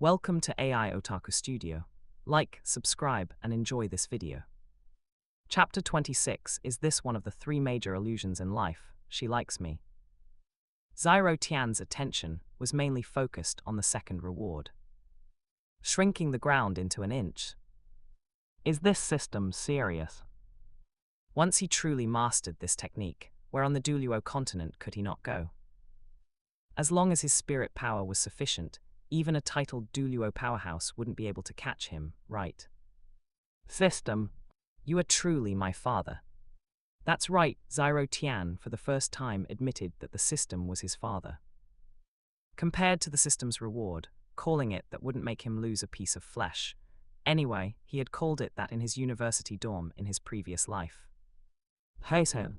Welcome to AI Otaku Studio. Like, subscribe, and enjoy this video. Chapter 26 is this one of the three major illusions in life. She likes me. Zyro Tian's attention was mainly focused on the second reward. Shrinking the ground into an inch. Is this system serious? Once he truly mastered this technique, where on the Douluo Continent could he not go? As long as his spirit power was sufficient, even a titled Douluo powerhouse wouldn't be able to catch him, right? System, you are truly my father. That's right, Zyro Tian for the first time admitted that the system was his father. Compared to the system's reward, calling it that wouldn't make him lose a piece of flesh. Anyway, he had called it that in his university dorm in his previous life. Hey so,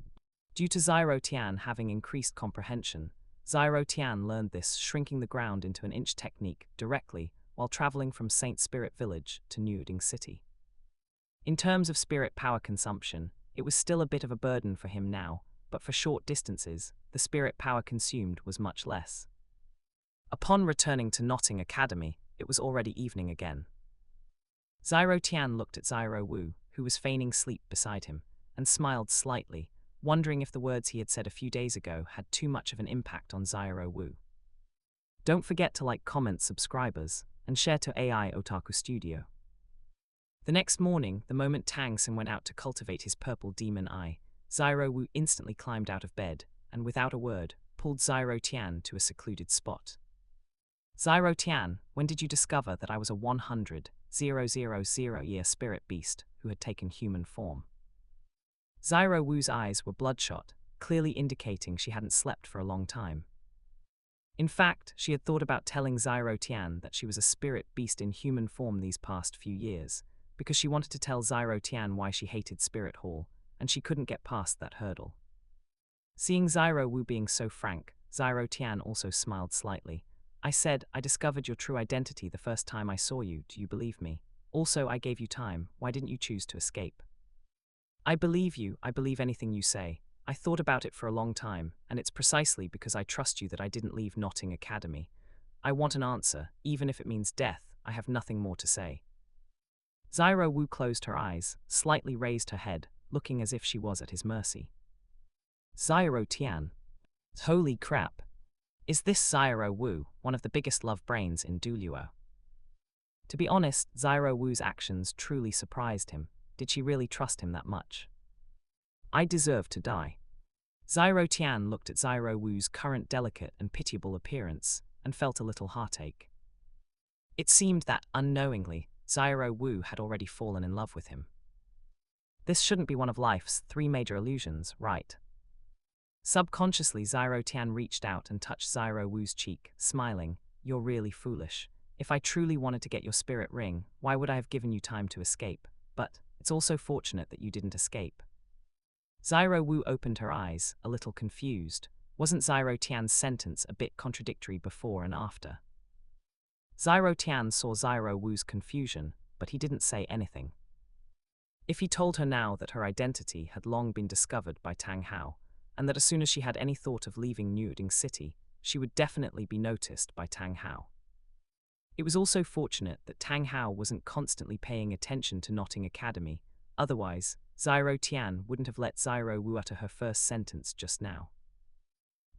due to Zyro Tian having increased comprehension, Zyro Tian learned this shrinking the ground into an inch technique directly while traveling from Saint Spirit Village to Newding City. In terms of spirit power consumption, it was still a bit of a burden for him now, but for short distances, the spirit power consumed was much less. Upon returning to Notting Academy, it was already evening again. Zyro Tian looked at Zyro Wu, who was feigning sleep beside him, and smiled slightly, wondering if the words he had said a few days ago had too much of an impact on Zyro Wu. Don't forget to like, comment, subscribers, and share to AI Otaku Studio. The next morning, the moment Tang San went out to cultivate his purple demon eye, Zyro Wu instantly climbed out of bed, and without a word, pulled Zyro Tian to a secluded spot. Zyro Tian, when did you discover that I was a 100,000-year spirit beast who had taken human form? Zyro Wu's eyes were bloodshot, clearly indicating she hadn't slept for a long time. In fact, she had thought about telling Zyro Tian that she was a spirit beast in human form these past few years, because she wanted to tell Zyro Tian why she hated Spirit Hall, and she couldn't get past that hurdle. Seeing Zyro Wu being so frank, Zyro Tian also smiled slightly. I said, I discovered your true identity the first time I saw you, do you believe me? Also, I gave you time, why didn't you choose to escape? I believe you, I believe anything you say. I thought about it for a long time, and it's precisely because I trust you that I didn't leave Notting Academy. I want an answer, even if it means death. I have nothing more to say. Zyro Wu closed her eyes, slightly raised her head, looking as if she was at his mercy. Zyro Tian. Holy crap. Is this Zyro Wu, one of the biggest love brains in Douluo? To be honest, Zyro Wu's actions truly surprised him. Did she really trust him that much? I deserve to die. Zyro Tian looked at Zyro Wu's current delicate and pitiable appearance and felt a little heartache. It seemed that, unknowingly, Zyro Wu had already fallen in love with him. This shouldn't be one of life's three major illusions, right? Subconsciously, Zyro Tian reached out and touched Zyro Wu's cheek, smiling. You're really foolish. If I truly wanted to get your spirit ring, why would I have given you time to escape? But it's also fortunate that you didn't escape. Zyro Wu opened her eyes, a little confused. Wasn't Zyro Tian's sentence a bit contradictory before and after? Zyro Tian saw Zyro Wu's confusion, but he didn't say anything. If he told her now that her identity had long been discovered by Tang Hao, and that as soon as she had any thought of leaving Newding City, she would definitely be noticed by Tang Hao. It was also fortunate that Tang Hao wasn't constantly paying attention to Notting Academy, otherwise, Zyro Tian wouldn't have let Zyro Wu utter her first sentence just now.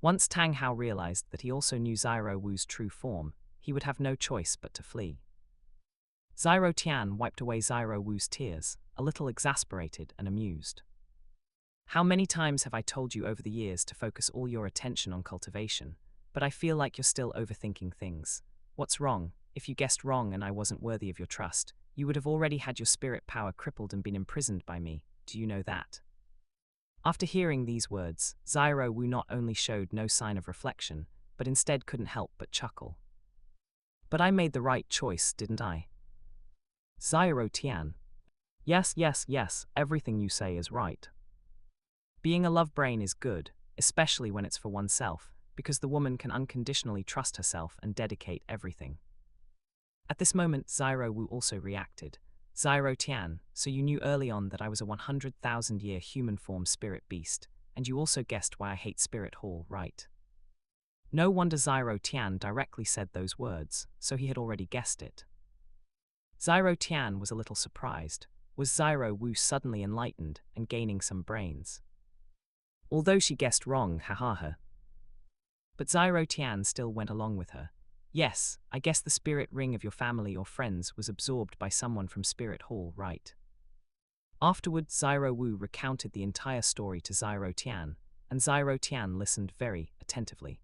Once Tang Hao realized that he also knew Zyro Wu's true form, he would have no choice but to flee. Zyro Tian wiped away Zyro Wu's tears, a little exasperated and amused. How many times have I told you over the years to focus all your attention on cultivation, but I feel like you're still overthinking things. What's wrong? If you guessed wrong and I wasn't worthy of your trust, you would have already had your spirit power crippled and been imprisoned by me. Do you know that? After hearing these words, Zyro Wu not only showed no sign of reflection, but instead couldn't help but chuckle. But I made the right choice, didn't I? Zyro Tian. Yes, everything you say is right. Being a love brain is good, especially when it's for oneself, because the woman can unconditionally trust herself and dedicate everything. At this moment, Zyro Wu also reacted. Zyro Tian, so you knew early on that I was a 100,000-year human form spirit beast, and you also guessed why I hate Spirit Hall, right? No wonder Zyro Tian directly said those words, so he had already guessed it. Zyro Tian was a little surprised. Was Zyro Wu suddenly enlightened and gaining some brains? Although she guessed wrong, ha. But Zyro Tian still went along with her. Yes, I guess the spirit ring of your family or friends was absorbed by someone from Spirit Hall, right? Afterward, Zyro Wu recounted the entire story to Zyro Tian, and Zyro Tian listened very attentively.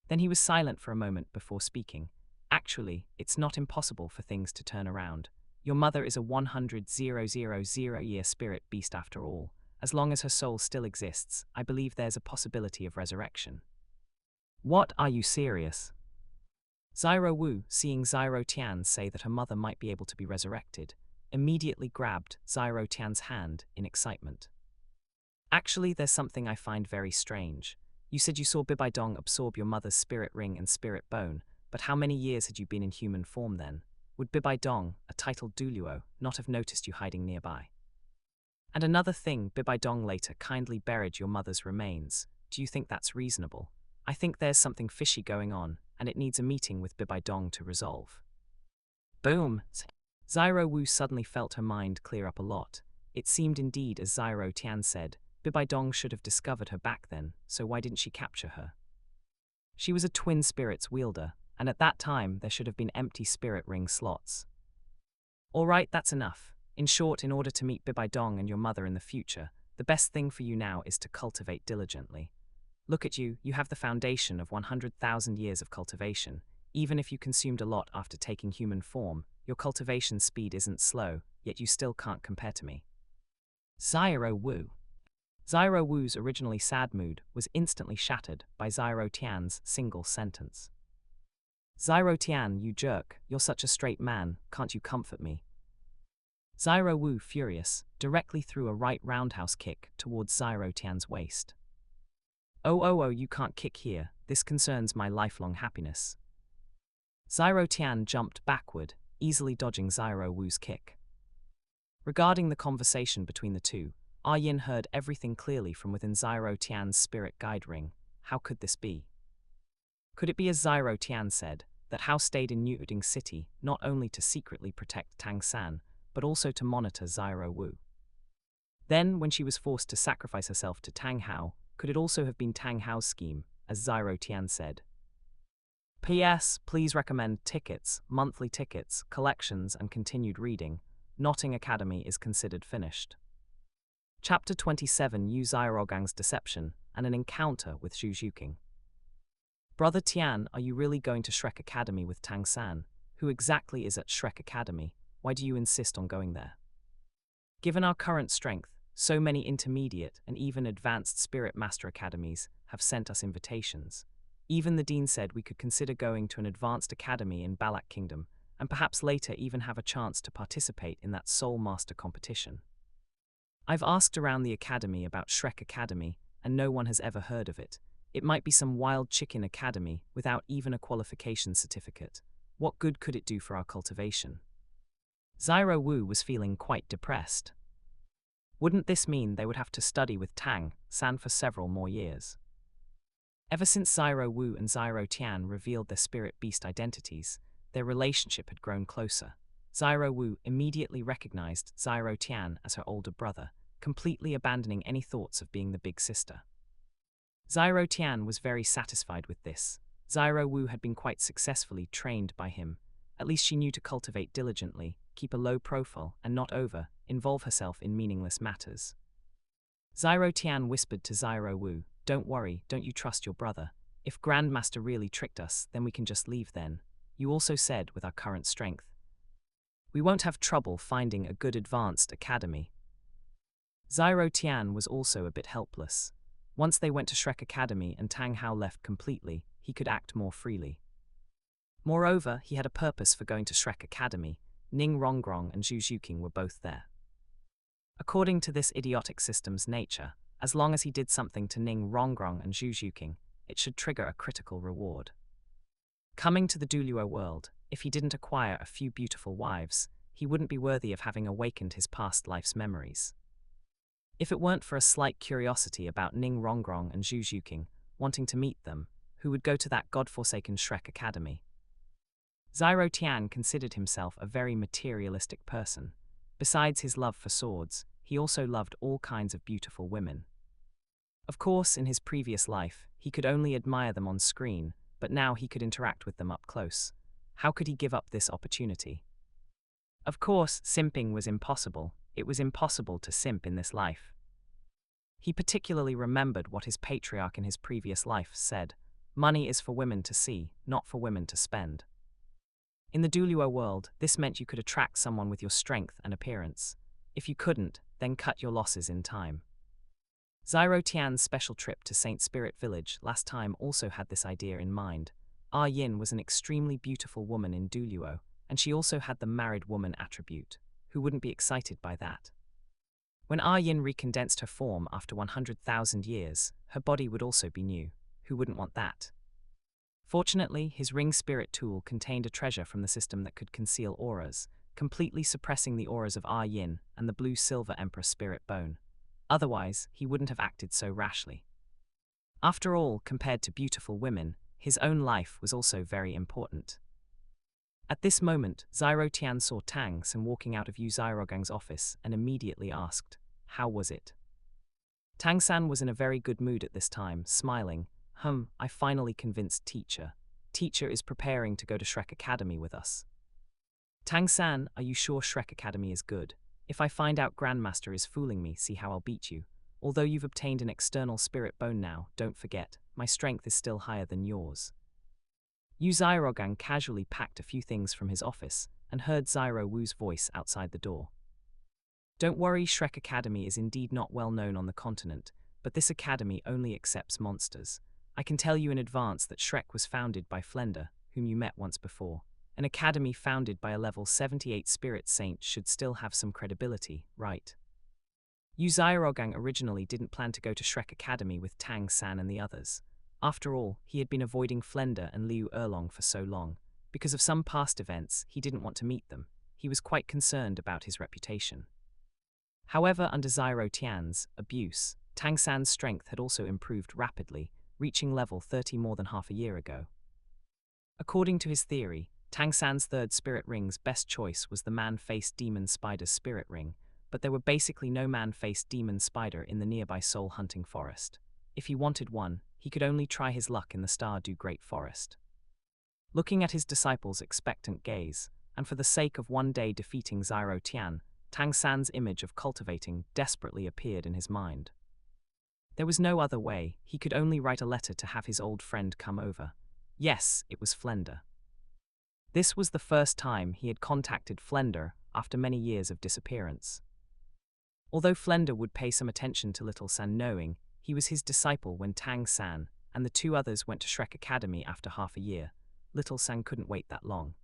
Then he was silent for a moment before speaking. Actually, it's not impossible for things to turn around. Your mother is a 100,000-year spirit beast after all. As long as her soul still exists, I believe there's a possibility of resurrection. What, are you serious? Zyro Wu, seeing Zyro Tian say that her mother might be able to be resurrected, immediately grabbed Zyro Tian's hand in excitement. Actually, there's something I find very strange. You said you saw Bibai Dong absorb your mother's spirit ring and spirit bone, but how many years had you been in human form then? Would Bibai Dong, a titled Douluo, not have noticed you hiding nearby? And another thing, Bibai Dong later kindly buried your mother's remains. Do you think that's reasonable? I think there's something fishy going on, and it needs a meeting with Bibai Dong to resolve. Boom! Zyro Wu suddenly felt her mind clear up a lot. It seemed indeed as Zyro Tian said, Bibai Dong should have discovered her back then, so why didn't she capture her? She was a twin spirits wielder, and at that time there should have been empty spirit ring slots. Alright, that's enough. In short, in order to meet Bibai Dong and your mother in the future, the best thing for you now is to cultivate diligently. Look at you, you have the foundation of 100,000 years of cultivation. Even if you consumed a lot after taking human form, your cultivation speed isn't slow, yet you still can't compare to me. Zyro Wu. Zyro Wu's originally sad mood was instantly shattered by Zyro Tian's single sentence. Zyro Tian, you jerk, you're such a straight man, can't you comfort me? Zyro Wu, furious, directly threw a right roundhouse kick towards Zyro Tian's waist. Oh, you can't kick here, this concerns my lifelong happiness. Zyro Tian jumped backward, easily dodging Zyro Wu's kick. Regarding the conversation between the two, Ah Yin heard everything clearly from within Zyro Tian's spirit guide ring. How could this be? Could it be as Zyro Tian said, that Hao stayed in Nuding City not only to secretly protect Tang San, but also to monitor Zyro Wu? Then, when she was forced to sacrifice herself to Tang Hao, could it also have been Tang Hao's scheme, as Zyro Tian said? P.S. Please recommend tickets, monthly tickets, collections, and continued reading. Notting Academy is considered finished. Chapter 27, Yu Zyrogang's Deception, and an Encounter with Zhu Zhuqing. Brother Tian, are you really going to Shrek Academy with Tang San? Who exactly is at Shrek Academy? Why do you insist on going there? Given our current strength, so many intermediate and even advanced Spirit Master Academies have sent us invitations. Even the Dean said we could consider going to an advanced academy in Balak Kingdom, and perhaps later even have a chance to participate in that Soul Master competition. I've asked around the academy about Shrek Academy, and no one has ever heard of it. It might be some wild chicken academy without even a qualification certificate. What good could it do for our cultivation? Zyro Wu was feeling quite depressed. Wouldn't this mean they would have to study with Tang San for several more years? Ever since Zyro Wu and Zyro Tian revealed their spirit beast identities, their relationship had grown closer. Zyro Wu immediately recognized Zyro Tian as her older brother, completely abandoning any thoughts of being the big sister. Zyro Tian was very satisfied with this. Zyro Wu had been quite successfully trained by him. At least she knew to cultivate diligently, keep a low profile, and not involve herself in meaningless matters. Zyro Tian whispered to Zyro Wu, "Don't worry, don't you trust your brother. If Grandmaster really tricked us, then we can just leave then. You also said, with our current strength, we won't have trouble finding a good advanced academy." Zyro Tian was also a bit helpless. Once they went to Shrek Academy and Tang Hao left completely, he could act more freely. Moreover, he had a purpose for going to Shrek Academy. Ning Rongrong and Zhu Zhuqing were both there. According to this idiotic system's nature, as long as he did something to Ning Rongrong and Zhu Zhuqing, it should trigger a critical reward. Coming to the Douluo world, if he didn't acquire a few beautiful wives, he wouldn't be worthy of having awakened his past life's memories. If it weren't for a slight curiosity about Ning Rongrong and Zhu Zhuqing, wanting to meet them, who would go to that godforsaken Shrek Academy. Zyro Tian considered himself a very materialistic person. Besides his love for swords, he also loved all kinds of beautiful women. Of course, in his previous life, he could only admire them on screen, but now he could interact with them up close. How could he give up this opportunity? Of course, simping was impossible. It was impossible to simp in this life. He particularly remembered what his patriarch in his previous life said: money is for women to see, not for women to spend. In the Douluo world, this meant you could attract someone with your strength and appearance. If you couldn't, then cut your losses in time. Zyro Tian's special trip to Saint Spirit Village last time also had this idea in mind. Ah Yin was an extremely beautiful woman in Douluo, and she also had the married woman attribute. Who wouldn't be excited by that? When Ah Yin recondensed her form after 100,000 years, her body would also be new. Who wouldn't want that? Fortunately, his ring spirit tool contained a treasure from the system that could conceal auras, completely suppressing the auras of Ah Yin and the blue-silver Emperor spirit bone. Otherwise, he wouldn't have acted so rashly. After all, compared to beautiful women, his own life was also very important. At this moment, Zyro Tian saw Tang San walking out of Yu Zyrogang's office and immediately asked, "How was it?" Tang San was in a very good mood at this time, smiling. I finally convinced teacher. Teacher is preparing to go to Shrek Academy with us." "Tang San, are you sure Shrek Academy is good? If I find out Grandmaster is fooling me, see how I'll beat you. Although you've obtained an external spirit bone now, don't forget, my strength is still higher than yours." Yu Zyrogang casually packed a few things from his office and heard Zyro Wu's voice outside the door. "Don't worry, Shrek Academy is indeed not well known on the continent, but this academy only accepts monsters. I can tell you in advance that Shrek was founded by Flender, whom you met once before. An academy founded by a level 78 spirit saint should still have some credibility, right?" Yu Zyrogang originally didn't plan to go to Shrek Academy with Tang San and the others. After all, he had been avoiding Flender and Liu Erlong for so long. Because of some past events, he didn't want to meet them. He was quite concerned about his reputation. However, under Zyro Tian's abuse, Tang San's strength had also improved rapidly, reaching level 30 more than half a year ago. According to his theory, Tang San's third spirit ring's best choice was the man-faced demon spider's spirit ring, but there were basically no man-faced demon spider in the nearby soul-hunting forest. If he wanted one, he could only try his luck in the Stardew Great Forest. Looking at his disciples' expectant gaze, and for the sake of one day defeating Zyro Tian, Tang San's image of cultivating desperately appeared in his mind. There was no other way. He could only write a letter to have his old friend come over. Yes, it was Flender. This was the first time he had contacted Flender after many years of disappearance. Although Flender would pay some attention to Little San, knowing he was his disciple when Tang San and the two others went to Shrek Academy after half a year, Little San couldn't wait that long.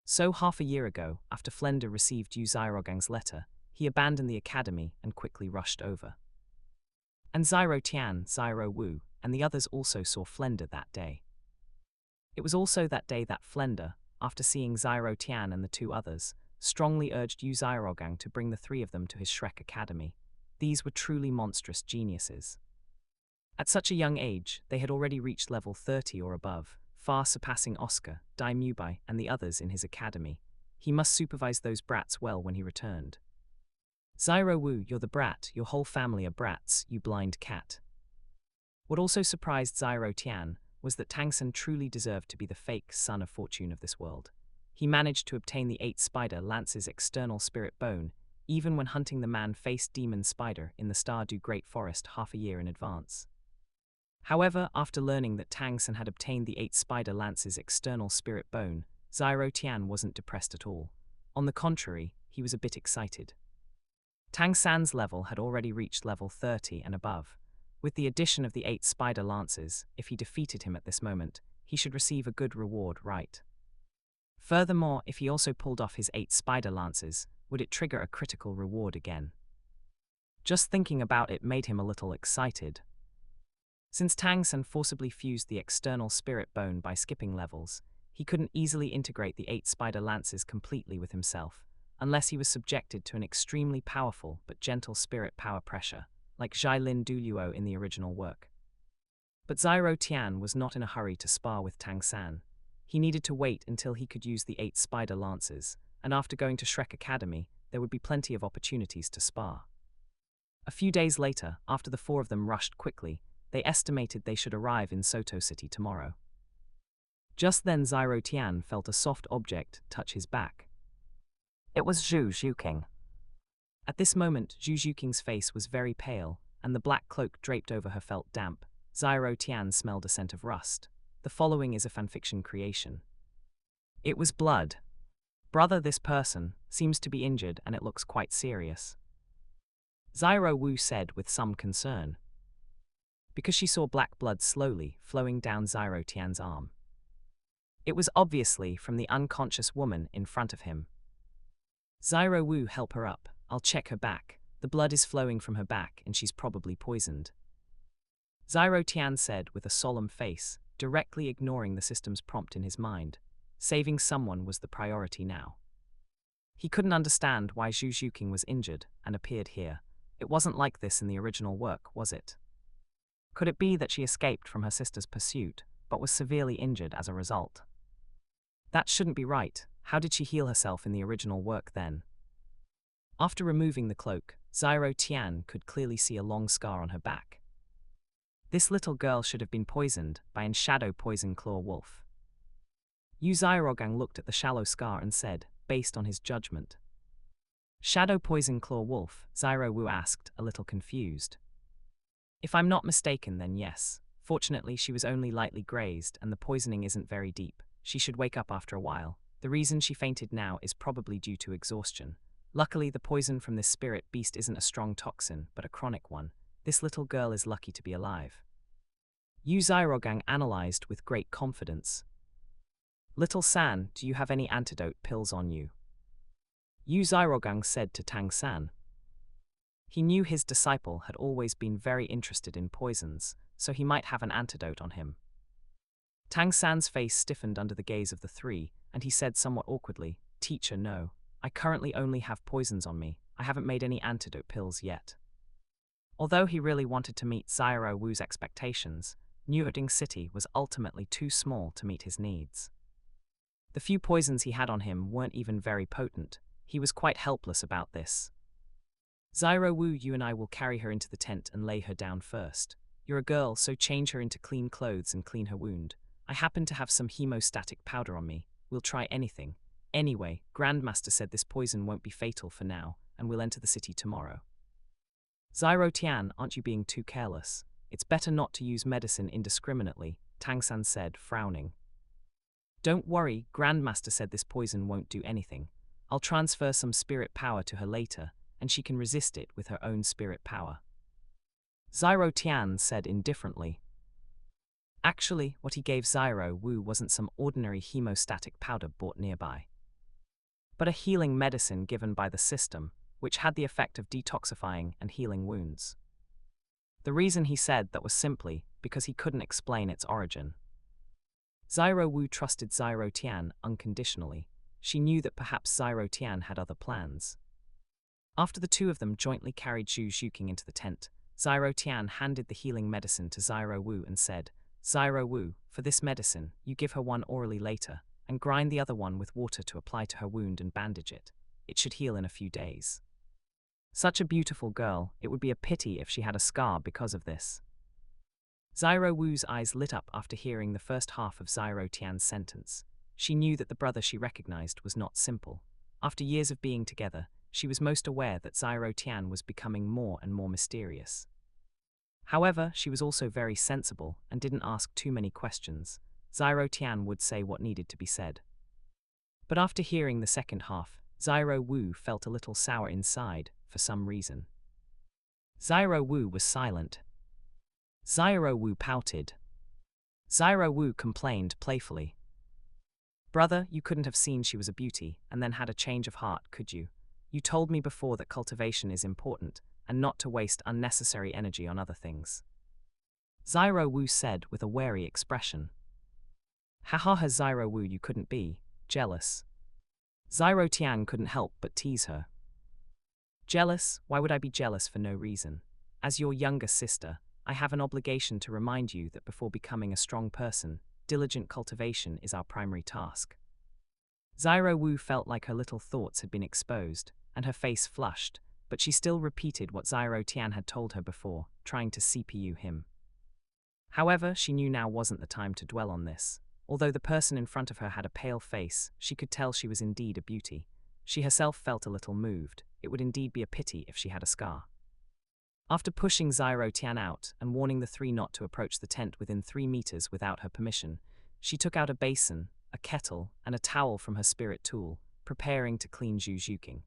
So half a year ago, after Flender received Yu Zyrogang's letter, he abandoned the academy and quickly rushed over. And Zyro Tian, Zyro Wu, and the others also saw Flender that day. It was also that day that Flender, after seeing Zyro Tian and the two others, strongly urged Yu Zyrogang to bring the three of them to his Shrek Academy. These were truly monstrous geniuses. At such a young age, they had already reached level 30 or above, far surpassing Oscar, Dai Mubai, and the others in his academy. He must supervise those brats well when he returned. "Zyro Wu, you're the brat, your whole family are brats, you blind cat." What also surprised Zyro Tian was that Tang San truly deserved to be the fake son of fortune of this world. He managed to obtain the 8 spider lance's external spirit bone, even when hunting the man-faced demon spider in the Stardew Great Forest half a year in advance. However, after learning that Tang San had obtained the 8 spider lance's external spirit bone, Zyro Tian wasn't depressed at all. On the contrary, he was a bit excited. Tang San's level had already reached level 30 and above. With the addition of the 8 spider lances, if he defeated him at this moment, he should receive a good reward, right? Furthermore, if he also pulled off his 8 spider lances, would it trigger a critical reward again? Just thinking about it made him a little excited. Since Tang San forcibly fused the external spirit bone by skipping levels, he couldn't easily integrate the 8 spider lances completely with himself, unless he was subjected to an extremely powerful but gentle spirit power pressure, like Zhailin Douluo in the original work. But Zyro Tian was not in a hurry to spar with Tang San. He needed to wait until he could use the 8 spider lances, and after going to Shrek Academy, there would be plenty of opportunities to spar. A few days later, after the 4 of them rushed quickly, they estimated they should arrive in Soto City tomorrow. Just then Zyro Tian felt a soft object touch his back. It was Zhu Zhuqing. At this moment, Zhu Zhuqing's face was very pale, and the black cloak draped over her felt damp. Zyro Tian smelled a scent of rust. The following is a fanfiction creation. It was blood. Brother, this person seems to be injured and it looks quite serious. Zyro Wu said with some concern, because she saw black blood slowly flowing down Zyro Tian's arm. It was obviously from the unconscious woman in front of him. Zyro Wu, help her up. I'll check her back. The blood is flowing from her back and she's probably poisoned. Zyro Tian said with a solemn face, directly ignoring the system's prompt in his mind. Saving someone was the priority now. He couldn't understand why Zhu Zhuqing was injured and appeared here. It wasn't like this in the original work, was it? Could it be that she escaped from her sister's pursuit, but was severely injured as a result? That shouldn't be right. How did she heal herself in the original work then? After removing the cloak, Zyro Tian could clearly see a long scar on her back. This little girl should have been poisoned by an shadow poison claw wolf. Yu Zyrogang looked at the shallow scar and said, based on his judgment. Shadow poison claw wolf, Zyro Wu asked, a little confused. If I'm not mistaken, then yes. Fortunately, she was only lightly grazed and the poisoning isn't very deep. She should wake up after a while. The reason she fainted now is probably due to exhaustion. Luckily, the poison from this spirit beast isn't a strong toxin, but a chronic one. This little girl is lucky to be alive. Yu Zyrogang analyzed with great confidence. Little San, do you have any antidote pills on you? Yu Zyrogang said to Tang San. He knew his disciple had always been very interested in poisons, so he might have an antidote on him. Tang San's face stiffened under the gaze of the 3, and he said somewhat awkwardly, Teacher, no. I currently only have poisons on me. I haven't made any antidote pills yet. Although he really wanted to meet Zyro Wu's expectations, Newding City was ultimately too small to meet his needs. The few poisons he had on him weren't even very potent. He was quite helpless about this. Zyro Wu, you and I will carry her into the tent and lay her down first. You're a girl, so change her into clean clothes and clean her wound. I happen to have some hemostatic powder on me. We'll try anything. Anyway, Grandmaster said this poison won't be fatal for now, and we'll enter the city tomorrow. Zyro Tian, aren't you being too careless? It's better not to use medicine indiscriminately, Tang San said, frowning. Don't worry, Grandmaster said this poison won't do anything. I'll transfer some spirit power to her later, and she can resist it with her own spirit power. Zyro Tian said indifferently. Actually, what he gave Zyro Wu wasn't some ordinary hemostatic powder bought nearby, but a healing medicine given by the system, which had the effect of detoxifying and healing wounds. The reason he said that was simply because he couldn't explain its origin. Zyro Wu trusted Zyro Tian unconditionally. She knew that perhaps Zyro Tian had other plans. After the 2 of them jointly carried Zhu Zhuqing into the tent, Zyro Tian handed the healing medicine to Zyro Wu and said, Zyro Wu, for this medicine, you give her one orally later, and grind the other one with water to apply to her wound and bandage it. It should heal in a few days. Such a beautiful girl, it would be a pity if she had a scar because of this. Zyro Wu's eyes lit up after hearing the first half of Zyro Tian's sentence. She knew that the brother she recognized was not simple. After years of being together, she was most aware that Zyro Tian was becoming more and more mysterious. However, she was also very sensible and didn't ask too many questions. Zyro Tian would say what needed to be said. But after hearing the second half, Zyro Wu felt a little sour inside, for some reason. Zyro Wu was silent. Zyro Wu pouted. Zyro Wu complained playfully. Brother, you couldn't have seen she was a beauty and then had a change of heart, could you? You told me before that cultivation is important and not to waste unnecessary energy on other things. Zyro Wu said with a wary expression. Haha, Zyro Wu, you couldn't be jealous. Zyro Tian couldn't help but tease her. Jealous? Why would I be jealous for no reason? As your younger sister, I have an obligation to remind you that before becoming a strong person, diligent cultivation is our primary task. Zyro Wu felt like her little thoughts had been exposed, and her face flushed, but she still repeated what Zyro Tian had told her before, trying to CPU him. However, she knew now wasn't the time to dwell on this. Although the person in front of her had a pale face, she could tell she was indeed a beauty. She herself felt a little moved. It would indeed be a pity if she had a scar. After pushing Zyro Tian out and warning the three not to approach the tent within 3 meters without her permission, she took out a basin, a kettle, and a towel from her spirit tool, preparing to clean Zhu Zhuqing.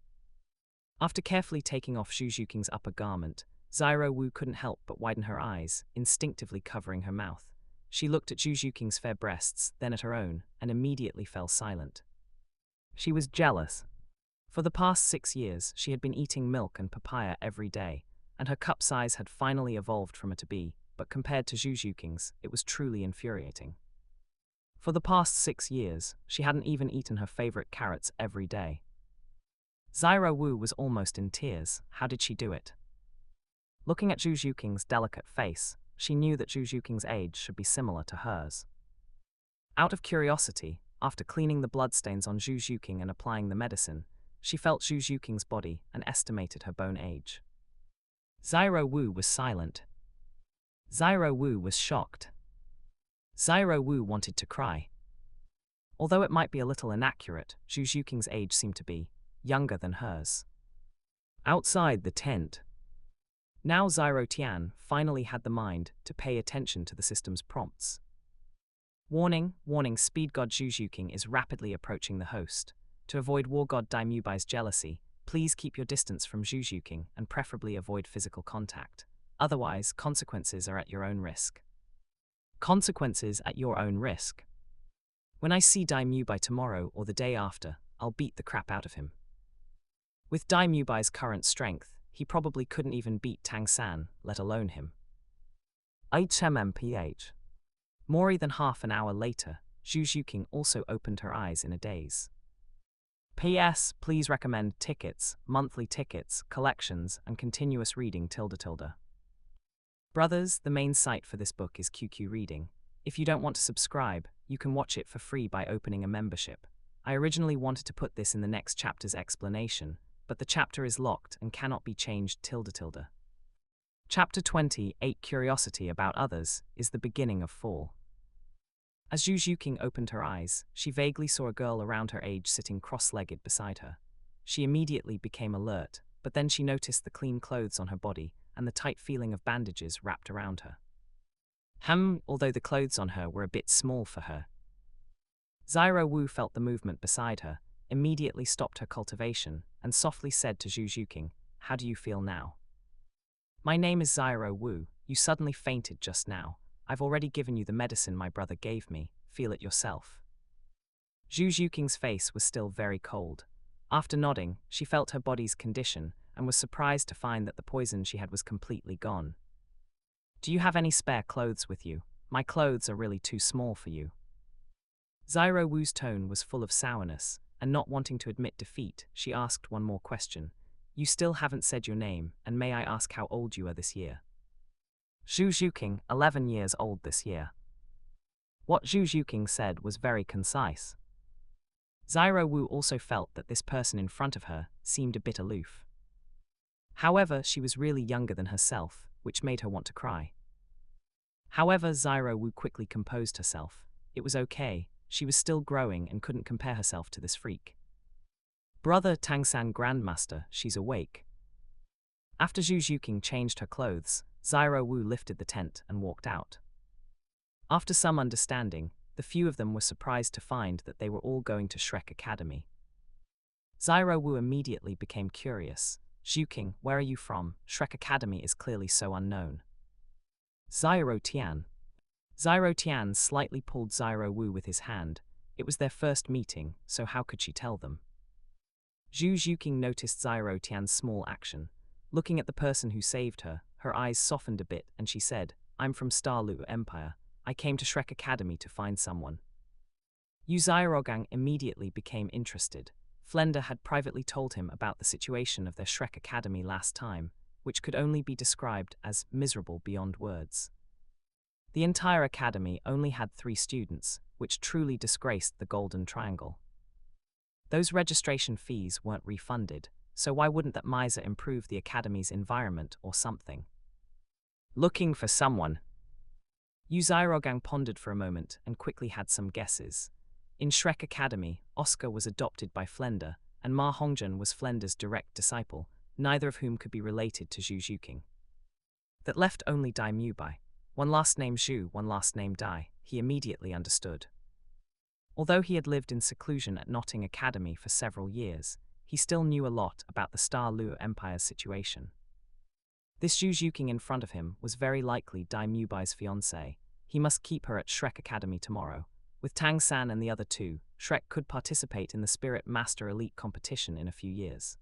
After carefully taking off Zhu Zhuqing's upper garment, Zyro Wu couldn't help but widen her eyes, instinctively covering her mouth. She looked at Zhu Zhuqing's fair breasts, then at her own, and immediately fell silent. She was jealous. For the past 6 years, she had been eating milk and papaya every day, and her cup size had finally evolved from a to be, but compared to Zhu Zhuqing's, it was truly infuriating. For the past 6 years, she hadn't even eaten her favorite carrots every day. Zyro Wu was almost in tears. How did she do it? Looking at Zhu Zhuqing's delicate face, she knew that Zhu Zhuqing's age should be similar to hers. Out of curiosity, after cleaning the bloodstains on Zhu Zhuqing and applying the medicine, she felt Zhu Zhuqing's body and estimated her bone age. Zyro Wu was silent. Zyro Wu was shocked. Zyro Wu wanted to cry. Although it might be a little inaccurate, Zhu Zhuqing's age seemed to be younger than hers. Outside the tent. Now Zyro Tian finally had the mind to pay attention to the system's prompts. Warning, warning, speed god Zhu Zhuqing is rapidly approaching the host. To avoid war god Daimubai's jealousy, please keep your distance from Zhu Zhuqing and preferably avoid physical contact. Otherwise, consequences are at your own risk. Consequences at your own risk. When I see Daimubei tomorrow or the day after, I'll beat the crap out of him. With Daimubai's current strength, he probably couldn't even beat Tang San, let alone him. HMMPH. More than half an hour later, Zhu Zhuqing also opened her eyes in a daze. P.S. Please recommend tickets, monthly tickets, collections, and continuous reading .. Brothers, the main site for this book is QQ Reading. If you don't want to subscribe, you can watch it for free by opening a membership. I originally wanted to put this in the next chapter's explanation, but the chapter is locked and cannot be changed .. Chapter 28, Curiosity About Others, is the beginning of fall. As Zhu Zhuqing opened her eyes, she vaguely saw a girl around her age sitting cross-legged beside her. She immediately became alert, but then she noticed the clean clothes on her body and the tight feeling of bandages wrapped around her. Although the clothes on her were a bit small for her. Zyro Wu felt the movement beside her, immediately stopped her cultivation, and softly said to Zhu Zhuqing, "How do you feel now?" "My name is Zyro Wu. You suddenly fainted just now. I've already given you the medicine my brother gave me. Feel it yourself." Zhu Zhuqing's face was still very cold. After nodding, she felt her body's condition and was surprised to find that the poison she had was completely gone. "Do you have any spare clothes with you? My clothes are really too small for you." Zyro Wu's tone was full of sourness, and not wanting to admit defeat, she asked one more question. "You still haven't said your name, and may I ask how old you are this year?" Zhu Zhuqing, 11 years old this year. What Zhu Zhuqing said was very concise. Zyro Wu also felt that this person in front of her seemed a bit aloof. However, she was really younger than herself, which made her want to cry. However, Zyro Wu quickly composed herself. It was okay, she was still growing and couldn't compare herself to this freak. "Brother Tang San Grandmaster, she's awake." After Zhu Zhuqing changed her clothes, Zyro Wu lifted the tent and walked out. After some understanding, the few of them were surprised to find that they were all going to Shrek Academy. Zyro Wu immediately became curious. "Zhuqing, where are you from? Shrek Academy is clearly so unknown." Zyro Tian. Zyro Tian slightly pulled Zyro Wu with his hand. It was their first meeting, so how could she tell them? Zhu Zhuqing noticed Zyro Tian's small action. Looking at the person who saved her, her eyes softened a bit and she said, "I'm from Starlu Empire. I came to Shrek Academy to find someone." Yu Zyrogang immediately became interested. Flender had privately told him about the situation of their Shrek Academy last time, which could only be described as miserable beyond words. The entire academy only had 3 students, which truly disgraced the Golden Triangle. Those registration fees weren't refunded, so why wouldn't that miser improve the academy's environment or something? Looking for someone. Yu Xiaogang pondered for a moment and quickly had some guesses. In Shrek Academy, Oscar was adopted by Flender, and Ma Hongzhen was Flender's direct disciple, neither of whom could be related to Zhu Zhuqing. That left only Dai Mubai. One last name Zhu, one last name Dai, he immediately understood. Although he had lived in seclusion at Notting Academy for several years, he still knew a lot about the Star Luo Empire's situation. This Zhu Zhuqing in front of him was very likely Dai Mubai's fiancée. He must keep her at Shrek Academy tomorrow. With Tang San and the other 2, Shrek could participate in the Spirit Master Elite competition in a few years.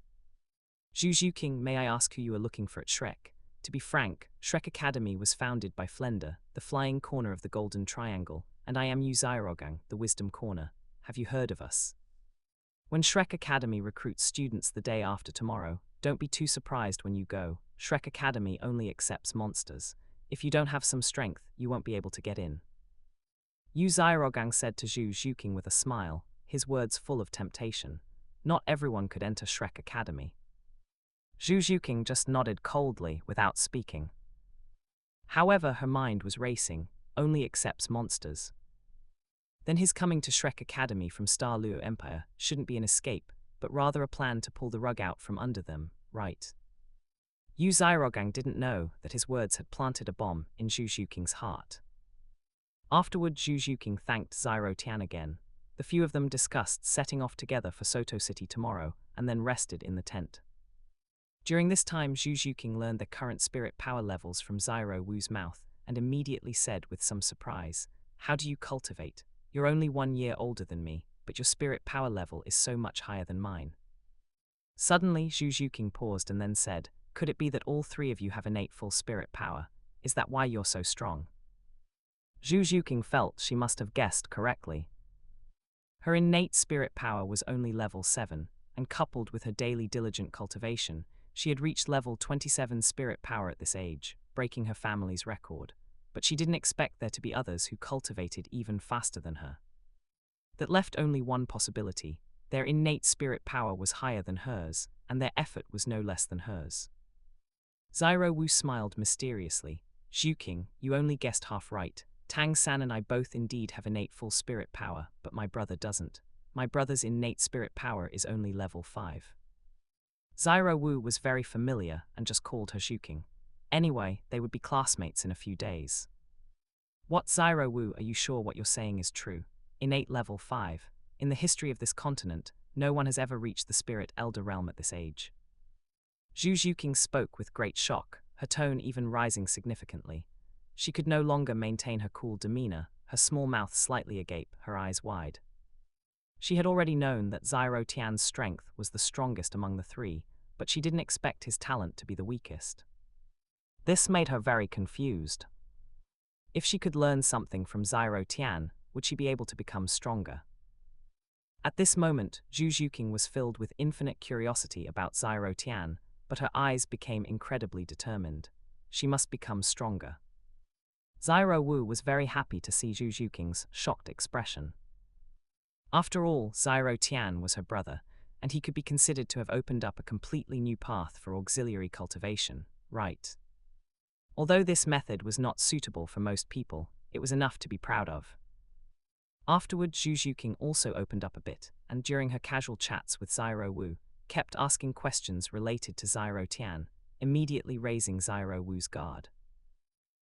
Zhu Zhuqing, may I ask who you are looking for at Shrek? To be frank, Shrek Academy was founded by Flender, the flying corner of the Golden Triangle, and I am Yu Xiaogang, the Wisdom Corner. Have you heard of us? When Shrek Academy recruits students the day after tomorrow, don't be too surprised when you go. Shrek Academy only accepts monsters. If you don't have some strength, you won't be able to get in. Yu Xiaogang said to Zhu Zhuqing with a smile, his words full of temptation. Not everyone could enter Shrek Academy. Zhu Zhuqing just nodded coldly without speaking. However, her mind was racing, only accepts monsters. Then his coming to Shrek Academy from Star Luo Empire shouldn't be an escape, but rather a plan to pull the rug out from under them, right? Yu Xiaogang didn't know that his words had planted a bomb in Zhu Zhuqing's heart. Afterward, Zhu Zhuqing thanked Zyro Tian again. The few of them discussed setting off together for Soto City tomorrow, and then rested in the tent. During this time, Zhu Zhuqing learned the current spirit power levels from Zyro Wu's mouth, and immediately said with some surprise, "How do you cultivate? You're only 1 year older than me, but your spirit power level is so much higher than mine." Suddenly, Zhu Zhuqing paused and then said, "Could it be that all 3 of you have innate full spirit power? Is that why you're so strong?" Zhu Zhuqing felt she must have guessed correctly. Her innate spirit power was only level 7, and coupled with her daily diligent cultivation, she had reached level 27 spirit power at this age, breaking her family's record. But she didn't expect there to be others who cultivated even faster than her. That left only one possibility: their innate spirit power was higher than hers, and their effort was no less than hers. Zyro Wu smiled mysteriously. "Zhuqing, you only guessed half right. Tang San and I both indeed have innate full spirit power, but my brother doesn't. My brother's innate spirit power is only level 5. Zyro Wu was very familiar and just called her Zhuqing. Anyway, they would be classmates in a few days. "What, Zyro Wu, are you sure what you're saying is true? Innate level 5. In the history of this continent, no one has ever reached the Spirit Elder realm at this age." Zhu Zhuqing spoke with great shock, her tone even rising significantly. She could no longer maintain her cool demeanor, her small mouth slightly agape, her eyes wide. She had already known that Zyro Tian's strength was the strongest among the 3, but she didn't expect his talent to be the weakest. This made her very confused. If she could learn something from Zyro Tian, would she be able to become stronger? At this moment, Zhu Zhuqing was filled with infinite curiosity about Zyro Tian, but her eyes became incredibly determined. She must become stronger. Zyro Wu was very happy to see Zhu Zhuqing's shocked expression. After all, Zyro Tian was her brother, and he could be considered to have opened up a completely new path for auxiliary cultivation, right? Although this method was not suitable for most people, it was enough to be proud of. Afterward, Zhu Zhuqing also opened up a bit, and during her casual chats with Zyro Wu, kept asking questions related to Zyro Tian, immediately raising Zyro Wu's guard.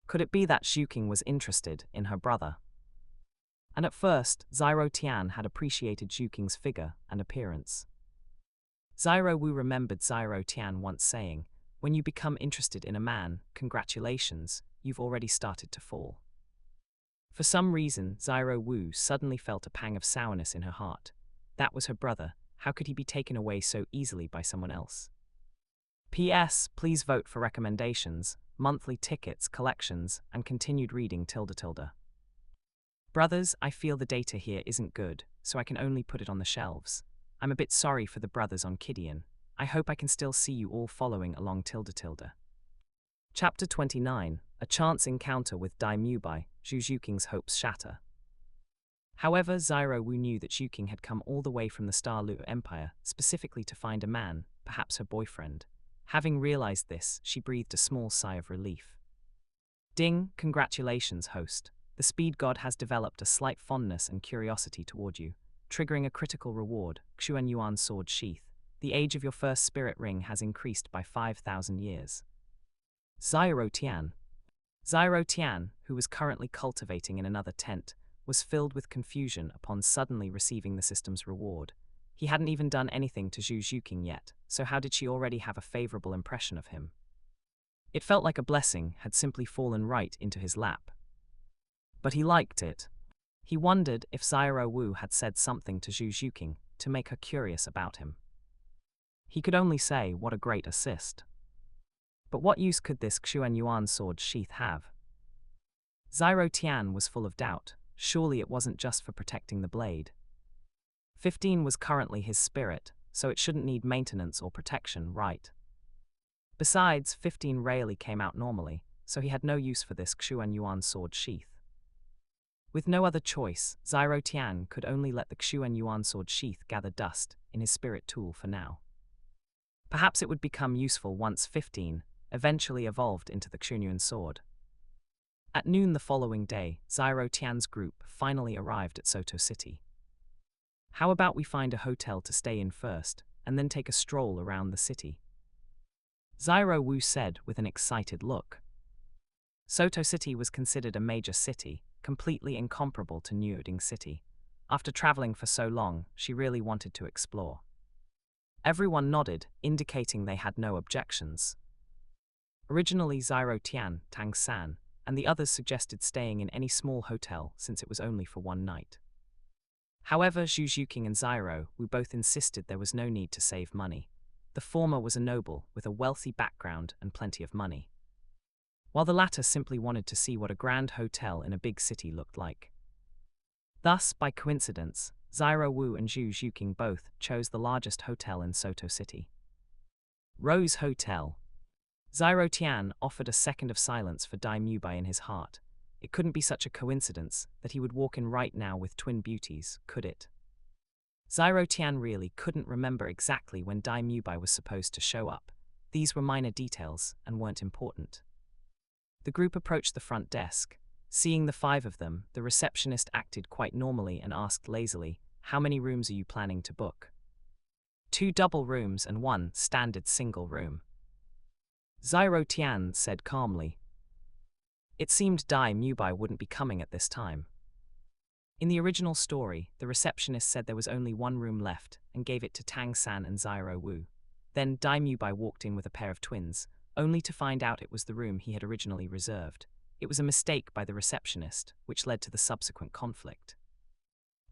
Could it be that Zhuqing was interested in her brother? And at first, Zyro Tian had appreciated Zhuqing's figure and appearance. Zyro Wu remembered Zyro Tian once saying, "When you become interested in a man, congratulations, you've already started to fall." For some reason, Zyro Wu suddenly felt a pang of sourness in her heart. That was her brother. How could he be taken away so easily by someone else? P.S. Please vote for recommendations, monthly tickets, collections, and continued reading .. Brothers, I feel the data here isn't good, so I can only put it on the shelves. I'm a bit sorry for the brothers on Kidian. I hope I can still see you all following along .. Chapter 29, A Chance Encounter with Dai Mubai, Zhu Yuking's Hopes Shatter. However, Zyro Wu knew that Yuking had come all the way from the Star Lu Empire, specifically to find a man, perhaps her boyfriend. Having realized this, she breathed a small sigh of relief. Ding, congratulations, host. The speed god has developed a slight fondness and curiosity toward you, triggering a critical reward, Xuan Yuan's sword sheath. The age of your first spirit ring has increased by 5,000 years. Zyro Tian, who was currently cultivating in another tent, was filled with confusion upon suddenly receiving the system's reward. He hadn't even done anything to Zhu Yuking yet, so how did she already have a favorable impression of him? It felt like a blessing had simply fallen right into his lap. But he liked it. He wondered if Zyro Wu had said something to Zhu Yuking to make her curious about him. He could only say, what a great assist. But what use could this Xuan Yuan sword sheath have? Zyro Tian was full of doubt. Surely it wasn't just for protecting the blade. 15 was currently his spirit, so it shouldn't need maintenance or protection, right? Besides, 15 rarely came out normally, so he had no use for this Xuan Yuan sword sheath. With no other choice, Zyro Tian could only let the Xuan Yuan sword sheath gather dust in his spirit tool for now. Perhaps it would become useful once 15 eventually evolved into the Xunyuan sword. At noon the following day, Zyro Tian's group finally arrived at Soto City. How about we find a hotel to stay in first, and then take a stroll around the city? Zyro Wu said with an excited look. Soto City was considered a major city, completely incomparable to Niuding City. After traveling for so long, she really wanted to explore. Everyone nodded, indicating they had no objections. Originally Zyro Tian, Tang San, and the others suggested staying in any small hotel since it was only for one night. However, Zhu Yuking and Zyro Wu both insisted there was no need to save money. The former was a noble with a wealthy background and plenty of money, while the latter simply wanted to see what a grand hotel in a big city looked like. Thus, by coincidence, Zyro Wu and Zhu Yuking both chose the largest hotel in Soto City. Rose Hotel. Zyro Tian offered a second of silence for Dai Mubai in his heart. It couldn't be such a coincidence that he would walk in right now with twin beauties, could it? Zyro Tian really couldn't remember exactly when Dai Mubai was supposed to show up. These were minor details and weren't important. The group approached the front desk. Seeing the 5 of them, the receptionist acted quite normally and asked lazily, "How many rooms are you planning to book?" 2 double rooms and 1 standard single room. Zyro Tian said calmly. It seemed Dai Mubai wouldn't be coming at this time. In the original story, the receptionist said there was only 1 room left and gave it to Tang San and Zyro Wu. Then Dai Mubai walked in with a pair of twins, only to find out it was the room he had originally reserved. It was a mistake by the receptionist, which led to the subsequent conflict.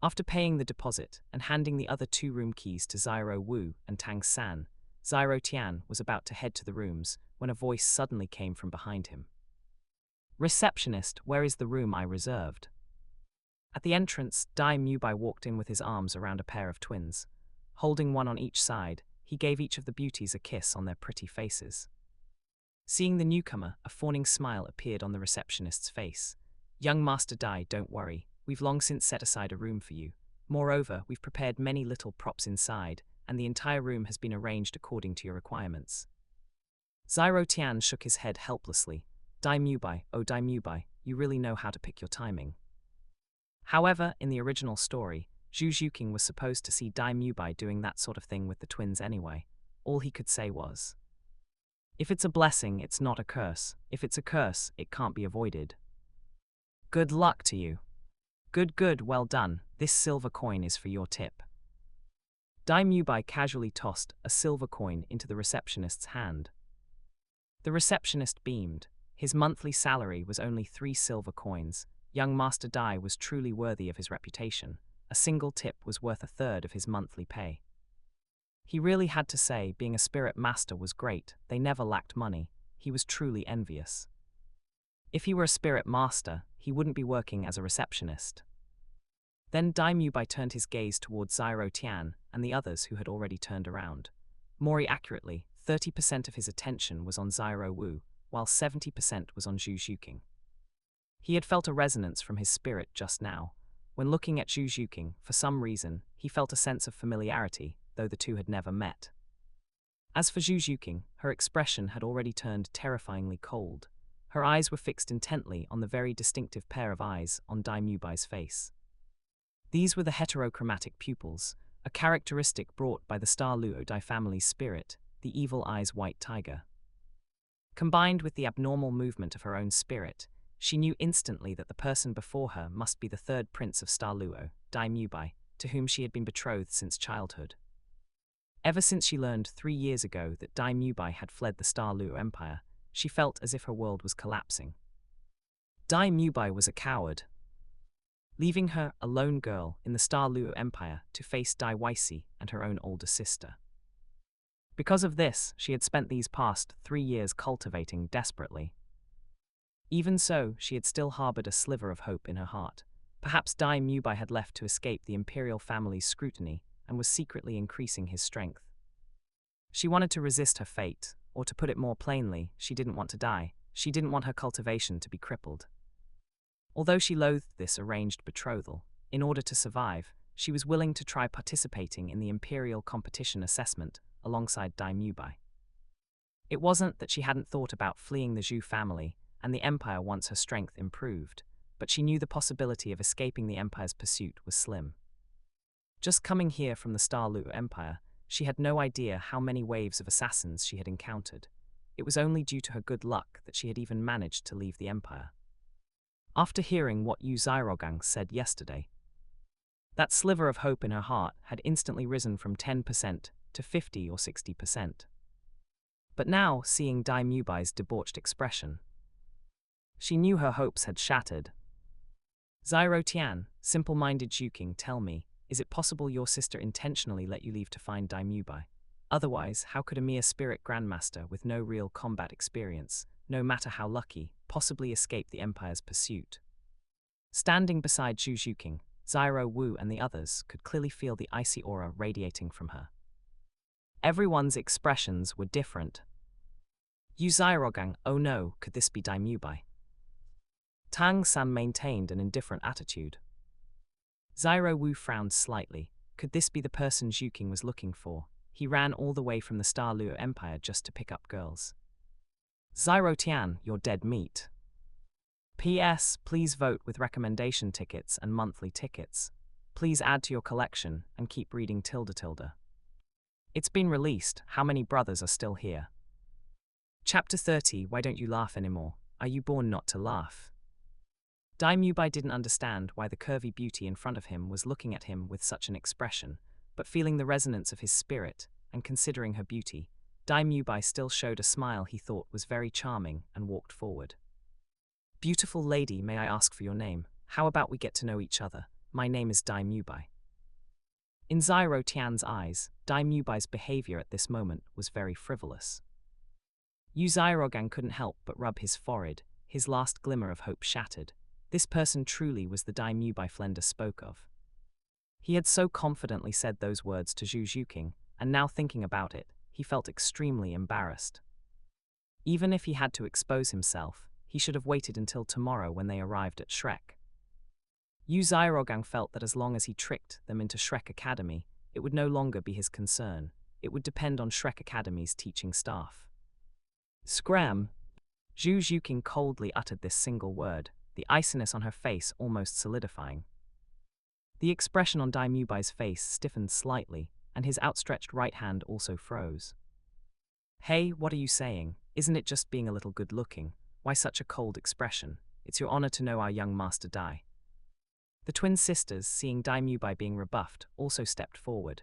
After paying the deposit and handing the other 2 room keys to Zyro Wu and Tang San, Zyro Tian was about to head to the rooms when a voice suddenly came from behind him. "Receptionist, where is the room I reserved?" At the entrance, Dai Mubai walked in with his arms around a pair of twins. Holding one on each side, he gave each of the beauties a kiss on their pretty faces. Seeing the newcomer, a fawning smile appeared on the receptionist's face. "Young Master Dai, don't worry, we've long since set aside a room for you. Moreover, we've prepared many little props inside, and the entire room has been arranged according to your requirements." Zyro Tian shook his head helplessly. "Dai Mubai, oh Dai Mubai, you really know how to pick your timing." However, in the original story, Zhu Yuking was supposed to see Dai Mubai doing that sort of thing with the twins anyway. All he could say was, "If it's a blessing, it's not a curse. If it's a curse, it can't be avoided." "Good luck to you." Good, well done. This silver coin is for your tip." Dai Mubai casually tossed a silver coin into the receptionist's hand. The receptionist beamed. His monthly salary was only 3 silver coins. Young Master Dai was truly worthy of his reputation. A single tip was worth 1/3 of his monthly pay. He really had to say being a spirit master was great. They never lacked money. He was truly envious. If he were a spirit master, he wouldn't be working as a receptionist. Then Dai Mubai turned his gaze towards Zyro Tian and the others who had already turned around. More accurately, 30% of his attention was on Zyro Wu, while 70% was on Zhu Zhuqing. He had felt a resonance from his spirit just now. When looking at Zhu Zhuqing, for some reason, he felt a sense of familiarity, though the two had never met. As for Zhu Zhuqing, her expression had already turned terrifyingly cold. Her eyes were fixed intently on the very distinctive pair of eyes on Dai Mubai's face. These were the heterochromatic pupils, a characteristic brought by the Star Luo Dai family's spirit, the evil eye's white tiger. Combined with the abnormal movement of her own spirit, she knew instantly that the person before her must be the third prince of Star Luo, Dai Mubai, to whom she had been betrothed since childhood. Ever since she learned 3 years ago that Dai Mubai had fled the Star Luo Empire, she felt as if her world was collapsing. Dai Mubai was a coward, leaving her, a lone girl, in the Star Luo Empire to face Dai Weisi and her own older sister. Because of this, she had spent these past 3 years cultivating desperately. Even so, she had still harbored a sliver of hope in her heart. Perhaps Dai Mubai had left to escape the imperial family's scrutiny and was secretly increasing his strength. She wanted to resist her fate, or to put it more plainly, she didn't want to die. She didn't want her cultivation to be crippled. Although she loathed this arranged betrothal, in order to survive, she was willing to try participating in the imperial competition assessment alongside Dai Mubai. It wasn't that she hadn't thought about fleeing the Zhu family and the empire once her strength improved, but she knew the possibility of escaping the empire's pursuit was slim. Just coming here from the Star Luo Empire, she had no idea how many waves of assassins she had encountered. It was only due to her good luck that she had even managed to leave the empire. After hearing what Yu Xirogang said yesterday, that sliver of hope in her heart had instantly risen from 10% to 50 or 60%. But now, seeing Dai Mubai's debauched expression, she knew her hopes had shattered. Zyro Tian, simple-minded Zhuqing, tell me, is it possible your sister intentionally let you leave to find Dai Mubai? Otherwise, how could a mere spirit grandmaster with no real combat experience, no matter how lucky, possibly escape the empire's pursuit? Standing beside Zhu Zhuqing, Zyro Wu and the others could clearly feel the icy aura radiating from her. Everyone's expressions were different. Yu Xirogang, oh no, could this be Dai Mubai? Tang San maintained an indifferent attitude. Zyro Wu frowned slightly. Could this be the person Zhuqing was looking for? He ran all the way from the Star Luo Empire just to pick up girls. Zyro Tian, you're dead meat. P.S. Please vote with recommendation tickets and monthly tickets. Please add to your collection and keep reading tilde. It's been released. How many brothers are still here? Chapter 30. Why don't you laugh anymore? Are you born not to laugh? Dai Mubai didn't understand why the curvy beauty in front of him was looking at him with such an expression, but feeling the resonance of his spirit, and considering her beauty, Dai Mubai still showed a smile he thought was very charming and walked forward. Beautiful lady, may I ask for your name? How about we get to know each other? My name is Dai Mubai. In Zyro Tian's eyes, Dai Mubai's behavior at this moment was very frivolous. Yu Xirogang couldn't help but rub his forehead, his last glimmer of hope shattered. This person truly was the Dai Mubai Flender spoke of. He had so confidently said those words to Zhu Zhuqing, and now thinking about it, he felt extremely embarrassed. Even if he had to expose himself, he should have waited until tomorrow when they arrived at Shrek. Yu Xirogang felt that as long as he tricked them into Shrek Academy, it would no longer be his concern. It would depend on Shrek Academy's teaching staff. Scram! Zhu Zhuqing coldly uttered this single word, the iciness on her face almost solidifying. The expression on Dai Mubai's face stiffened slightly, and his outstretched right hand also froze. Hey, what are you saying? Isn't it just being a little good-looking? Why such a cold expression? It's your honor to know our young master Dai. The twin sisters, seeing Dai Mubai being rebuffed, also stepped forward.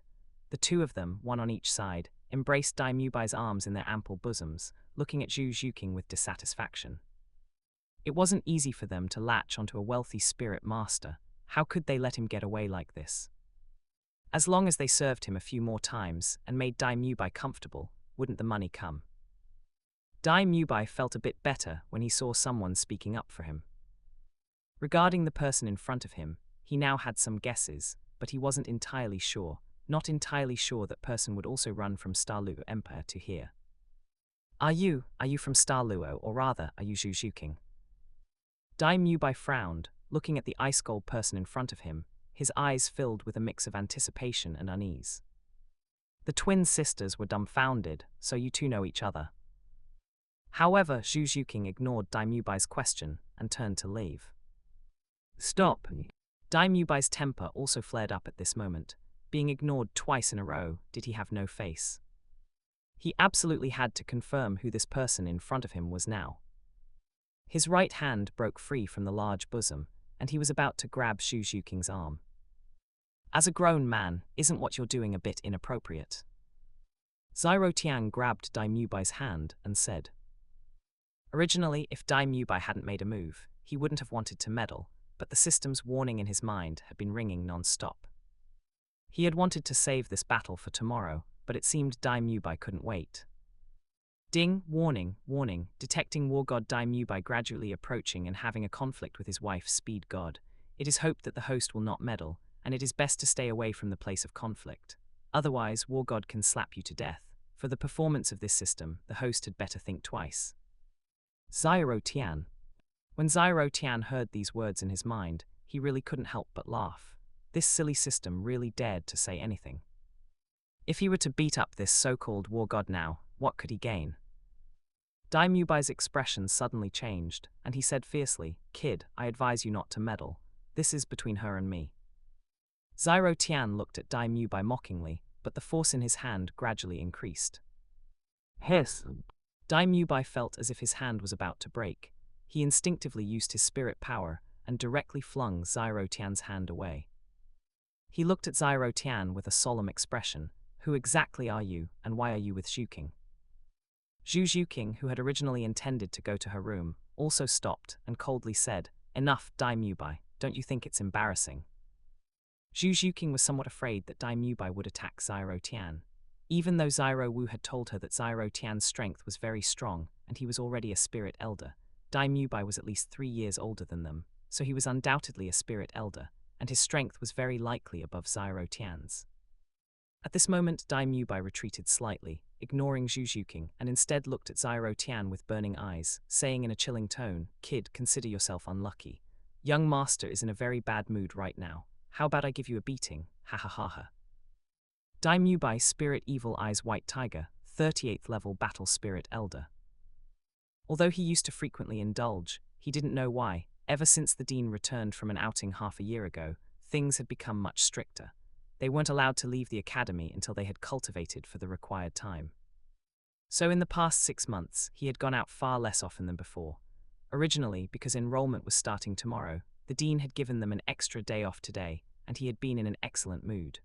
The two of them, one on each side, embraced Dai Mubai's arms in their ample bosoms, looking at Zhu Zhuqing with dissatisfaction. It wasn't easy for them to latch onto a wealthy spirit master. How could they let him get away like this? As long as they served him a few more times and made Dai Mubai comfortable, wouldn't the money come? Dai Mubai felt a bit better when he saw someone speaking up for him. Regarding the person in front of him, he now had some guesses, but he wasn't entirely sure, not entirely sure that person would also run from Star Luo Empire to here. Are you from Star Luo, or rather, are you Zhu Zhuking? Dai Mubai frowned, looking at the ice gold person in front of him, his eyes filled with a mix of anticipation and unease. The twin sisters were dumbfounded, so you two know each other. However, Zhu Zhuking ignored Dai Mubai's question and turned to leave. Stop! Dai Mubai's temper also flared up at this moment. Being ignored twice in a row, did he have no face? He absolutely had to confirm who this person in front of him was now. His right hand broke free from the large bosom, and he was about to grab Zhu Zhuking's arm. As a grown man, isn't what you're doing a bit inappropriate? Zyro Tian grabbed Dai Mubai's hand and said. Originally, if Dai Mubai hadn't made a move, he wouldn't have wanted to meddle, but the system's warning in his mind had been ringing non-stop. He had wanted to save this battle for tomorrow, but it seemed Dai Mubai couldn't wait. Ding, warning, warning, detecting war god Dai Mubai gradually approaching and having a conflict with his wife Speed God. It is hoped that the host will not meddle, and it is best to stay away from the place of conflict. Otherwise, war god can slap you to death. For the performance of this system, the host had better think twice. Zyro Tian. When Zyro Tian heard these words in his mind, he really couldn't help but laugh. This silly system really dared to say anything. If he were to beat up this so-called war god now, what could he gain? Dai Mubai's expression suddenly changed, and he said fiercely, "Kid, I advise you not to meddle. This is between her and me." Zyro Tian looked at Dai Mubai mockingly, but the force in his hand gradually increased. Hiss! Dai Mubai felt as if his hand was about to break. He instinctively used his spirit power and directly flung Zyro Tian's hand away. He looked at Zyro Tian with a solemn expression. Who exactly are you, and why are you with Zhuking? Zhu Zhuking, who had originally intended to go to her room, also stopped and coldly said, "Enough, Dai Mubai, don't you think it's embarrassing?" Zhu Zhuking was somewhat afraid that Dai Mubai would attack Zyro Tian. Even though Zyro Wu had told her that Zyro Tian's strength was very strong and he was already a spirit elder, Dai Mubai was at least 3 years older than them, so he was undoubtedly a spirit elder, and his strength was very likely above Zyro Tian's. At this moment, Dai Mubai retreated slightly, ignoring Zhu Zhuking, and instead looked at Zyro Tian with burning eyes, saying in a chilling tone, "Kid, consider yourself unlucky. Young master is in a very bad mood right now. How about I give you a beating? Ha ha ha ha." Dai Mubai, Spirit Evil Eyes White Tiger, 38th level Battle Spirit Elder. Although he used to frequently indulge, he didn't know why. Ever since the dean returned from an outing half a year ago, things had become much stricter. They weren't allowed to leave the academy until they had cultivated for the required time. So in the past 6 months, he had gone out far less often than before. Originally, because enrollment was starting tomorrow, the dean had given them an extra day off today, and he had been in an excellent mood.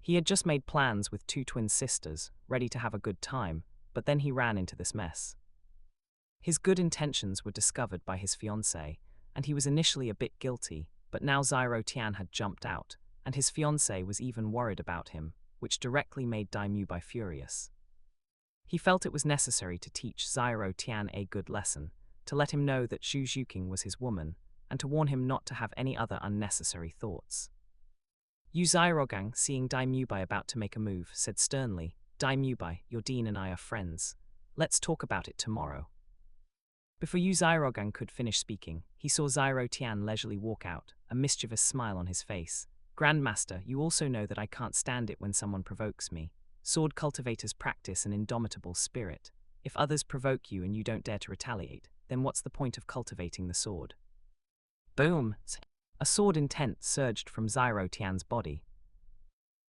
He had just made plans with 2 twin sisters, ready to have a good time, but then he ran into this mess. His good intentions were discovered by his fiancée, and he was initially a bit guilty, but now Zyro Tian had jumped out, and his fiancée was even worried about him, which directly made Dai Mubai furious. He felt it was necessary to teach Zyro Tian a good lesson, to let him know that Zhu Zhuking was his woman, and to warn him not to have any other unnecessary thoughts. Yu Zyrogang, seeing Dai Mubai about to make a move, said sternly, "Dai Mubai, your dean and I are friends. Let's talk about it tomorrow." Before Yu Zyrogang could finish speaking, he saw Zyro Tian leisurely walk out, a mischievous smile on his face. "Grandmaster, you also know that I can't stand it when someone provokes me. Sword cultivators practice an indomitable spirit. If others provoke you and you don't dare to retaliate, then what's the point of cultivating the sword?" Boom! A sword intent surged from Zyro Tian's body.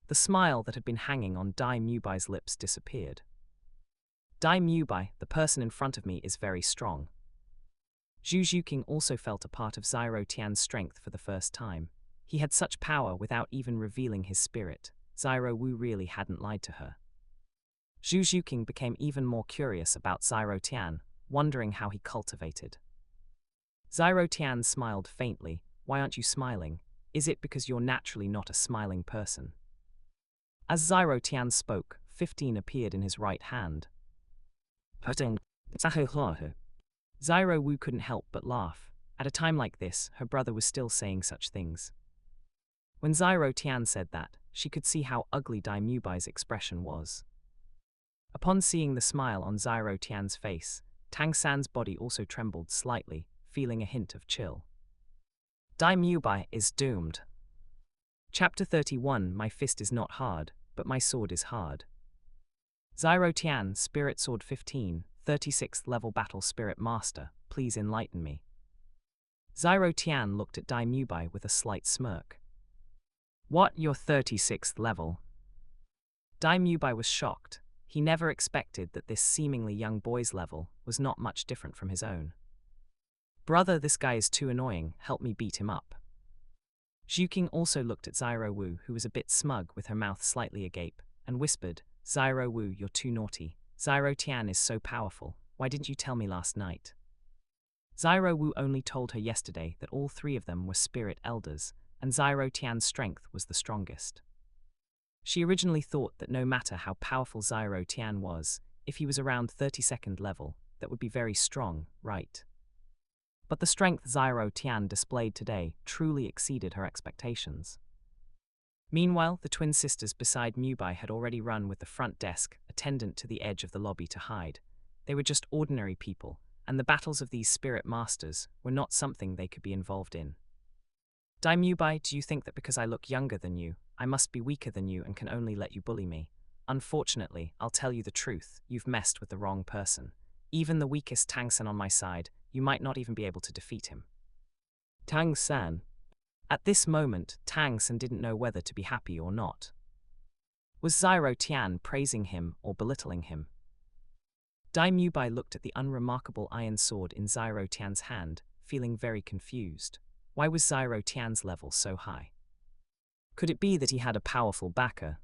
The smile that had been hanging on Dai Mubai's lips disappeared. "Dai Mubai, the person in front of me is very strong." Zhu Zhuking also felt a part of Zyro Tian's strength for the first time. He had such power without even revealing his spirit. Zyro Wu really hadn't lied to her. Zhu Zhuking became even more curious about Zyro Tian, wondering how he cultivated. Zyro Tian smiled faintly. "Why aren't you smiling? Is it because you're naturally not a smiling person?" As Zyro Tian spoke, 15 appeared in his right hand. Zyro Wu couldn't help but laugh. At a time like this, her brother was still saying such things. When Zyro Tian said that, she could see how ugly Dai Mubai's expression was. Upon seeing the smile on Zyro Tian's face, Tang San's body also trembled slightly, feeling a hint of chill. Dai Mubai is doomed. Chapter 31. My fist is not hard, but my sword is hard. Zyro Tian, Spirit Sword 15, 36th level Battle Spirit Master, please enlighten me. Zyro Tian looked at Dai Mubai with a slight smirk. What, you're 36th level? Dai Mubai was shocked. He never expected that this seemingly young boy's level was not much different from his own. Brother, this guy is too annoying, help me beat him up. Zhuqing also looked at Zyro Wu, who was a bit smug with her mouth slightly agape, and whispered, Zyro Wu, you're too naughty. Zyro Tian is so powerful, why didn't you tell me last night? Zyro Wu only told her yesterday that all three of them were spirit elders, and Zyro Tian's strength was the strongest. She originally thought that no matter how powerful Zyro Tian was, if he was around 32nd level, that would be very strong, right? But the strength Zyro Tian displayed today truly exceeded her expectations. Meanwhile, the twin sisters beside Mubai had already run with the front desk attendant to the edge of the lobby to hide. They were just ordinary people, and the battles of these spirit masters were not something they could be involved in. Dai Mubai, do you think that because I look younger than you, I must be weaker than you and can only let you bully me? Unfortunately, I'll tell you the truth, you've messed with the wrong person. Even the weakest Tang San on my side, you might not even be able to defeat him. Tang San. At this moment, Tang San didn't know whether to be happy or not. Was Zyro Tian praising him or belittling him? Dai Mubai looked at the unremarkable iron sword in Zyro Tian's hand, feeling very confused. Why was Zyro Tian's level so high? Could it be that he had a powerful backer?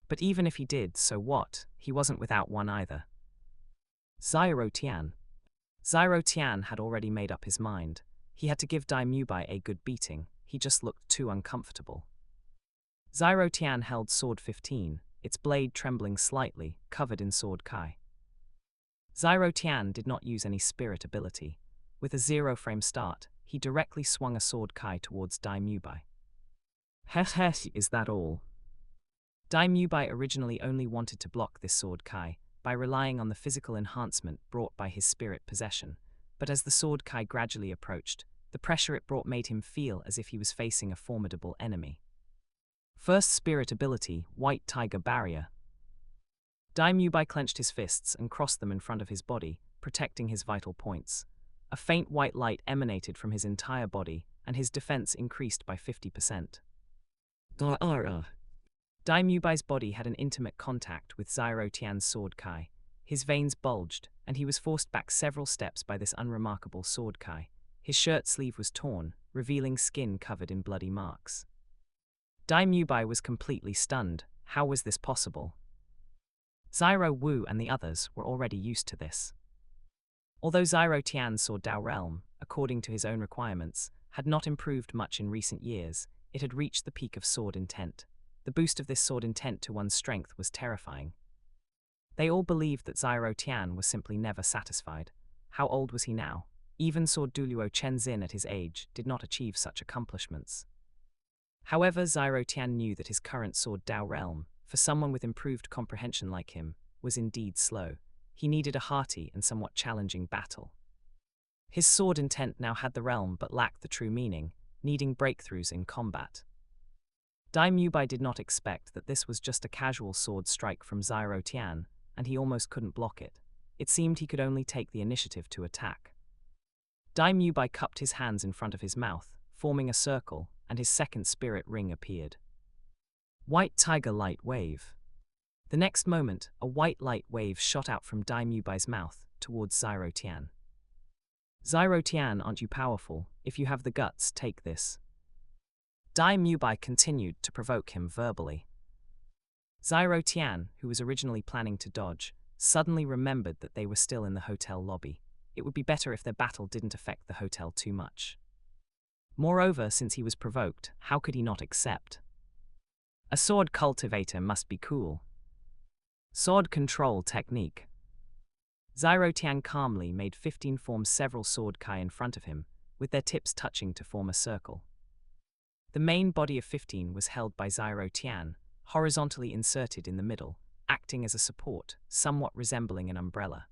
But even if he did, so what? He wasn't without one either. Zyro Tian. Zyro Tian had already made up his mind. He had to give Dai Mubai a good beating, he just looked too uncomfortable. Zyro Tian held sword 15, its blade trembling slightly, covered in sword kai. Zyro Tian did not use any spirit ability. With a 0-frame start, he directly swung a sword kai towards Dai Mubai. Heh, is that all? Dai Mubai originally only wanted to block this sword kai by relying on the physical enhancement brought by his spirit possession, but as the sword kai gradually approached, the pressure it brought made him feel as if he was facing a formidable enemy. First spirit ability, White Tiger Barrier. Dai Mubai clenched his fists and crossed them in front of his body, protecting his vital points. A faint white light emanated from his entire body, and his defense increased by 50%. Dai Mubai's body had an intimate contact with Zyro Tian's sword kai. His veins bulged, and he was forced back several steps by this unremarkable sword kai. His shirt sleeve was torn, revealing skin covered in bloody marks. Dai Mubai was completely stunned. How was this possible? Zyro Wu and the others were already used to this. Although Zyro Tian's sword Dao Realm, according to his own requirements, had not improved much in recent years, it had reached the peak of sword intent. The boost of this sword intent to one's strength was terrifying. They all believed that Zyro Tian was simply never satisfied. How old was he now? Even Sword Douluo Chenzin at his age did not achieve such accomplishments. However, Zyro Tian knew that his current sword Dao Realm, for someone with improved comprehension like him, was indeed slow. He needed a hearty and somewhat challenging battle. His sword intent now had the realm but lacked the true meaning, needing breakthroughs in combat. Dai Mubai did not expect that this was just a casual sword strike from Zyro Tian, and he almost couldn't block it. It seemed he could only take the initiative to attack. Dai Mubai cupped his hands in front of his mouth, forming a circle, and his second spirit ring appeared. White Tiger Light Wave. The next moment, a white light wave shot out from Dai Mubai's mouth towards Zyro Tian. Zyro Tian, aren't you powerful? If you have the guts, take this. Dai Mubai continued to provoke him verbally. Zyro Tian, who was originally planning to dodge, suddenly remembered that they were still in the hotel lobby. It would be better if their battle didn't affect the hotel too much. Moreover, since he was provoked, how could he not accept? A sword cultivator must be cool. Sword control technique. Zyro Tian calmly made 15 form several sword kai in front of him, with their tips touching to form a circle. The main body of 15 was held by Zyro Tian, horizontally inserted in the middle, acting as a support, somewhat resembling an umbrella.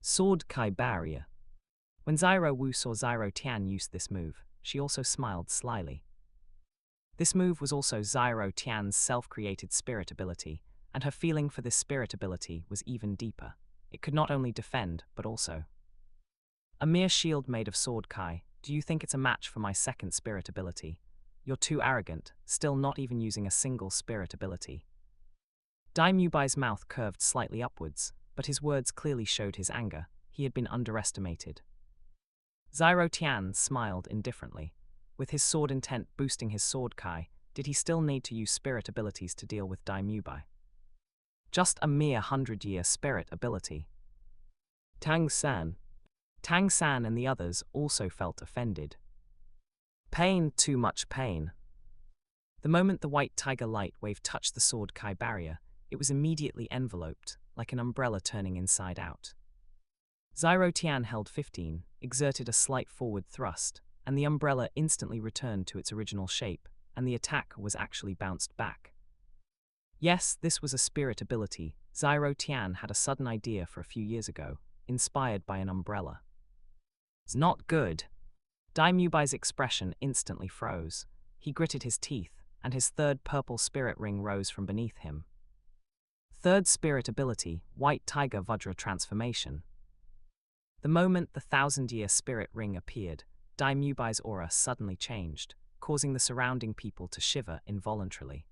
Sword Kai Barrier. When Zyro Wu saw Zyro Tian use this move, she also smiled slyly. This move was also Zyro Tian's self-created spirit ability, and her feeling for this spirit ability was even deeper. It could not only defend, but also. A mere shield made of Sword Kai, do you think it's a match for my second spirit ability? You're too arrogant, still not even using a single spirit ability. Dai Mubai's mouth curved slightly upwards, but his words clearly showed his anger. He had been underestimated. Zyro Tian smiled indifferently. With his sword intent boosting his Sword Kai, did he still need to use spirit abilities to deal with Dai Mubai? Just a mere 100-year spirit ability. Tang San. Tang San and the others also felt offended. Pain, too much pain. The moment the white tiger light wave touched the Sword Kai barrier, it was immediately enveloped, like an umbrella turning inside out. Zyro Tian held 15, exerted a slight forward thrust, and the umbrella instantly returned to its original shape, and the attack was actually bounced back. Yes, this was a spirit ability. Zyro Tian had a sudden idea for a few years ago, inspired by an umbrella. It's not good. Dai Mubai's expression instantly froze. He gritted his teeth, and his third purple spirit ring rose from beneath him. Third spirit ability, White Tiger Vajra Transformation. The moment the 1000-year spirit ring appeared, Dai Mubai's aura suddenly changed, causing the surrounding people to shiver involuntarily.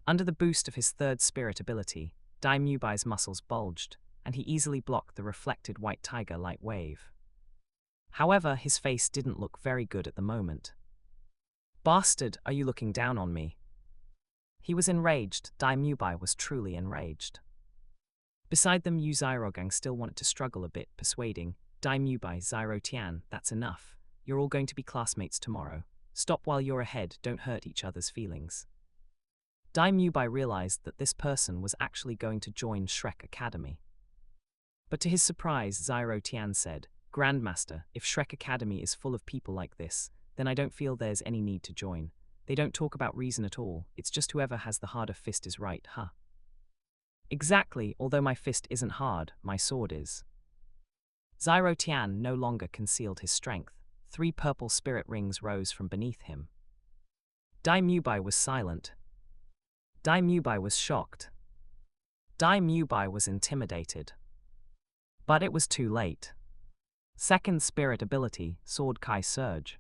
Under the boost of his third spirit ability, Dai Mubai's muscles bulged, and he easily blocked the reflected white tiger light wave. However, his face didn't look very good at the moment. Bastard, are you looking down on me? He was enraged. Dai Mubai was truly enraged. Beside them, Yu Zyrogang still wanted to struggle a bit, persuading Dai Mubai, Zyro Tian, that's enough. You're all going to be classmates tomorrow. Stop while you're ahead, don't hurt each other's feelings. Dai Mubai realized that this person was actually going to join Shrek Academy. But to his surprise, Zyro Tian said, Grandmaster, if Shrek Academy is full of people like this, then I don't feel there's any need to join. They don't talk about reason at all, it's just whoever has the harder fist is right, huh? Exactly, although my fist isn't hard, my sword is. Zyro Tian no longer concealed his strength. 3 purple spirit rings rose from beneath him. Dai Mubai was silent. Dai Mubai was shocked. Dai Mubai was intimidated. But it was too late. Second spirit ability, Sword Kai Surge.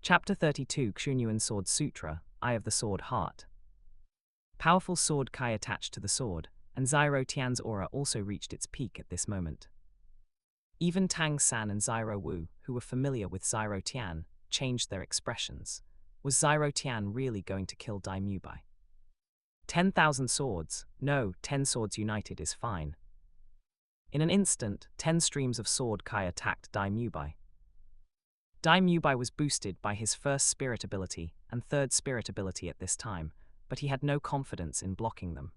Chapter 32 Xunyuan Sword Sutra, Eye of the Sword Heart. Powerful Sword Kai attached to the sword, and Zyro Tian's aura also reached its peak at this moment. Even Tang San and Zyro Wu, who were familiar with Zyro Tian, changed their expressions. Was Zyro Tian really going to kill Dai Mubai? 10,000 swords? No, 10 swords united is fine. In an instant, 10 streams of Sword Kai attacked Dai Mubai. Dai Mubai was boosted by his first spirit ability and third spirit ability at this time, but he had no confidence in blocking them.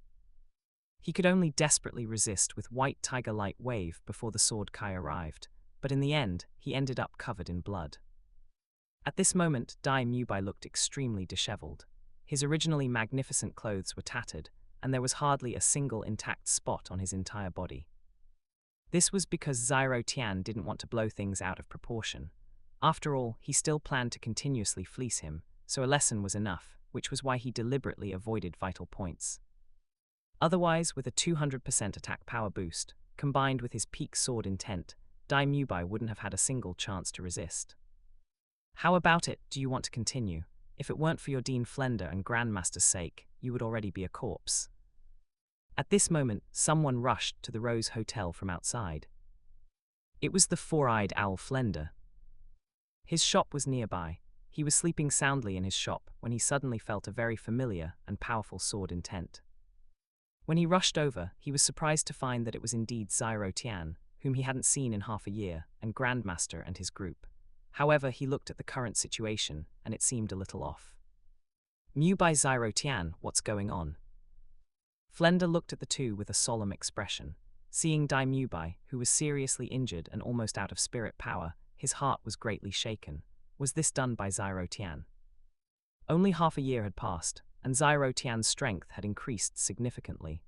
He could only desperately resist with White Tiger Light Wave before the Sword Kai arrived, but in the end, he ended up covered in blood. At this moment, Dai Mubai looked extremely disheveled. His originally magnificent clothes were tattered, and there was hardly a single intact spot on his entire body. This was because Zyro Tian didn't want to blow things out of proportion. After all, he still planned to continuously fleece him, so a lesson was enough, which was why he deliberately avoided vital points. Otherwise, with a 200% attack power boost, combined with his peak sword intent, Dai Mubai wouldn't have had a single chance to resist. How about it, do you want to continue? If it weren't for your Dean Flender and Grandmaster's sake, you would already be a corpse. At this moment, someone rushed to the Rose Hotel from outside. It was the four-eyed owl Flender. His shop was nearby. He was sleeping soundly in his shop when he suddenly felt a very familiar and powerful sword intent. When he rushed over, he was surprised to find that it was indeed Zyro Tian, whom he hadn't seen in half a year, and Grandmaster and his group. However, he looked at the current situation, and it seemed a little off. Mubai Zyro Tian, what's going on? Flender looked at the two with a solemn expression. Seeing Dai Mubai, who was seriously injured and almost out of spirit power, his heart was greatly shaken. Was this done by Zyro Tian? Only half a year had passed, and Zyro Tian's strength had increased significantly.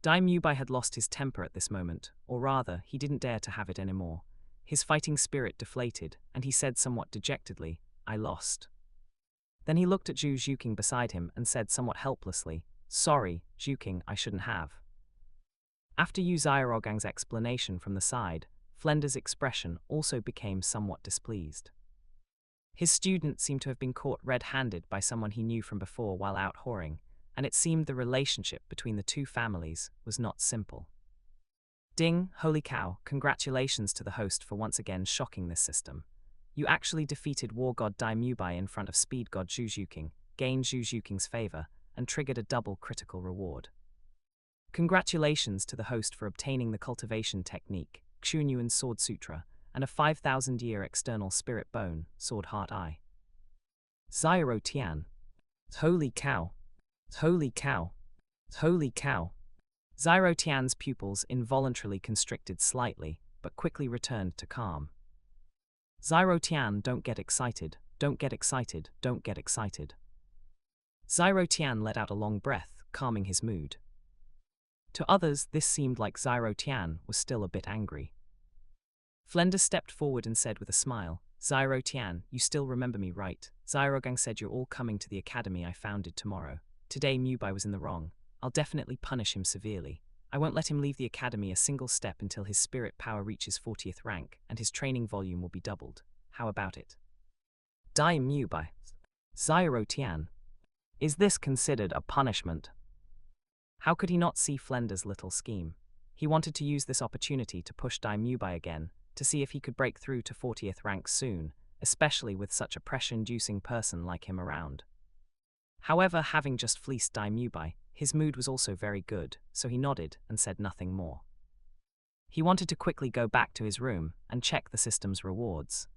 Dai Mubai had lost his temper at this moment, or rather, he didn't dare to have it anymore. His fighting spirit deflated, and he said somewhat dejectedly, "I lost." Then he looked at Zhu Zhuqing beside him and said somewhat helplessly, "Sorry, Zhuqing, I shouldn't have." After Yu Xiaorogang's explanation from the side, Flender's expression also became somewhat displeased. His student seemed to have been caught red-handed by someone he knew from before while out whoring, and it seemed the relationship between the two families was not simple. Ding, holy cow, congratulations to the host for once again shocking this system. You actually defeated War God Dai Mubai in front of Speed God Zhu Zhuqing, gained Zhu Zhuqing's favor, and triggered a double critical reward. Congratulations to the host for obtaining the cultivation technique, Xunyuan Sword Sutra, and a 5,000-year external spirit bone, Sword Heart Eye. Zyro Tian. Holy cow. Holy cow. Holy cow. Zyro Tian's pupils involuntarily constricted slightly, but quickly returned to calm. Zyro Tian, don't get excited, don't get excited, don't get excited. Zyro Tian let out a long breath, calming his mood. To others, this seemed like Zyro Tian was still a bit angry. Flender stepped forward and said with a smile, "Zyro Tian, you still remember me, right? Zyrogang said you're all coming to the academy I founded tomorrow. Today Mubai was in the wrong. I'll definitely punish him severely. I won't let him leave the academy a single step until his spirit power reaches 40th rank, and his training volume will be doubled. How about it?" Dai Mubai. Zyro Tian. Is this considered a punishment? How could he not see Flender's little scheme? He wanted to use this opportunity to push Dai Mubai again, to see if he could break through to 40th rank soon, especially with such a pressure-inducing person like him around. However, having just fleeced Dai Mubai, his mood was also very good, so he nodded and said nothing more. He wanted to quickly go back to his room and check the system's rewards.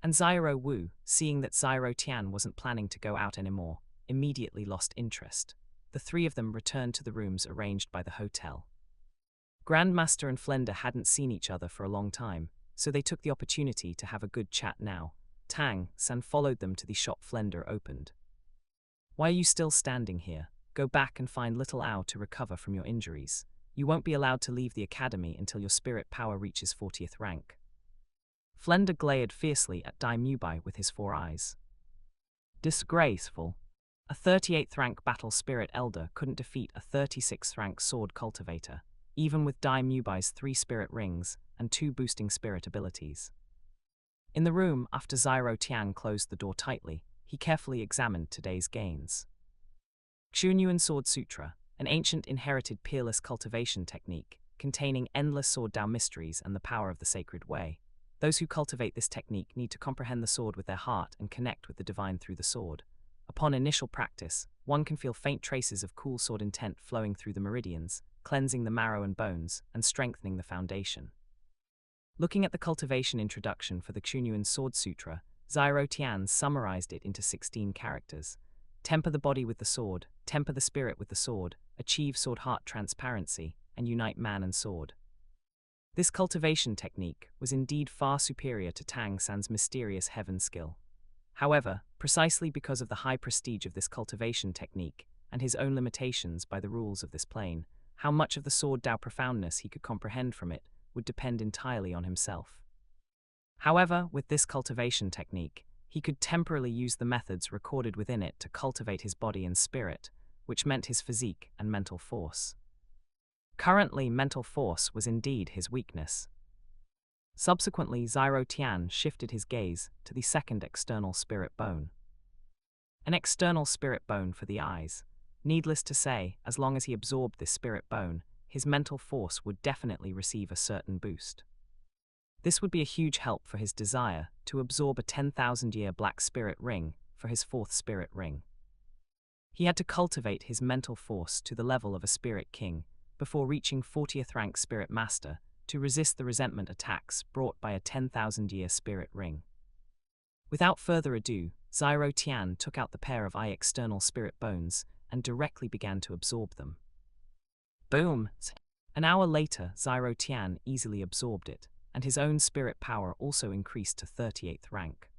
And Zyro Wu, seeing that Zyro Tian wasn't planning to go out anymore, immediately lost interest. The three of them returned to the rooms arranged by the hotel. Grandmaster and Flender hadn't seen each other for a long time, so they took the opportunity to have a good chat now. Tang San followed them to the shop Flender opened. "Why are you still standing here? Go back and find Little Ao to recover from your injuries. You won't be allowed to leave the academy until your spirit power reaches 40th rank." Flender glared fiercely at Dai Mubai with his 4 eyes. Disgraceful. A 38th rank battle spirit elder couldn't defeat a 36th rank sword cultivator, even with Dai Mubai's 3 spirit rings and 2 boosting spirit abilities. In the room, after Zyro Tian closed the door tightly, he carefully examined today's gains. Xunyuan Sword Sutra, an ancient inherited peerless cultivation technique, containing endless sword Dao mysteries and the power of the sacred way. Those who cultivate this technique need to comprehend the sword with their heart and connect with the divine through the sword. Upon initial practice, one can feel faint traces of cool sword intent flowing through the meridians, cleansing the marrow and bones, and strengthening the foundation. Looking at the cultivation introduction for the Xunyuan Sword Sutra, Zyro Tian summarized it into 16 characters. Temper the body with the sword, temper the spirit with the sword, achieve sword-heart transparency, and unite man and sword. This cultivation technique was indeed far superior to Tang San's mysterious heaven skill. However, precisely because of the high prestige of this cultivation technique, and his own limitations by the rules of this plane, how much of the sword Dao profoundness he could comprehend from it would depend entirely on himself. However, with this cultivation technique, he could temporarily use the methods recorded within it to cultivate his body and spirit, which meant his physique and mental force. Currently, mental force was indeed his weakness. Subsequently, Zyro Tian shifted his gaze to the second external spirit bone. An external spirit bone for the eyes. Needless to say, as long as he absorbed this spirit bone, his mental force would definitely receive a certain boost. This would be a huge help for his desire to absorb a 10,000-year black spirit ring for his 4th spirit ring. He had to cultivate his mental force to the level of a spirit king before reaching 40th rank spirit master to resist the resentment attacks brought by a 10,000-year spirit ring. Without further ado, Zyro Tian took out the pair of eye external spirit bones and directly began to absorb them. Boom! An hour later, Zyro Tian easily absorbed it, and his own spirit power also increased to 38th rank.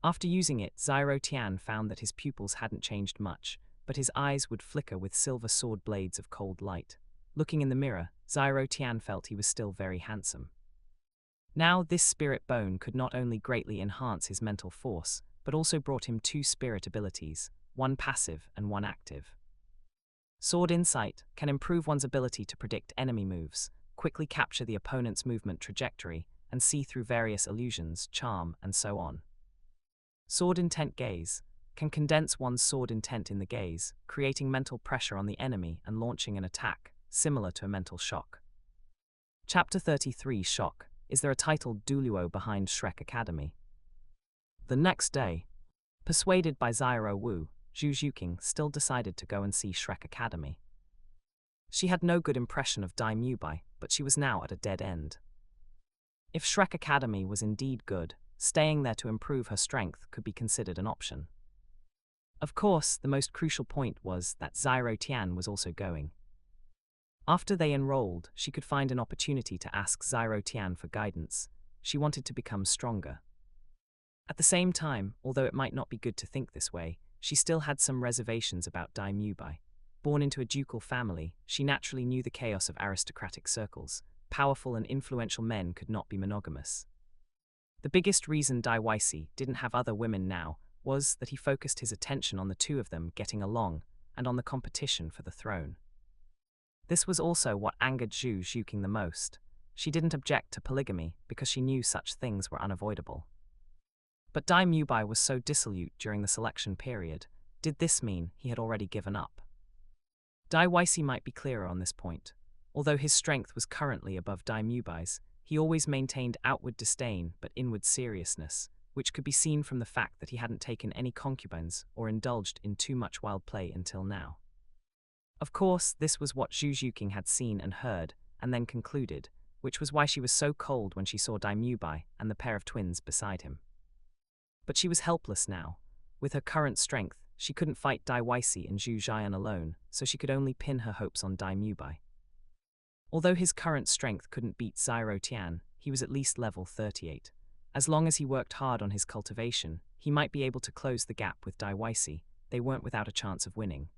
After using it, Zyro Tian found that his pupils hadn't changed much, but his eyes would flicker with silver sword blades of cold light. Looking in the mirror, Zyro Tian felt he was still very handsome. Now, this spirit bone could not only greatly enhance his mental force, but also brought him two spirit abilities, one passive and one active. Sword Insight can improve one's ability to predict enemy moves, quickly capture the opponent's movement trajectory, and see through various illusions, charm, and so on. Sword Intent Gaze can condense one's sword intent in the gaze, creating mental pressure on the enemy and launching an attack, similar to a mental shock. Chapter 33 Shock. Is there a titled Douluo behind Shrek Academy? The next day, persuaded by Zyro Wu, Zhu Zhuqing still decided to go and see Shrek Academy. She had no good impression of Dai Mubai, but she was now at a dead end. If Shrek Academy was indeed good, staying there to improve her strength could be considered an option. Of course, the most crucial point was that Zyro Tian was also going. After they enrolled, she could find an opportunity to ask Zyro Tian for guidance. She wanted to become stronger. At the same time, although it might not be good to think this way, she still had some reservations about Dai Mubai. Born into a ducal family, she naturally knew the chaos of aristocratic circles. Powerful and influential men could not be monogamous. The biggest reason Dai Weishi didn't have other women now was that he focused his attention on the two of them getting along and on the competition for the throne. This was also what angered Zhu Zhuqing the most. She didn't object to polygamy because she knew such things were unavoidable. But Dai Mubai was so dissolute during the selection period. Did this mean he had already given up? Dai Weishi might be clearer on this point. Although his strength was currently above Dai Mubai's, he always maintained outward disdain but inward seriousness, which could be seen from the fact that he hadn't taken any concubines or indulged in too much wild play until now. Of course, this was what Zhu Zhuqing had seen and heard, and then concluded, which was why she was so cold when she saw Dai Mubai and the pair of twins beside him. But she was helpless now. With her current strength, she couldn't fight Dai Weishi and Zhu Jian alone, so she could only pin her hopes on Dai Mubai. Although his current strength couldn't beat Zyro Tian, he was at least level 38. As long as he worked hard on his cultivation, he might be able to close the gap with Dai Weishi. They weren't without a chance of winning.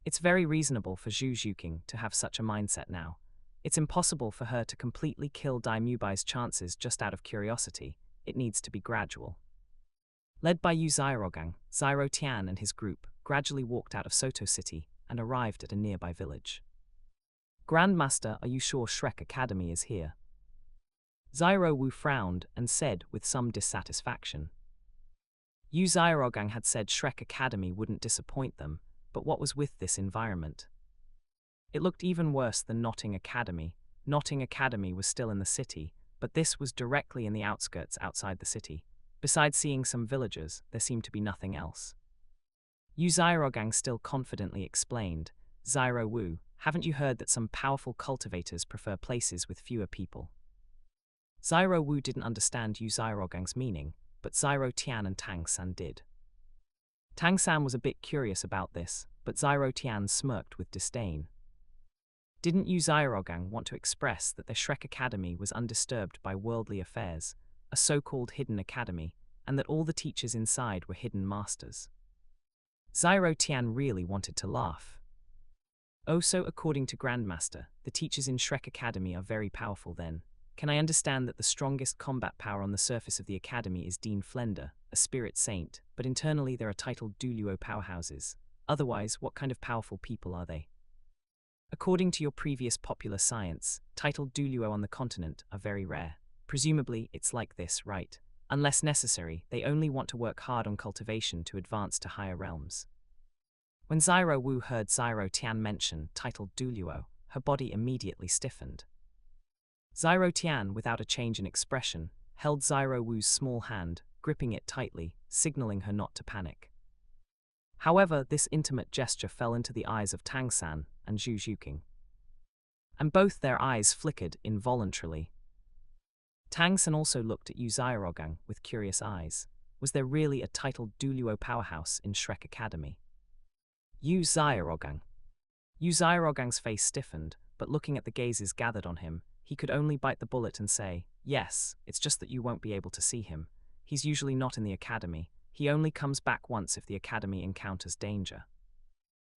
It's very reasonable for Zhu Zhuqing to have such a mindset now. It's impossible for her to completely kill Dai Mubai's chances just out of curiosity. It needs to be gradual. Led by Yu Zyrogang, Zyro Tian and his group gradually walked out of Soto City and arrived at a nearby village. Grandmaster, are you sure Shrek Academy is here? Zyro Wu frowned and said with some dissatisfaction. Yu Zyrogang had said Shrek Academy wouldn't disappoint them, but what was with this environment? It looked even worse than Notting Academy. Notting Academy was still in the city, but this was directly in the outskirts outside the city. Besides seeing some villagers, there seemed to be nothing else. Yu Zyrogang still confidently explained, Zyro Wu, haven't you heard that some powerful cultivators prefer places with fewer people? Zyro Wu didn't understand Yu Zyrogang's meaning, but Zyro Tian and Tang San did. Tang San was a bit curious about this, but Zyro Tian smirked with disdain. Didn't Yu Zyrogang want to express that the Shrek Academy was undisturbed by worldly affairs, a so-called hidden academy, and that all the teachers inside were hidden masters? Zyro Tian really wanted to laugh. Oh, so according to Grandmaster, the teachers in Shrek Academy are very powerful then. Can I understand that the strongest combat power on the surface of the academy is Dean Flender, a spirit saint, but internally there are titled Douluo powerhouses? Otherwise, what kind of powerful people are they? According to your previous popular science, titled Douluo on the continent are very rare. Presumably, it's like this, right? Unless necessary, they only want to work hard on cultivation to advance to higher realms. When Zyro Wu heard Zyro Tian mention titled Douluo, her body immediately stiffened. Zyro Tian, without a change in expression, held Zyro Wu's small hand, gripping it tightly, signaling her not to panic. However, this intimate gesture fell into the eyes of Tang San and Zhu Zhuqing. And both their eyes flickered involuntarily. Tang San also looked at Yu Zyrogang with curious eyes. Was there really a titled Douluo powerhouse in Shrek Academy? Yu Zyrogang. Yu Zyrogang's face stiffened, but looking at the gazes gathered on him, he could only bite the bullet and say, yes, it's just that you won't be able to see him. He's usually not in the academy. He only comes back once if the academy encounters danger.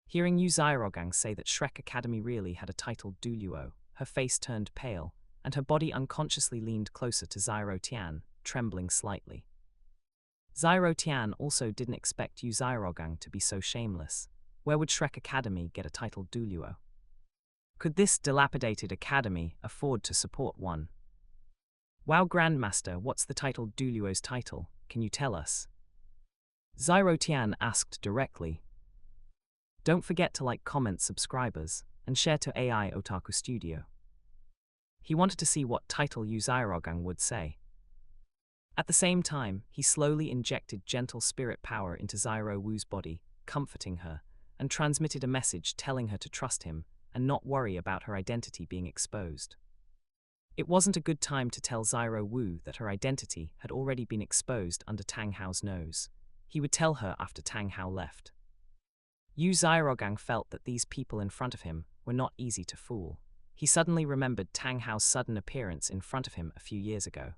Hearing Yu Xiaogang say that Shrek Academy really had a title Douluo, her face turned pale, and her body unconsciously leaned closer to Xiao Tian, trembling slightly. Xiao Tian also didn't expect Yu Xiaogang to be so shameless. Where would Shrek Academy get a title Douluo? Could this dilapidated academy afford to support one? Wow, Grandmaster, what's the title Douluo's title? Can you tell us? Xiao Tian asked directly. Don't forget to like, comment, subscribers, and share to AI Otaku Studio. He wanted to see what title Yu Xiaogang would say. At the same time, he slowly injected gentle spirit power into Xiao Wu's body, comforting her, and transmitted a message telling her to trust him and not worry about her identity being exposed. It wasn't a good time to tell Xiao Wu that her identity had already been exposed under Tang Hao's nose. He would tell her after Tang Hao left. Yu Xiaogang felt that these people in front of him were not easy to fool. He suddenly remembered Tang Hao's sudden appearance in front of him a few years ago.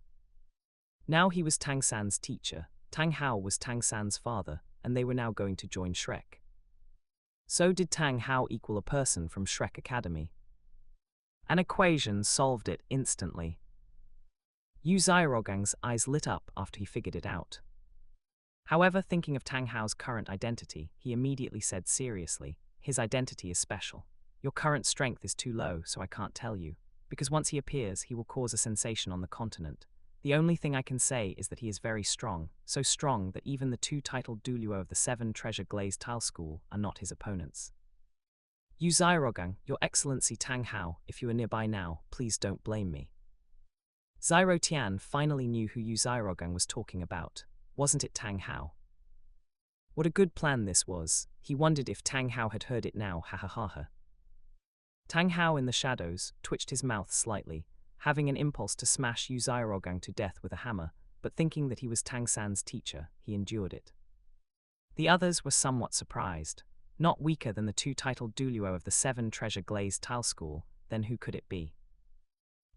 Now he was Tang San's teacher, Tang Hao was Tang San's father, and they were now going to join Shrek. So did Tang Hao equal a person from Shrek Academy? An equation solved it instantly. Yu Xiaogang's eyes lit up after he figured it out. However, thinking of Tang Hao's current identity, he immediately said seriously, his identity is special. Your current strength is too low, so I can't tell you, because once he appears, he will cause a sensation on the continent. The only thing I can say is that he is very strong, so strong that even the two titled Douluo of the 7 Treasure Glazed Tile School are not his opponents. Yu Xiaogang, Your Excellency Tang Hao, if you are nearby now, please don't blame me. Xiao Tian finally knew who Yu Xiaogang was talking about. Wasn't it Tang Hao? What a good plan this was. He wondered if Tang Hao had heard it now, ha ha ha ha. Tang Hao in the shadows twitched his mouth slightly, having an impulse to smash Yu Xiaogang to death with a hammer, but thinking that he was Tang San's teacher, he endured it. The others were somewhat surprised. Not weaker than the two titled Douluo of the 7 Treasure Glazed Tile School, then who could it be?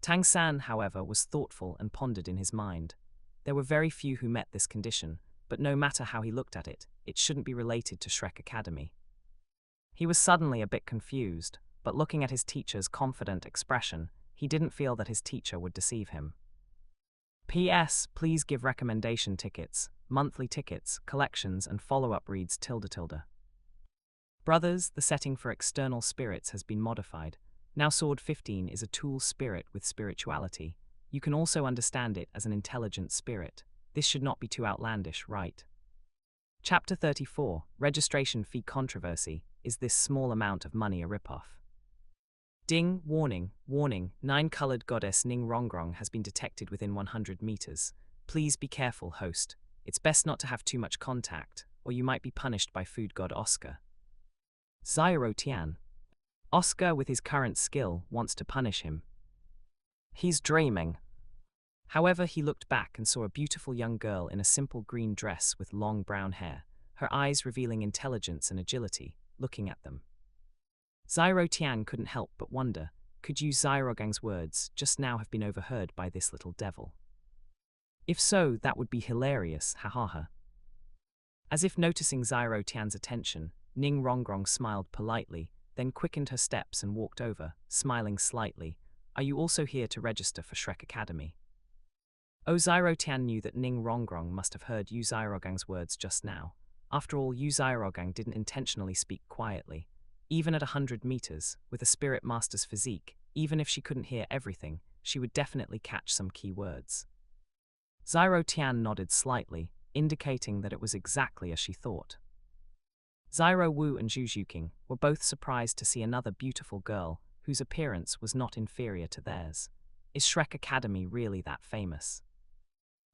Tang San, however, was thoughtful and pondered in his mind. There were very few who met this condition, but no matter how he looked at it, it shouldn't be related to Shrek Academy. He was suddenly a bit confused, but looking at his teacher's confident expression, he didn't feel that his teacher would deceive him. P.S. Please give recommendation tickets, monthly tickets, collections, and follow-up reads ... Brothers, the setting for external spirits has been modified. Now Sword 15 is a tool spirit with spirituality. You can also understand it as an intelligent spirit. This should not be too outlandish, right? Chapter 34, Registration Fee Controversy. Is this small amount of money a ripoff? Ding, warning, warning, 9-colored goddess Ning Rongrong has been detected within 100 meters. Please be careful, host. It's best not to have too much contact, or you might be punished by food god Oscar. Xiao Tian. Oscar, with his current skill, wants to punish him. He's dreaming. However, he looked back and saw a beautiful young girl in a simple green dress with long brown hair, her eyes revealing intelligence and agility, looking at them. Xiao Tian couldn't help but wonder, could Yu Xiaogang's words just now have been overheard by this little devil? If so, that would be hilarious, ha ha ha. As if noticing Xiao Tian's attention, Ning Rongrong smiled politely, then quickened her steps and walked over, smiling slightly. Are you also here to register for Shrek Academy? Oh, Xiao Tian knew that Ning Rongrong must have heard Yu Xiaogang's words just now. After all, Yu Xiaogang didn't intentionally speak quietly. Even at 100 meters, with a spirit master's physique, even if she couldn't hear everything, she would definitely catch some key words. Xiao Tian nodded slightly, indicating that it was exactly as she thought. Xiao Wu and Zhu Zhuqing were both surprised to see another beautiful girl whose appearance was not inferior to theirs. Is Shrek Academy really that famous?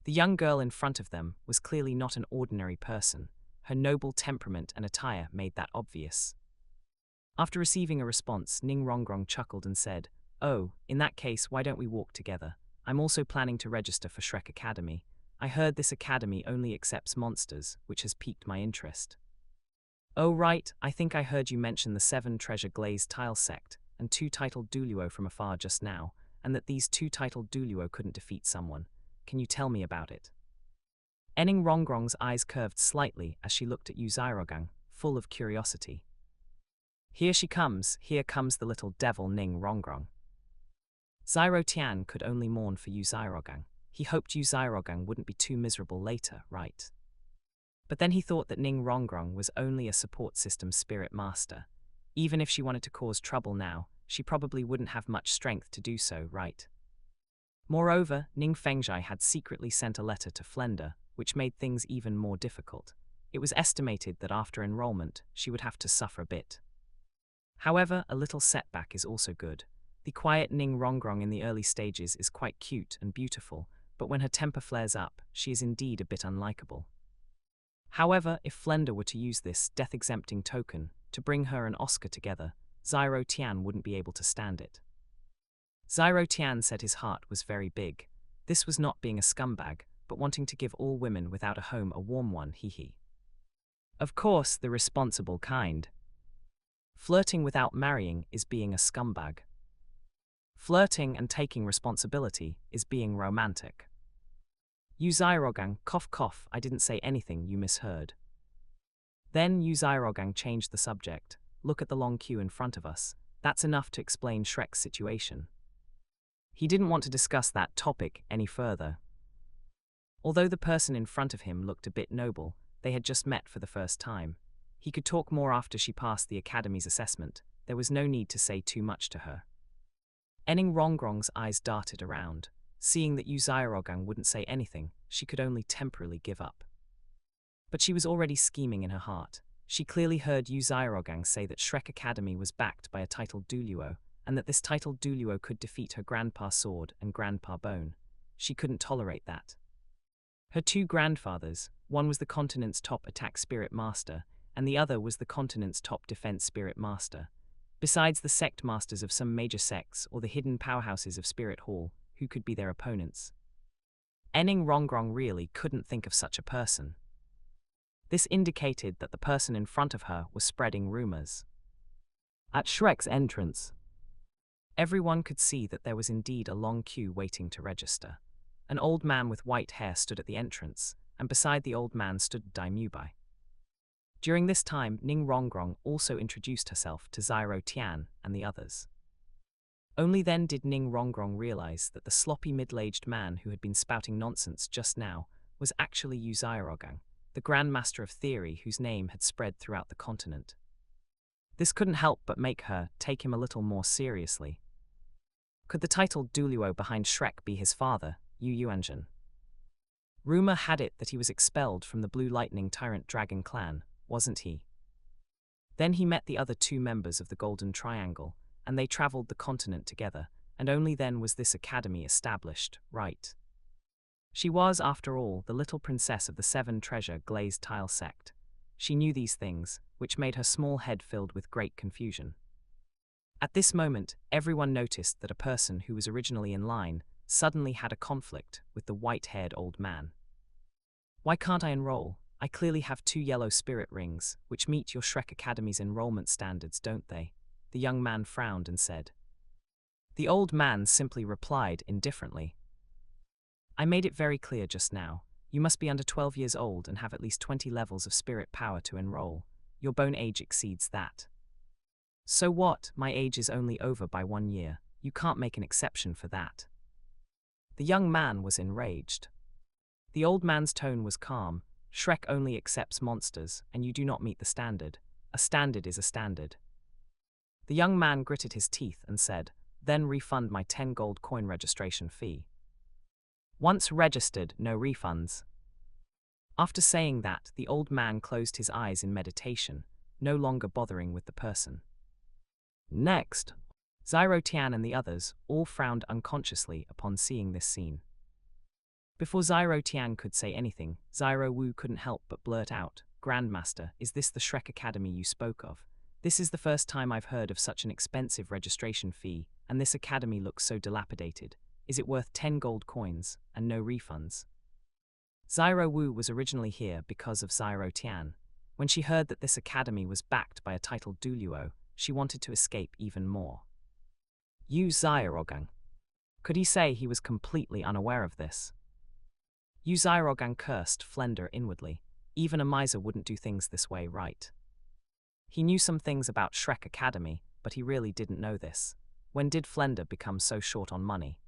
The young girl in front of them was clearly not an ordinary person. Her noble temperament and attire made that obvious. After receiving a response, Ning Rongrong chuckled and said, "Oh, in that case, why don't we walk together? I'm also planning to register for Shrek Academy. I heard this academy only accepts monsters, which has piqued my interest." "Oh right, I think I heard you mention the 7 Treasure Glazed Tile sect, and 2 titled Douluo from afar just now, and that these 2 titled Douluo couldn't defeat someone. Can you tell me about it?" Enning Rongrong's eyes curved slightly as she looked at Yu Xiaogang, full of curiosity. Here comes the little devil Ning Rongrong. Zyro Tian could only mourn for Yu Xiaogang. He hoped Yu Xiaogang wouldn't be too miserable later, right? But then he thought that Ning Rongrong was only a support system spirit master. Even if she wanted to cause trouble now, she probably wouldn't have much strength to do so, right? Moreover, Ning Fengzhai had secretly sent a letter to Flender, which made things even more difficult. It was estimated that after enrollment, she would have to suffer a bit. However, a little setback is also good. The quiet Ning Rongrong in the early stages is quite cute and beautiful, but when her temper flares up, she is indeed a bit unlikable. However, if Flender were to use this death-exempting token to bring her and Oscar together, Zyro Tian wouldn't be able to stand it. Zyro Tian said his heart was very big. This was not being a scumbag, but wanting to give all women without a home a warm one, hee. Of course, the responsible kind. Flirting without marrying is being a scumbag. Flirting and taking responsibility is being romantic. Yu Xiaogang, cough cough, I didn't say anything you misheard. Then Yu Xiaogang changed the subject. Look at the long queue in front of us. That's enough to explain Shrek's situation. He didn't want to discuss that topic any further. Although the person in front of him looked a bit noble, they had just met for the first time. He could talk more after she passed the Academy's assessment. There was no need to say too much to her. Enning Rongrong's eyes darted around. Seeing that Yu Xiaogang wouldn't say anything, she could only temporarily give up. But she was already scheming in her heart. She clearly heard Yu Xiaogang say that Shrek Academy was backed by a titled Douluo, and that this titled Douluo could defeat her Grandpa Sword and Grandpa Bone. She couldn't tolerate that. Her two grandfathers, one was the continent's top attack spirit master, and the other was the continent's top defense spirit master. Besides the sect masters of some major sects or the hidden powerhouses of Spirit Hall, who could be their opponents. Enning Rongrong really couldn't think of such a person. This indicated that the person in front of her was spreading rumors. At Shrek's entrance, everyone could see that there was indeed a long queue waiting to register. An old man with white hair stood at the entrance, and beside the old man stood Daimyubai. During this time, Ning Rongrong also introduced herself to Zyro Tian and the others. Only then did Ning Rongrong realize that the sloppy middle-aged man who had been spouting nonsense just now was actually Yu Xiaogang, the Grandmaster of Theory whose name had spread throughout the continent. This couldn't help but make her take him a little more seriously. Could the titled Douluo behind Shrek be his father, Yu Yuanzhen? Rumor had it that he was expelled from the Blue Lightning Tyrant Dragon clan, wasn't he? Then he met the other two members of the Golden Triangle, and they traveled the continent together, and only then was this academy established, right? She was, after all, the little princess of the Seven Treasure Glazed Tile sect. She knew these things, which made her small head filled with great confusion. At this moment, everyone noticed that a person who was originally in line suddenly had a conflict with the white-haired old man. Why can't I enroll? I clearly have 2 yellow spirit rings, which meet your Shrek Academy's enrollment standards, don't they? The young man frowned and said. The old man simply replied indifferently. I made it very clear just now. You must be under 12 years old and have at least 20 levels of spirit power to enroll. Your bone age exceeds that. So what? My age is only over by 1 year. You can't make an exception for that. The young man was enraged. The old man's tone was calm. Shrek only accepts monsters, and you do not meet the standard. A standard is a standard. The young man gritted his teeth and said, then refund my 10 gold coin registration fee. Once registered, no refunds. After saying that, the old man closed his eyes in meditation, no longer bothering with the person. Next, Zyro Tian and the others all frowned unconsciously upon seeing this scene. Before Zyro Tian could say anything, Zyro Wu couldn't help but blurt out, Grandmaster, is this the Shrek Academy you spoke of? This is the first time I've heard of such an expensive registration fee, and this academy looks so dilapidated. Is it worth 10 gold coins, and no refunds? Zyro Wu was originally here because of Zyro Tian. When she heard that this academy was backed by a titled Douluo, she wanted to escape even more. Yu Xiaogang. Could he say he was completely unaware of this? Yu Xiaogang cursed Flender inwardly. Even a miser wouldn't do things this way, right? He knew some things about Shrek Academy, but he really didn't know this. When did Flender become so short on money?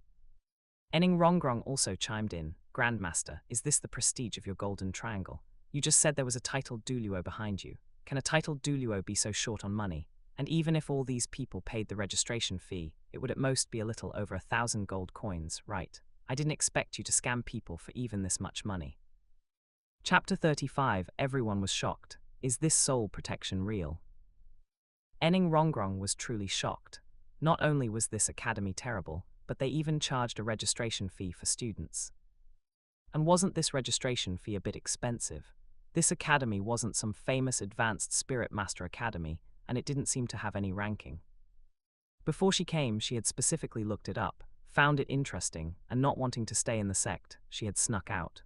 Enning Rongrong also chimed in. Grandmaster, is this the prestige of your golden triangle? You just said there was a titled Douluo behind you. Can a titled Douluo be so short on money? And even if all these people paid the registration fee, it would at most be a little over 1,000 gold coins, right? I didn't expect you to scam people for even this much money. Chapter 35. Everyone was shocked. Is this soul protection real? Enning Rongrong was truly shocked. Not only was this academy terrible, but they even charged a registration fee for students. And wasn't this registration fee a bit expensive? This academy wasn't some famous advanced spirit master academy, and it didn't seem to have any ranking. Before she came, she had specifically looked it up, found it interesting, and not wanting to stay in the sect, she had snuck out.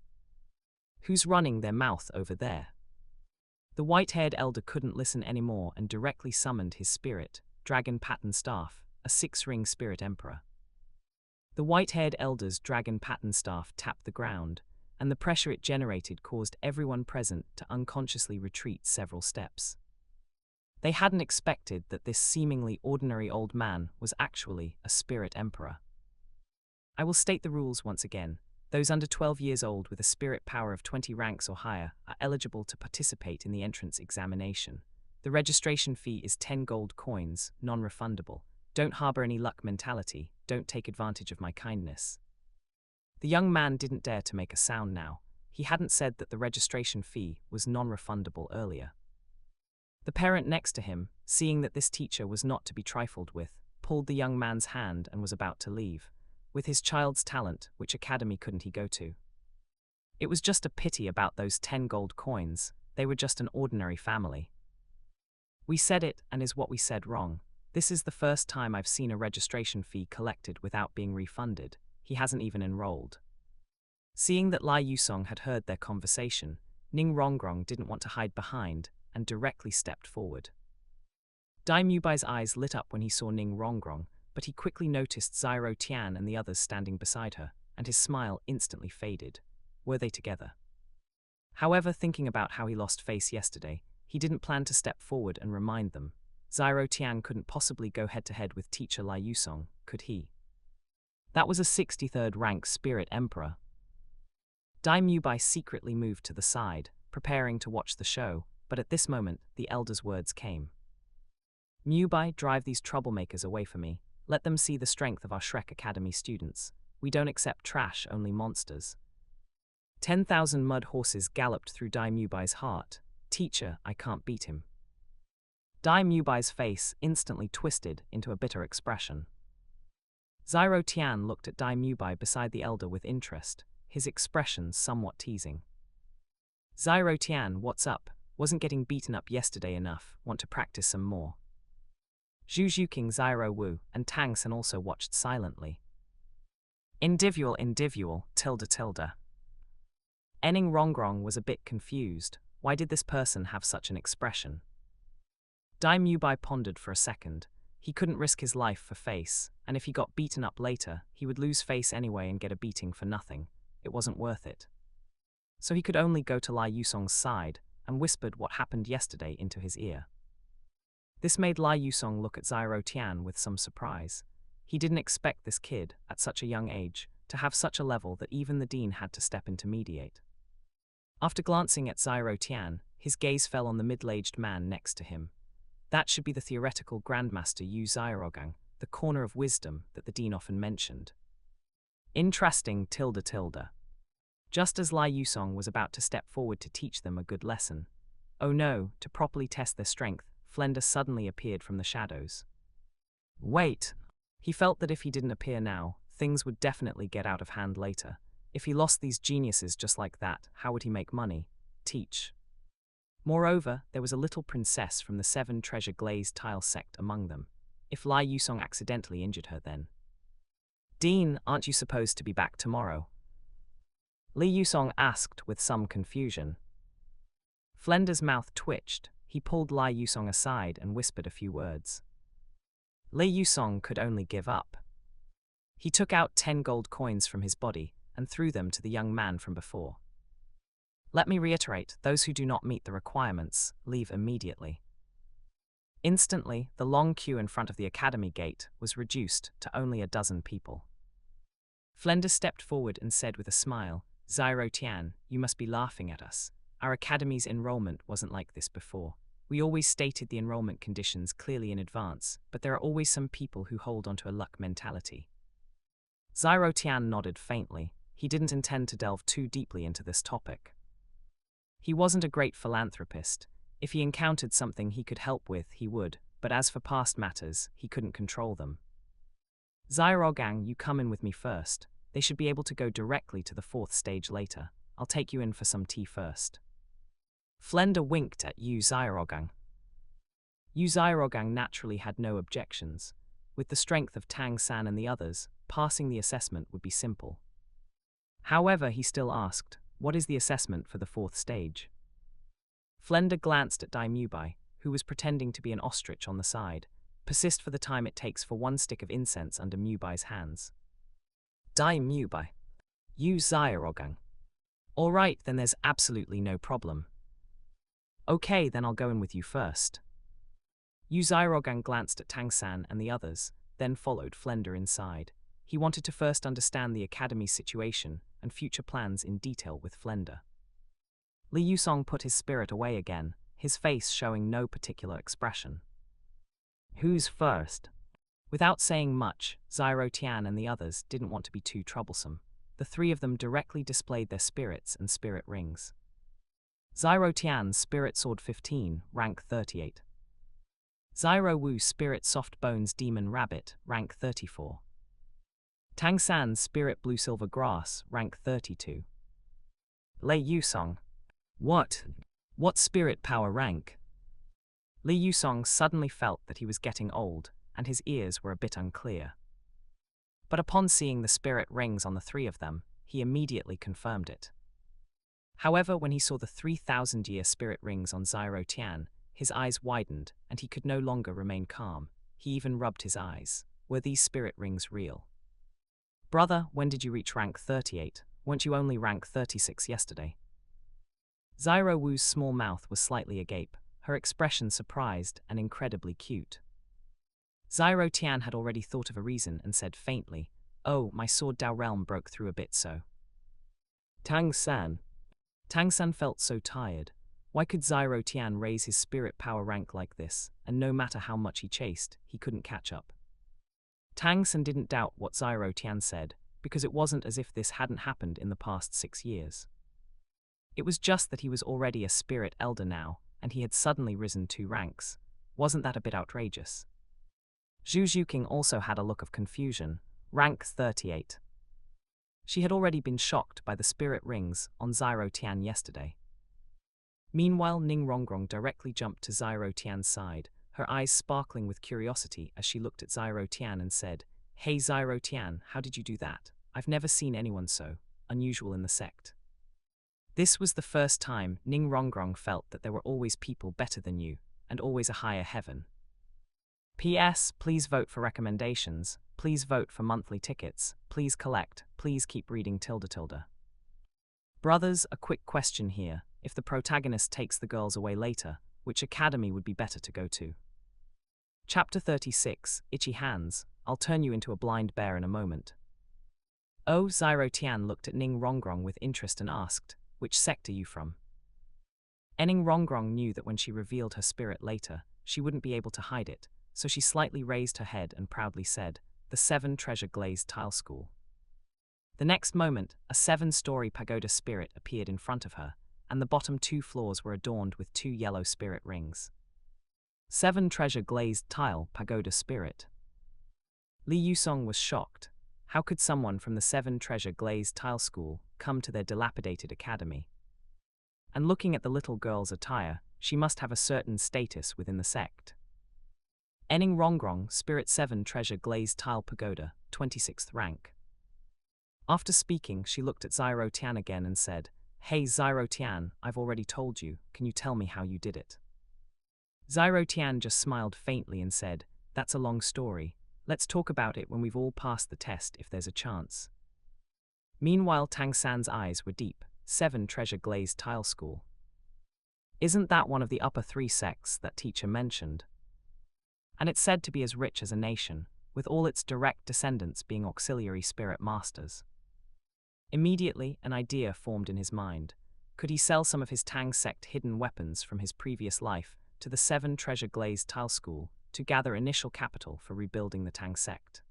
Who's running their mouth over there? The white-haired elder couldn't listen anymore and directly summoned his spirit, dragon pattern staff, a 6-ring spirit emperor. The white-haired elder's dragon pattern staff tapped the ground, and the pressure it generated caused everyone present to unconsciously retreat several steps. They hadn't expected that this seemingly ordinary old man was actually a spirit emperor. I will state the rules once again. Those under 12 years old with a spirit power of 20 ranks or higher are eligible to participate in the entrance examination. The registration fee is 10 gold coins, non-refundable. Don't harbor any luck mentality, don't take advantage of my kindness. The young man didn't dare to make a sound now. He hadn't said that the registration fee was non-refundable earlier. The parent next to him, seeing that this teacher was not to be trifled with, pulled the young man's hand and was about to leave. With his child's talent, which academy couldn't he go to? It was just a pity about those 10 gold coins. They were just an ordinary family. We said it, and is what we said wrong. This is the first time I've seen a registration fee collected without being refunded. He hasn't even enrolled. Seeing that Lai Yusong had heard their conversation, Ning Rongrong didn't want to hide behind and directly stepped forward. Dai Mubai's eyes lit up when he saw Ning Rongrong, but he quickly noticed Xiao Tian and the others standing beside her, and his smile instantly faded. Were they together? However, thinking about how he lost face yesterday, he didn't plan to step forward and remind them. Xiao Tian couldn't possibly go head-to-head with teacher Lai Yusong, could he? That was a 63rd rank spirit emperor. Dai Mubai secretly moved to the side, preparing to watch the show, but at this moment, the elder's words came. Mubai, drive these troublemakers away from me. Let them see the strength of our Shrek Academy students. We don't accept trash, only monsters. 10,000 mud horses galloped through Dai Mubai's heart. Teacher, I can't beat him. Dai Mubai's face instantly twisted into a bitter expression. Xiao Tian looked at Dai Mubai beside the elder with interest, his expression somewhat teasing. Xiao Tian, what's up? Wasn't getting beaten up yesterday enough, want to practice some more. Zhu Zhuking, Xiao Wu, and Tang San also watched silently. Individual, tilde. Enning Rongrong was a bit confused. Why did this person have such an expression? Dai Mubai pondered for a second. He couldn't risk his life for face, and if he got beaten up later, he would lose face anyway and get a beating for nothing. It wasn't worth it. So he could only go to Lai Yusong's side, and whispered what happened yesterday into his ear. This made Lai Yusong look at Xiao Tian with some surprise. He didn't expect this kid, at such a young age, to have such a level that even the dean had to step in to mediate. After glancing at Xiao Tian, his gaze fell on the middle-aged man next to him. That should be the theoretical Grandmaster Yu Xiaogang, the corner of wisdom that the dean often mentioned. Interesting, tilde. Just as Lai Yusong was about to step forward to teach them a good lesson. Oh no, to properly test their strength, Flender suddenly appeared from the shadows. Wait! He felt that if he didn't appear now, things would definitely get out of hand later. If he lost these geniuses just like that, how would he make money? Teach. Moreover, there was a little princess from the 7 treasure glazed tile sect among them. If Lai Yusong accidentally injured her then. Dean, aren't you supposed to be back tomorrow? Li Yusong asked with some confusion. Flender's mouth twitched. He pulled Lai Yusong aside and whispered a few words. Li Yusong could only give up. He took out 10 gold coins from his body, and threw them to the young man from before. Let me reiterate, those who do not meet the requirements, leave immediately. Instantly, the long queue in front of the academy gate was reduced to only a dozen people. Flender stepped forward and said with a smile, "Zyro Tian, you must be laughing at us. Our academy's enrollment wasn't like this before. We always stated the enrollment conditions clearly in advance, but there are always some people who hold onto a luck mentality." Zyro Tian nodded faintly. He didn't intend to delve too deeply into this topic. He wasn't a great philanthropist. If he encountered something he could help with, he would, but as for past matters, he couldn't control them. "Zyrogang, you come in with me first. They should be able to go directly to the 4th stage later. I'll take you in for some tea first." Flender winked at Yu Zyrogang. Yu Zyrogang naturally had no objections. With the strength of Tang San and the others, passing the assessment would be simple. However, he still asked, "What is the assessment for the 4th stage?" Flender glanced at Dai Mubai, who was pretending to be an ostrich on the side. Persist for the time it takes for one stick of incense under Mubai's hands. Dai Mubai. Yu Zyrogang. All right, then there's absolutely no problem. Okay, then I'll go in with you first. Yu Zyrogang glanced at Tang San and the others, then followed Flender inside. He wanted to first understand the academy's situation and future plans in detail with Flender. Li Yusong put his spirit away again, his face showing no particular expression. "Who's first?" Without saying much, Zyro Tian and the others didn't want to be too troublesome. The 3 of them directly displayed their spirits and spirit rings. Zyro Tian's Spirit Sword 15, rank 38. Zyro Wu's Spirit Soft Bones Demon Rabbit, rank 34. Tang San's Spirit Blue Silver Grass, rank 32. Lei Yusong. What spirit power rank? Li Yusong suddenly felt that he was getting old, and his ears were a bit unclear. But upon seeing the spirit rings on the 3 of them, he immediately confirmed it. However, when he saw the 3,000-year spirit rings on Zyro Tian, his eyes widened, and he could no longer remain calm. He even rubbed his eyes. Were these spirit rings real? "Brother, when did you reach rank 38? Weren't you only rank 36 yesterday?" Zyro Wu's small mouth was slightly agape, her expression surprised and incredibly cute. Zyro Tian had already thought of a reason and said faintly, "Oh, my sword Dao realm broke through a bit so." Tang San. Tang San felt so tired. Why could Zyro Tian raise his spirit power rank like this, and no matter how much he chased, he couldn't catch up? Tang San didn't doubt what Zyro Tian said, because it wasn't as if this hadn't happened in the past 6 years. It was just that he was already a spirit elder now, and he had suddenly risen 2 ranks. Wasn't that a bit outrageous? Zhu Zhuqing also had a look of confusion, rank 38. She had already been shocked by the spirit rings on Zyro Tian yesterday. Meanwhile, Ning Rongrong directly jumped to Zyro Tian's side, her eyes sparkling with curiosity as she looked at Zyro Tian and said, "Hey Zyro Tian, how did you do that? I've never seen anyone so unusual in the sect." This was the first time Ning Rongrong felt that there were always people better than you, and always a higher heaven. P.S. Please vote for recommendations, please vote for monthly tickets, please collect, please keep reading ... Brothers, a quick question here. If the protagonist takes the girls away later, which academy would be better to go to? Chapter 36, Itchy Hands. I'll turn you into a blind bear in a moment. Oh, Zyro Tian looked at Ning Rongrong with interest and asked, "Which sect are you from?" Ning Rongrong knew that when she revealed her spirit later, she wouldn't be able to hide it, so she slightly raised her head and proudly said, "The 7 Treasure Glazed Tile School." The next moment, a 7-story pagoda spirit appeared in front of her, and the bottom 2 floors were adorned with 2 yellow spirit rings. 7 Treasure Glazed Tile Pagoda Spirit. Li Yusong was shocked. How could someone from the 7 Treasure Glazed Tile School come to their dilapidated academy? And looking at the little girl's attire, she must have a certain status within the sect. Ning Rongrong, Spirit 7 Treasure Glazed Tile Pagoda, 26th rank. After speaking, she looked at Zyro Tian again and said, "Hey Zyro Tian, I've already told you, can you tell me how you did it?" Zyro Tian just smiled faintly and said, "That's a long story. Let's talk about it when we've all passed the test if there's a chance." Meanwhile, Tang San's eyes were deep. 7 treasure glazed tile school. Isn't that one of the upper 3 sects that teacher mentioned? And it's said to be as rich as a nation, with all its direct descendants being auxiliary spirit masters. Immediately, an idea formed in his mind. Could he sell some of his Tang sect hidden weapons from his previous life to the 7 treasure glazed tile school to gather initial capital for rebuilding the Tang sect?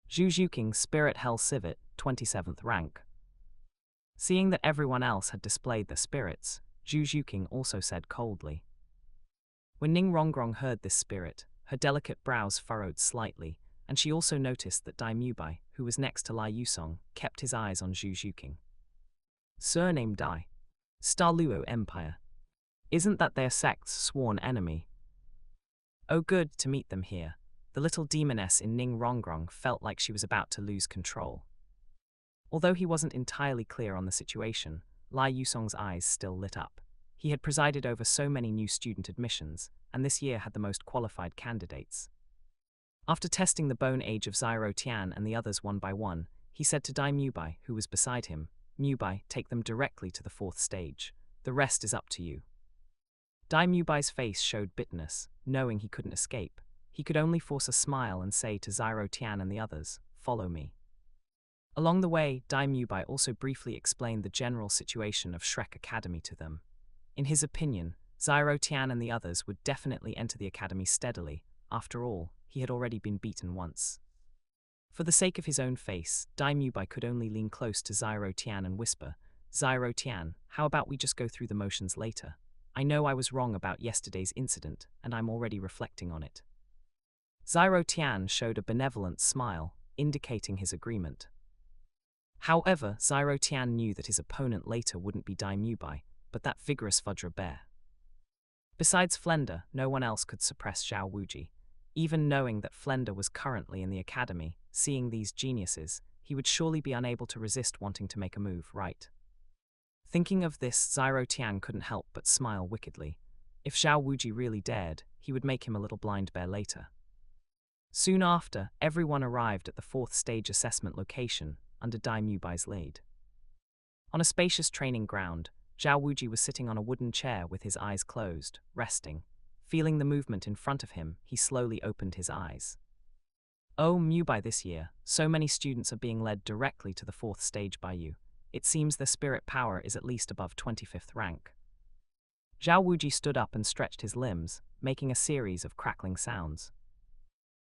Zhu Zhuqing, Spirit Hell Civet, 27th rank. Seeing that everyone else had displayed their spirits, Zhu Zhuqing also said coldly. When Ning Rongrong heard this spirit, her delicate brows furrowed slightly, and she also noticed that Dai Mubai, who was next to Lai Yusong, kept his eyes on Zhu Zhuqing. Surname Dai. Star Luo Empire. Isn't that their sect's sworn enemy? Oh, good to meet them here. The little demoness in Ning Rongrong felt like she was about to lose control. Although he wasn't entirely clear on the situation, Lai Yusong's eyes still lit up. He had presided over so many new student admissions, and this year had the most qualified candidates. After testing the bone age of Zyro Tian and the others one by one, he said to Dai Mubai, who was beside him, Mubai, take them directly to the 4th stage. The rest is up to you. Dai Mubai's face showed bitterness, knowing he couldn't escape. He could only force a smile and say to Zyro Tian and the others, follow me. Along the way, Dai Mubai also briefly explained the general situation of Shrek Academy to them. In his opinion, Zyro Tian and the others would definitely enter the academy steadily. After all, he had already been beaten once. For the sake of his own face, Dai Mubai could only lean close to Zyro Tian and whisper, Zyro Tian, how about we just go through the motions later? I know I was wrong about yesterday's incident, and I'm already reflecting on it. Zyro Tian showed a benevolent smile, indicating his agreement. However, Zyro Tian knew that his opponent later wouldn't be Dai Mubai, but that vigorous Vajra bear. Besides Flender, no one else could suppress Zhao Wuji. Even knowing that Flender was currently in the academy, seeing these geniuses, he would surely be unable to resist wanting to make a move, right? Thinking of this, Zyro Tian couldn't help but smile wickedly. If Zhao Wuji really dared, he would make him a little blind bear later. Soon after, everyone arrived at the 4th stage assessment location, under Dai Mubai's lead. On a spacious training ground, Zhao Wuji was sitting on a wooden chair with his eyes closed, resting. Feeling the movement in front of him, he slowly opened his eyes. Oh, Mubai, this year, so many students are being led directly to the 4th stage by you. It seems their spirit power is at least above 25th rank. Zhao Wuji stood up and stretched his limbs, making a series of crackling sounds.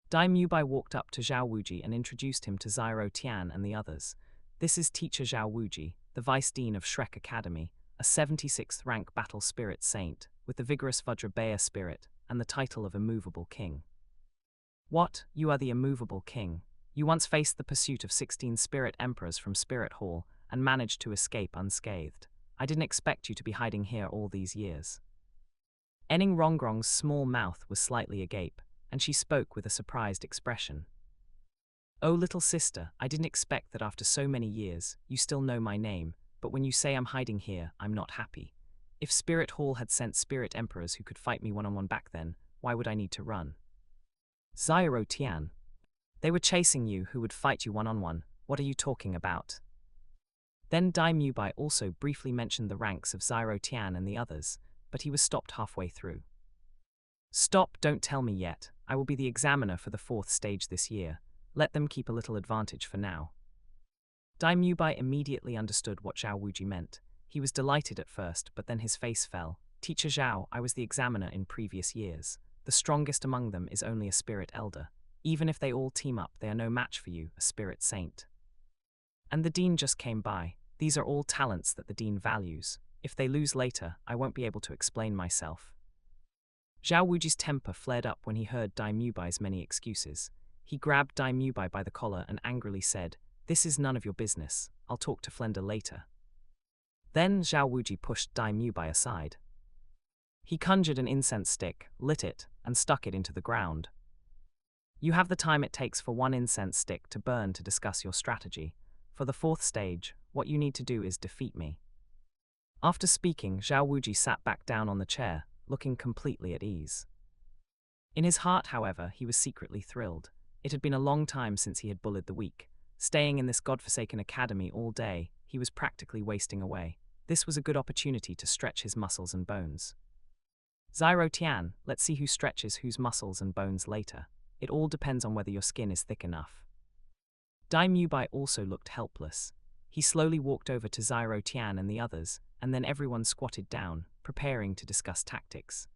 Dai Mubai walked up to Zhao Wuji and introduced him to Zyro Tian and the others. This is Teacher Zhao Wuji, the Vice Dean of Shrek Academy, a 76th rank battle spirit saint, with the vigorous Vajrabaya spirit, and the title of Immovable King. What, you are the Immovable King? You once faced the pursuit of 16 spirit emperors from Spirit Hall, and managed to escape unscathed. I didn't expect you to be hiding here all these years. Ning Rongrong's small mouth was slightly agape, and she spoke with a surprised expression. Oh, little sister, I didn't expect that after so many years, you still know my name, but when you say I'm hiding here, I'm not happy. If Spirit Hall had sent spirit emperors who could fight me one-on-one back then, why would I need to run? Zyro Tian. They were chasing you who would fight you one-on-one. What are you talking about? Then Dai Mubai also briefly mentioned the ranks of Zyro Tian and the others, but he was stopped halfway through. Stop, don't tell me yet. I will be the examiner for the 4th stage this year. Let them keep a little advantage for now. Dai Mubai immediately understood what Zhao Wuji meant. He was delighted at first, but then his face fell. Teacher Zhao, I was the examiner in previous years. The strongest among them is only a spirit elder. Even if they all team up, they are no match for you, a spirit saint. And the dean just came by. These are all talents that the dean values. If they lose later, I won't be able to explain myself. Zhao Wuji's temper flared up when he heard Dai Mubai's many excuses. He grabbed Dai Mubai by the collar and angrily said, This is none of your business. I'll talk to Flender later. Then Zhao Wuji pushed Dai Mubai aside. He conjured an incense stick, lit it, and stuck it into the ground. You have the time it takes for one incense stick to burn to discuss your strategy. For the 4th stage, what you need to do is defeat me. After speaking, Zhao Wuji sat back down on the chair, looking completely at ease. In his heart, however, he was secretly thrilled. It had been a long time since he had bullied the weak. Staying in this godforsaken academy all day, he was practically wasting away. This was a good opportunity to stretch his muscles and bones. Zyro Tian, let's see who stretches whose muscles and bones later. It all depends on whether your skin is thick enough. Dai Mubai also looked helpless. He slowly walked over to Zyro Tian and the others, and then everyone squatted down, preparing to discuss tactics.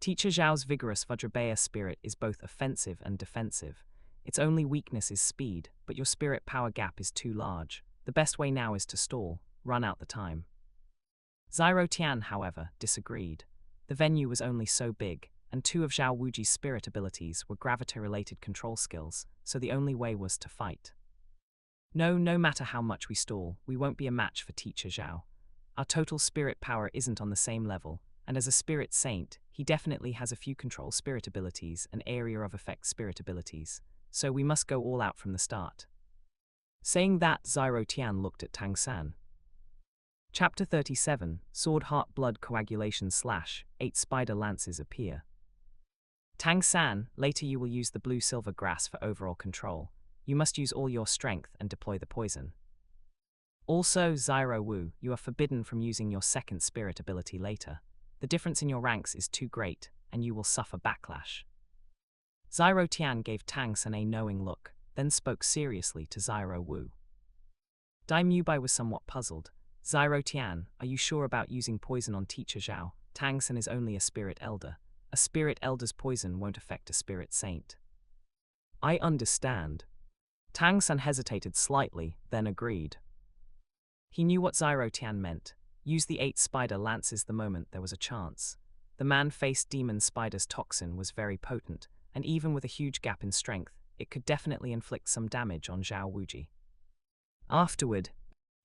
Teacher Zhao's vigorous Vajrabaya spirit is both offensive and defensive. Its only weakness is speed, but your spirit power gap is too large. The best way now is to stall, run out the time. Zyro Tian, however, disagreed. The venue was only so big, and two of Zhao Wuji's spirit abilities were gravity-related control skills, so the only way was to fight. No matter how much we stall, we won't be a match for Teacher Zhao. Our total spirit power isn't on the same level, and as a spirit saint, he definitely has a few control spirit abilities and area of effect spirit abilities, so we must go all out from the start. Saying that, Zyro Tian looked at Tang San. Chapter 37, Sword Heart Blood Coagulation / 8 Spider Lances appear. Tang San, later you will use the blue-silver grass for overall control. You must use all your strength and deploy the poison. Also, Zyro Wu, you are forbidden from using your second spirit ability later. The difference in your ranks is too great, and you will suffer backlash. Zyro Tian gave Tang San a knowing look, then spoke seriously to Zyro Wu. Dai Mubai was somewhat puzzled. Zyro Tian, are you sure about using poison on Teacher Zhao? Tang San is only a spirit elder. A spirit elder's poison won't affect a spirit saint. I understand. Tang San hesitated slightly, then agreed. He knew what Zyro Tian meant. Use the 8 spider lances the moment there was a chance. The man-faced demon spider's toxin was very potent, and even with a huge gap in strength, it could definitely inflict some damage on Zhao Wuji. Afterward,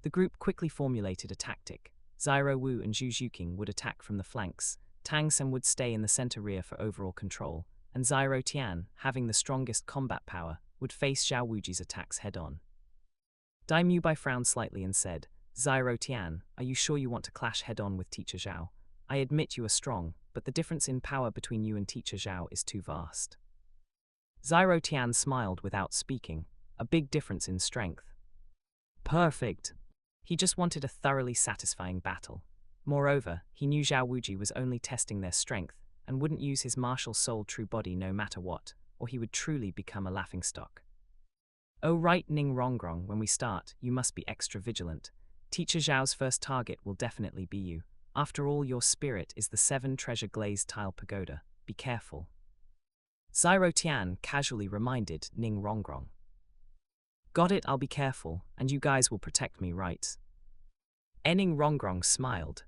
the group quickly formulated a tactic. Zyro Wu and Zhu Zhuqing would attack from the flanks, Tang San would stay in the center rear for overall control, and Zyro Tian, having the strongest combat power, would face Zhao Wuji's attacks head-on. Dai Mubai frowned slightly and said, Zyro Tian, are you sure you want to clash head-on with Teacher Zhao? I admit you are strong, but the difference in power between you and Teacher Zhao is too vast. Zyro Tian smiled without speaking, a big difference in strength. Perfect. He just wanted a thoroughly satisfying battle. Moreover, he knew Zhao Wuji was only testing their strength, and wouldn't use his martial soul true body no matter what, or he would truly become a laughingstock. Oh right, Ning Rongrong, when we start, you must be extra vigilant. Teacher Zhao's first target will definitely be you. After all, your spirit is the 7 treasure glazed tile pagoda. Be careful. Zyro Tian casually reminded Ning Rongrong. Got it, I'll be careful, and you guys will protect me, right? Ning Rongrong smiled.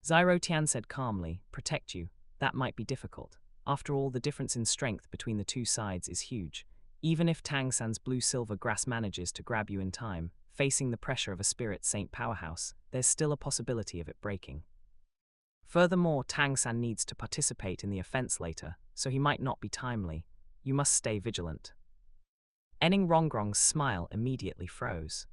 Zyro Tian said calmly, protect you, that might be difficult. After all, the difference in strength between the two sides is huge. Even if Tang San's blue-silver grass manages to grab you in time, facing the pressure of a spirit saint powerhouse, there's still a possibility of it breaking. Furthermore, Tang San needs to participate in the offense later, so he might not be timely. You must stay vigilant. Ning Rongrong's smile immediately froze.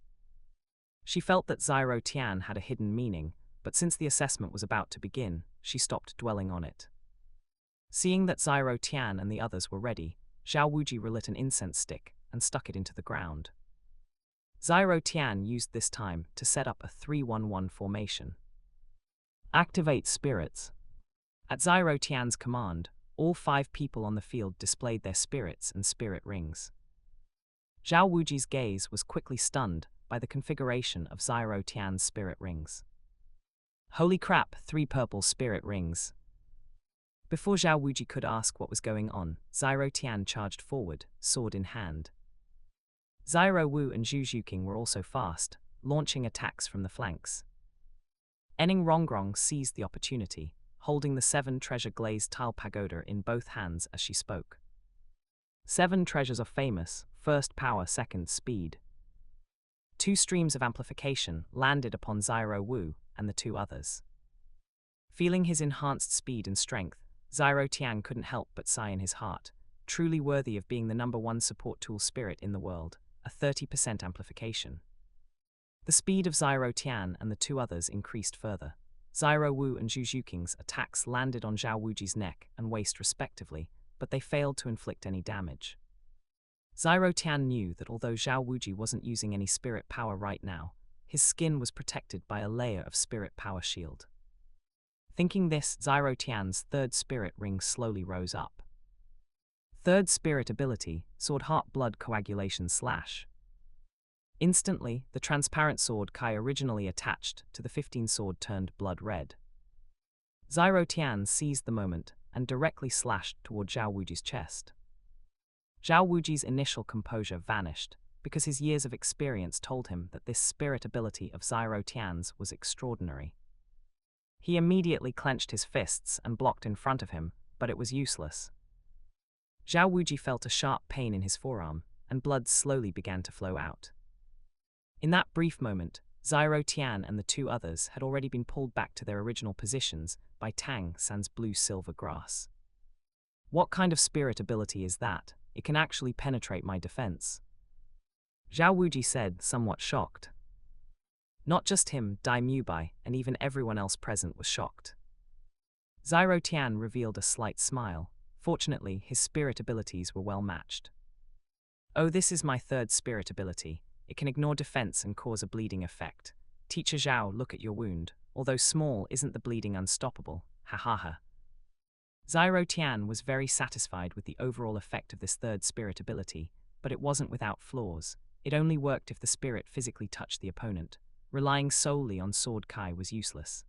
She felt that Zyro Tian had a hidden meaning, but since the assessment was about to begin, she stopped dwelling on it. Seeing that Zyro Tian and the others were ready, Zhao Wuji relit an incense stick and stuck it into the ground. Zyro Tian used this time to set up a 3-1-1 formation. Activate spirits. At Zyro Tian's command, all 5 people on the field displayed their spirits and spirit rings. Zhao Wuji's gaze was quickly stunned by the configuration of Zyro Tian's spirit rings. Holy crap, 3 purple spirit rings. Before Zhao Wuji could ask what was going on, Zyro Tian charged forward, sword in hand. Zyro Wu and Zhu Zhuqing were also fast, launching attacks from the flanks. Ning Rongrong seized the opportunity, holding the 7 treasure glazed tile pagoda in both hands as she spoke. 7 treasures are famous, first power, second speed. 2 streams of amplification landed upon Zyro Wu and the 2 others. Feeling his enhanced speed and strength, Zyro Tian couldn't help but sigh in his heart, truly worthy of being the #1 support tool spirit in the world, a 30% amplification. The speed of Zyro Tian and the 2 others increased further. Zyro Wu and Zhu Zhuqing's attacks landed on Zhao Wuji's neck and waist respectively, but they failed to inflict any damage. Zyro Tian knew that although Zhao Wuji wasn't using any spirit power right now, his skin was protected by a layer of spirit power shield. Thinking this, Zyro Tian's third spirit ring slowly rose up. Third spirit ability, Sword Heart Blood Coagulation Slash. Instantly, the transparent sword Kai originally attached to the 15 sword turned blood red. Zyro Tian seized the moment and directly slashed toward Zhao Wuji's chest. Zhao Wuji's initial composure vanished because his years of experience told him that this spirit ability of Zyro Tian's was extraordinary. He immediately clenched his fists and blocked in front of him, but it was useless. Zhao Wuji felt a sharp pain in his forearm, and blood slowly began to flow out. In that brief moment, Zyro Tian and the two others had already been pulled back to their original positions by Tang San's blue-silver grass. What kind of spirit ability is that? It can actually penetrate my defense. Zhao Wuji said, somewhat shocked. Not just him, Dai Mubai, and even everyone else present was shocked. Zyro Tian revealed a slight smile. Fortunately, his spirit abilities were well matched. Oh, this is my third spirit ability. It can ignore defense and cause a bleeding effect. Teacher Zhao, look at your wound. Although small, isn't the bleeding unstoppable? Ha ha ha. Zyro Tian was very satisfied with the overall effect of this third spirit ability, but it wasn't without flaws. It only worked if the spirit physically touched the opponent. Relying solely on Sword Kai was useless.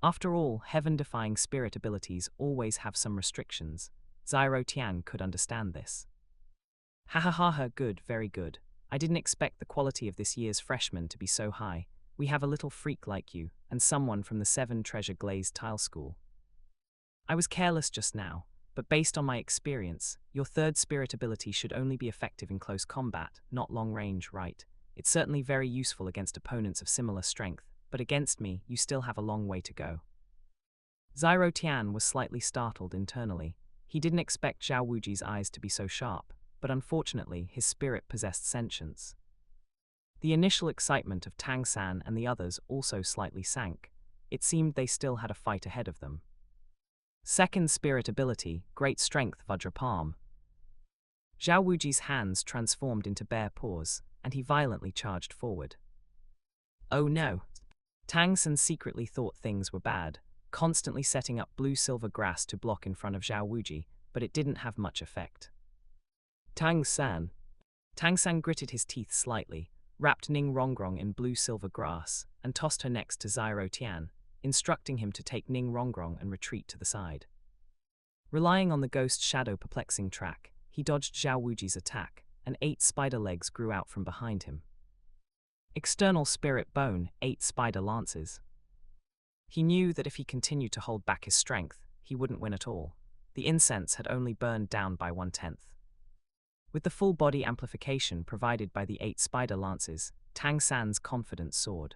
After all, heaven-defying spirit abilities always have some restrictions. Zyro Tian could understand this. Ha ha ha ha, good, very good. I didn't expect the quality of this year's freshman to be so high. We have a little freak like you, and someone from the 7 Treasure Glazed Tile School. I was careless just now, but based on my experience, your third spirit ability should only be effective in close combat, not long range, right? It's certainly very useful against opponents of similar strength, but against me, you still have a long way to go. Zyro Tian was slightly startled internally. He didn't expect Zhao Wuji's eyes to be so sharp, but unfortunately his spirit possessed sentience. The initial excitement of Tang San and the others also slightly sank. It seemed they still had a fight ahead of them. Second spirit ability, Great Strength Vajra Palm. Zhao Wuji's hands transformed into bare paws, and he violently charged forward. Oh no! Tang San secretly thought things were bad, constantly setting up blue-silver grass to block in front of Zhao Wuji, but it didn't have much effect. Tang San. Tang San gritted his teeth slightly, wrapped Ning Rongrong in blue-silver grass, and tossed her next to Zyro Tian, instructing him to take Ning Rongrong and retreat to the side. Relying on the ghost shadow perplexing track, he dodged Zhao Wuji's attack, and 8 spider legs grew out from behind him. External spirit bone, 8 spider lances. He knew that if he continued to hold back his strength, he wouldn't win at all. The incense had only burned down by 1/10. With the full body amplification provided by the 8 spider lances, Tang San's confidence soared.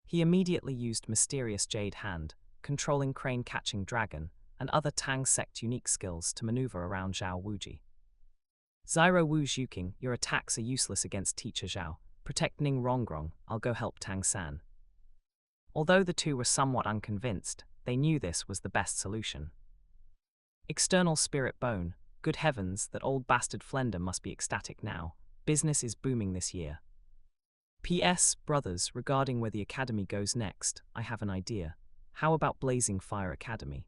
He immediately used Mysterious Jade Hand, controlling Crane Catching Dragon, and other Tang sect unique skills to maneuver around Zhao Wuji. Zyro Wu Zhuking, your attacks are useless against Teacher Zhao. Protect Ning Rongrong, I'll go help Tang San. Although the two were somewhat unconvinced, they knew this was the best solution. External Spirit Bone, good heavens, that old bastard Flender must be ecstatic now. Business is booming this year. P.S. Brothers, regarding where the academy goes next, I have an idea. How about Blazing Fire Academy?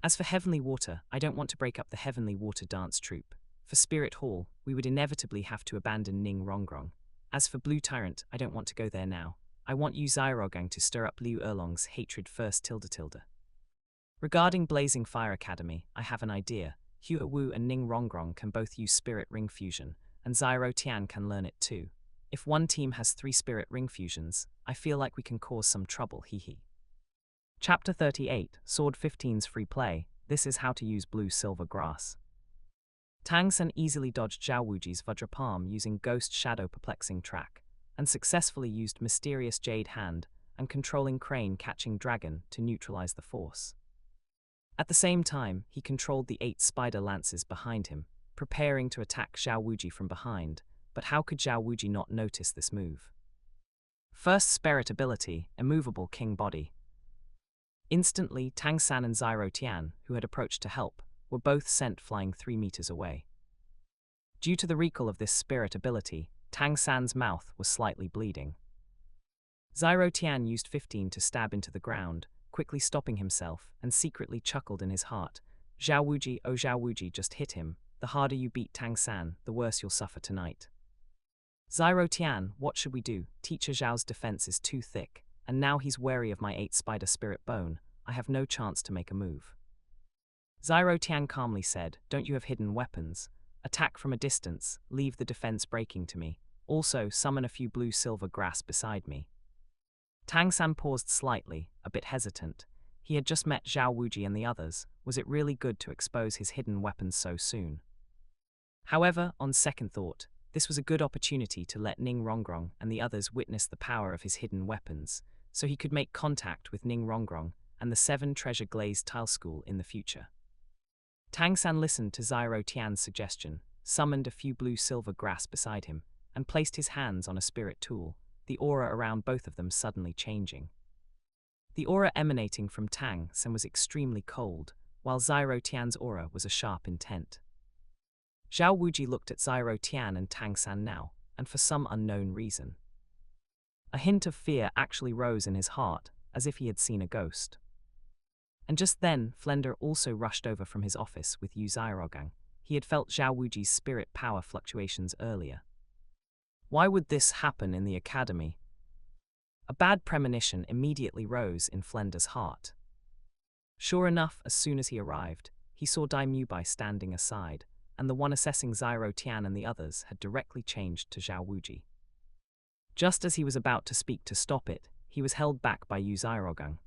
As for Heavenly Water, I don't want to break up the Heavenly Water dance troupe. For Spirit Hall, we would inevitably have to abandon Ning Rongrong. As for Blue Tyrant, I don't want to go there now. I want you Zyrogang to stir up Liu Erlong's hatred first tilde. Regarding Blazing Fire Academy, I have an idea. Hua Wu and Ning Rongrong can both use Spirit Ring Fusion, and Zyro Tian can learn it too. If one team has 3 Spirit Ring Fusions, I feel like we can cause some trouble, hee. Chapter 38, Sword 15's Free Play. This is how to use blue-silver grass. Tang San easily dodged Zhao Wuji's Vajra Palm using Ghost Shadow Perplexing Track, and successfully used Mysterious Jade Hand and Controlling Crane Catching Dragon to neutralize the force. At the same time, he controlled the 8 spider lances behind him, preparing to attack Zhao Wuji from behind, but how could Zhao Wuji not notice this move? First Spirit Ability, Immovable King Body. Instantly, Tang San and Zyro Tian, who had approached to help, were both sent flying 3 meters away. Due to the recall of this spirit ability, Tang San's mouth was slightly bleeding. Zyro Tian used 15 to stab into the ground, quickly stopping himself, and secretly chuckled in his heart. Zhao Wuji, oh Zhao Wuji, just hit him. The harder you beat Tang San, the worse you'll suffer tonight. Zyro Tian, what should we do? Teacher Zhao's defense is too thick, and now he's wary of my 8 spider spirit bone. I have no chance to make a move. Zyro Tian calmly said, don't you have hidden weapons? Attack from a distance, leave the defense breaking to me. Also, summon a few blue-silver grass beside me. Tang San paused slightly, a bit hesitant. He had just met Zhao Wuji and the others. Was it really good to expose his hidden weapons so soon? However, on second thought, this was a good opportunity to let Ning Rongrong and the others witness the power of his hidden weapons, so he could make contact with Ning Rongrong and the 7 Treasure Glazed Tile School in the future. Tang San listened to Zyro Tian's suggestion, summoned a few blue-silver grass beside him, and placed his hands on a spirit tool, the aura around both of them suddenly changing. The aura emanating from Tang San was extremely cold, while Zyro Tian's aura was a sharp intent. Zhao Wuji looked at Zyro Tian and Tang San now, and for some unknown reason. A hint of fear actually rose in his heart, as if he had seen a ghost. And just then, Flender also rushed over from his office with Yu Zyrogang. He had felt Zhao Wuji's spirit power fluctuations earlier. Why would this happen in the academy? A bad premonition immediately rose in Flender's heart. Sure enough, as soon as he arrived, he saw Dai Mubai standing aside, and the one assessing Zyro Tian and the others had directly changed to Zhao Wuji. Just as he was about to speak to stop it, he was held back by Yu Zyrogang.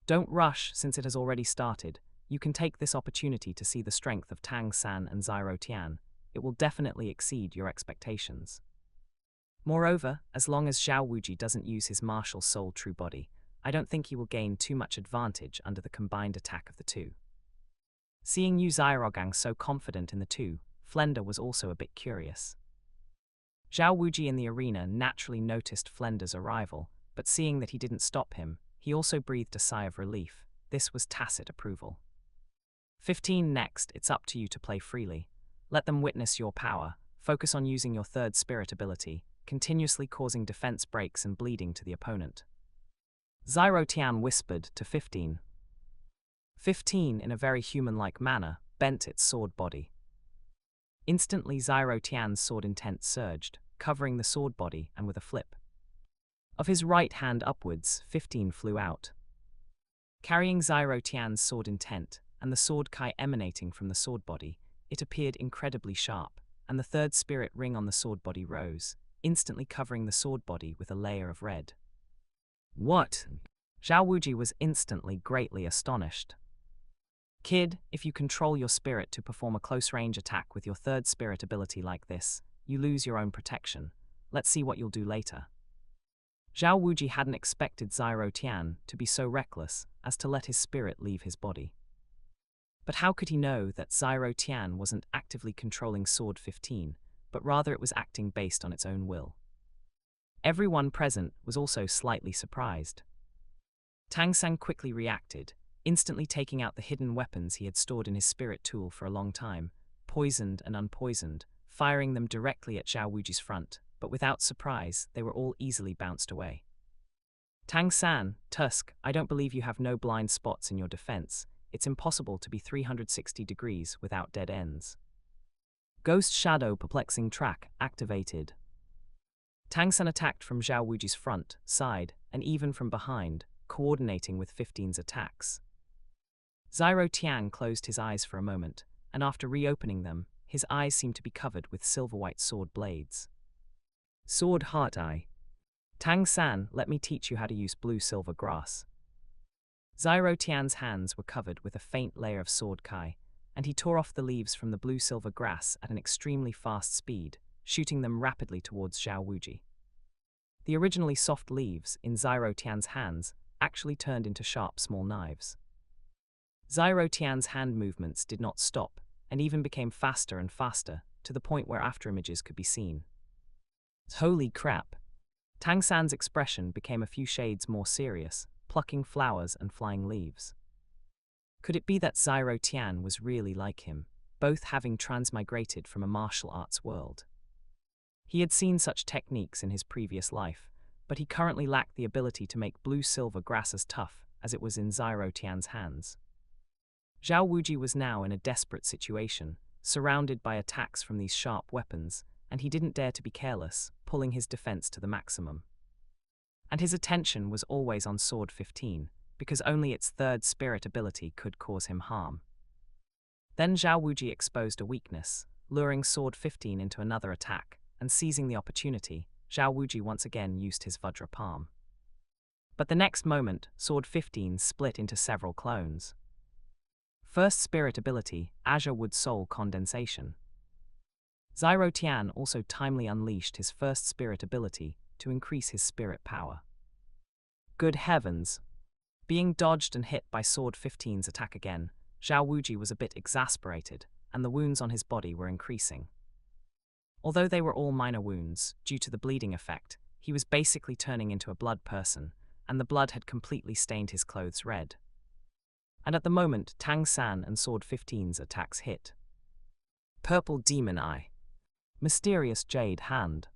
Don't rush, since it has already started. You can take this opportunity to see the strength of Tang San and Zyro Tian. It will definitely exceed your expectations. Moreover, as long as Zhao Wuji doesn't use his martial soul true body, I don't think he will gain too much advantage under the combined attack of the two. Seeing Yu Zyrogang so confident in the two, Flender was also a bit curious. Zhao Wuji in the arena naturally noticed Flender's arrival, but seeing that he didn't stop him, he also breathed a sigh of relief. This was tacit approval. 15 next, it's up to you to play freely. Let them witness your power. Focus on using your 3rd spirit ability, continuously causing defense breaks and bleeding to the opponent. Zyro Tian whispered to 15. 15, in a very human-like manner, bent its sword body. Instantly, Zyro Tian's sword intent surged, covering the sword body, and with a flip of his right hand upwards, 15 flew out. Carrying Zyro Tian's sword intent, and the sword kai emanating from the sword body, it appeared incredibly sharp, and the 3rd spirit ring on the sword body rose, instantly covering the sword body with a layer of red. What? Zhao Wuji was instantly greatly astonished. Kid, if you control your spirit to perform a close-range attack with your 3rd spirit ability like this, you lose your own protection. Let's see what you'll do later. Zhao Wuji hadn't expected Zyro Tian to be so reckless as to let his spirit leave his body. But how could he know that Zyro Tian wasn't actively controlling Sword 15, but rather it was acting based on its own will? Everyone present was also slightly surprised. Tang San quickly reacted, instantly taking out the hidden weapons he had stored in his spirit tool for a long time, poisoned and unpoisoned, firing them directly at Zhao Wuji's front, but without surprise, they were all easily bounced away. Tang San, Tusk, I don't believe you have no blind spots in your defense. It's impossible to be 360 degrees without dead ends. Ghost Shadow Perplexing Track activated. Tang San attacked from Zhao Wuji's front, side, and even from behind, coordinating with 15's attacks. Zyro Tian closed his eyes for a moment, and after reopening them, his eyes seemed to be covered with silver-white sword blades. Sword Heart Eye. Tang San, let me teach you how to use blue-silver grass. Zyro Tian's hands were covered with a faint layer of sword kai, and he tore off the leaves from the blue-silver grass at an extremely fast speed, shooting them rapidly towards Zhao Wuji. The originally soft leaves in Zyro Tian's hands actually turned into sharp small knives. Zyro Tian's hand movements did not stop, and even became faster and faster, to the point where afterimages could be seen. Holy crap! Tang San's expression became a few shades more serious, plucking flowers and flying leaves. Could it be that Zyro Tian was really like him? both having transmigrated from a martial arts world. He had seen such techniques in his previous life, but he currently lacked the ability to make blue-silver grass as tough as it was in Zhao Tian's hands. Zhao Wuji was now in a desperate situation, surrounded by attacks from these sharp weapons, and he didn't dare to be careless, pulling his defense to the maximum. And his attention was always on Sword 15, because only its third spirit ability could cause him harm. Then Zhao Wuji exposed a weakness, luring Sword 15 into another attack, and seizing the opportunity, Zhao Wuji once again used his Vajra Palm. But the next moment, Sword 15 split into several clones. First spirit ability, Azure Wood Soul Condensation. Zhao Tian also timely unleashed his first spirit ability to increase his spirit power. Good heavens! Being dodged and hit by Sword 15's attack again, Zhao Wuji was a bit exasperated, and the wounds on his body were increasing. Although they were all minor wounds, due to the bleeding effect, he was basically turning into a blood person, and the blood had completely stained his clothes red. And at the moment, Tang San and Sword 15's attacks hit. Purple Demon Eye. Mysterious Jade Hand.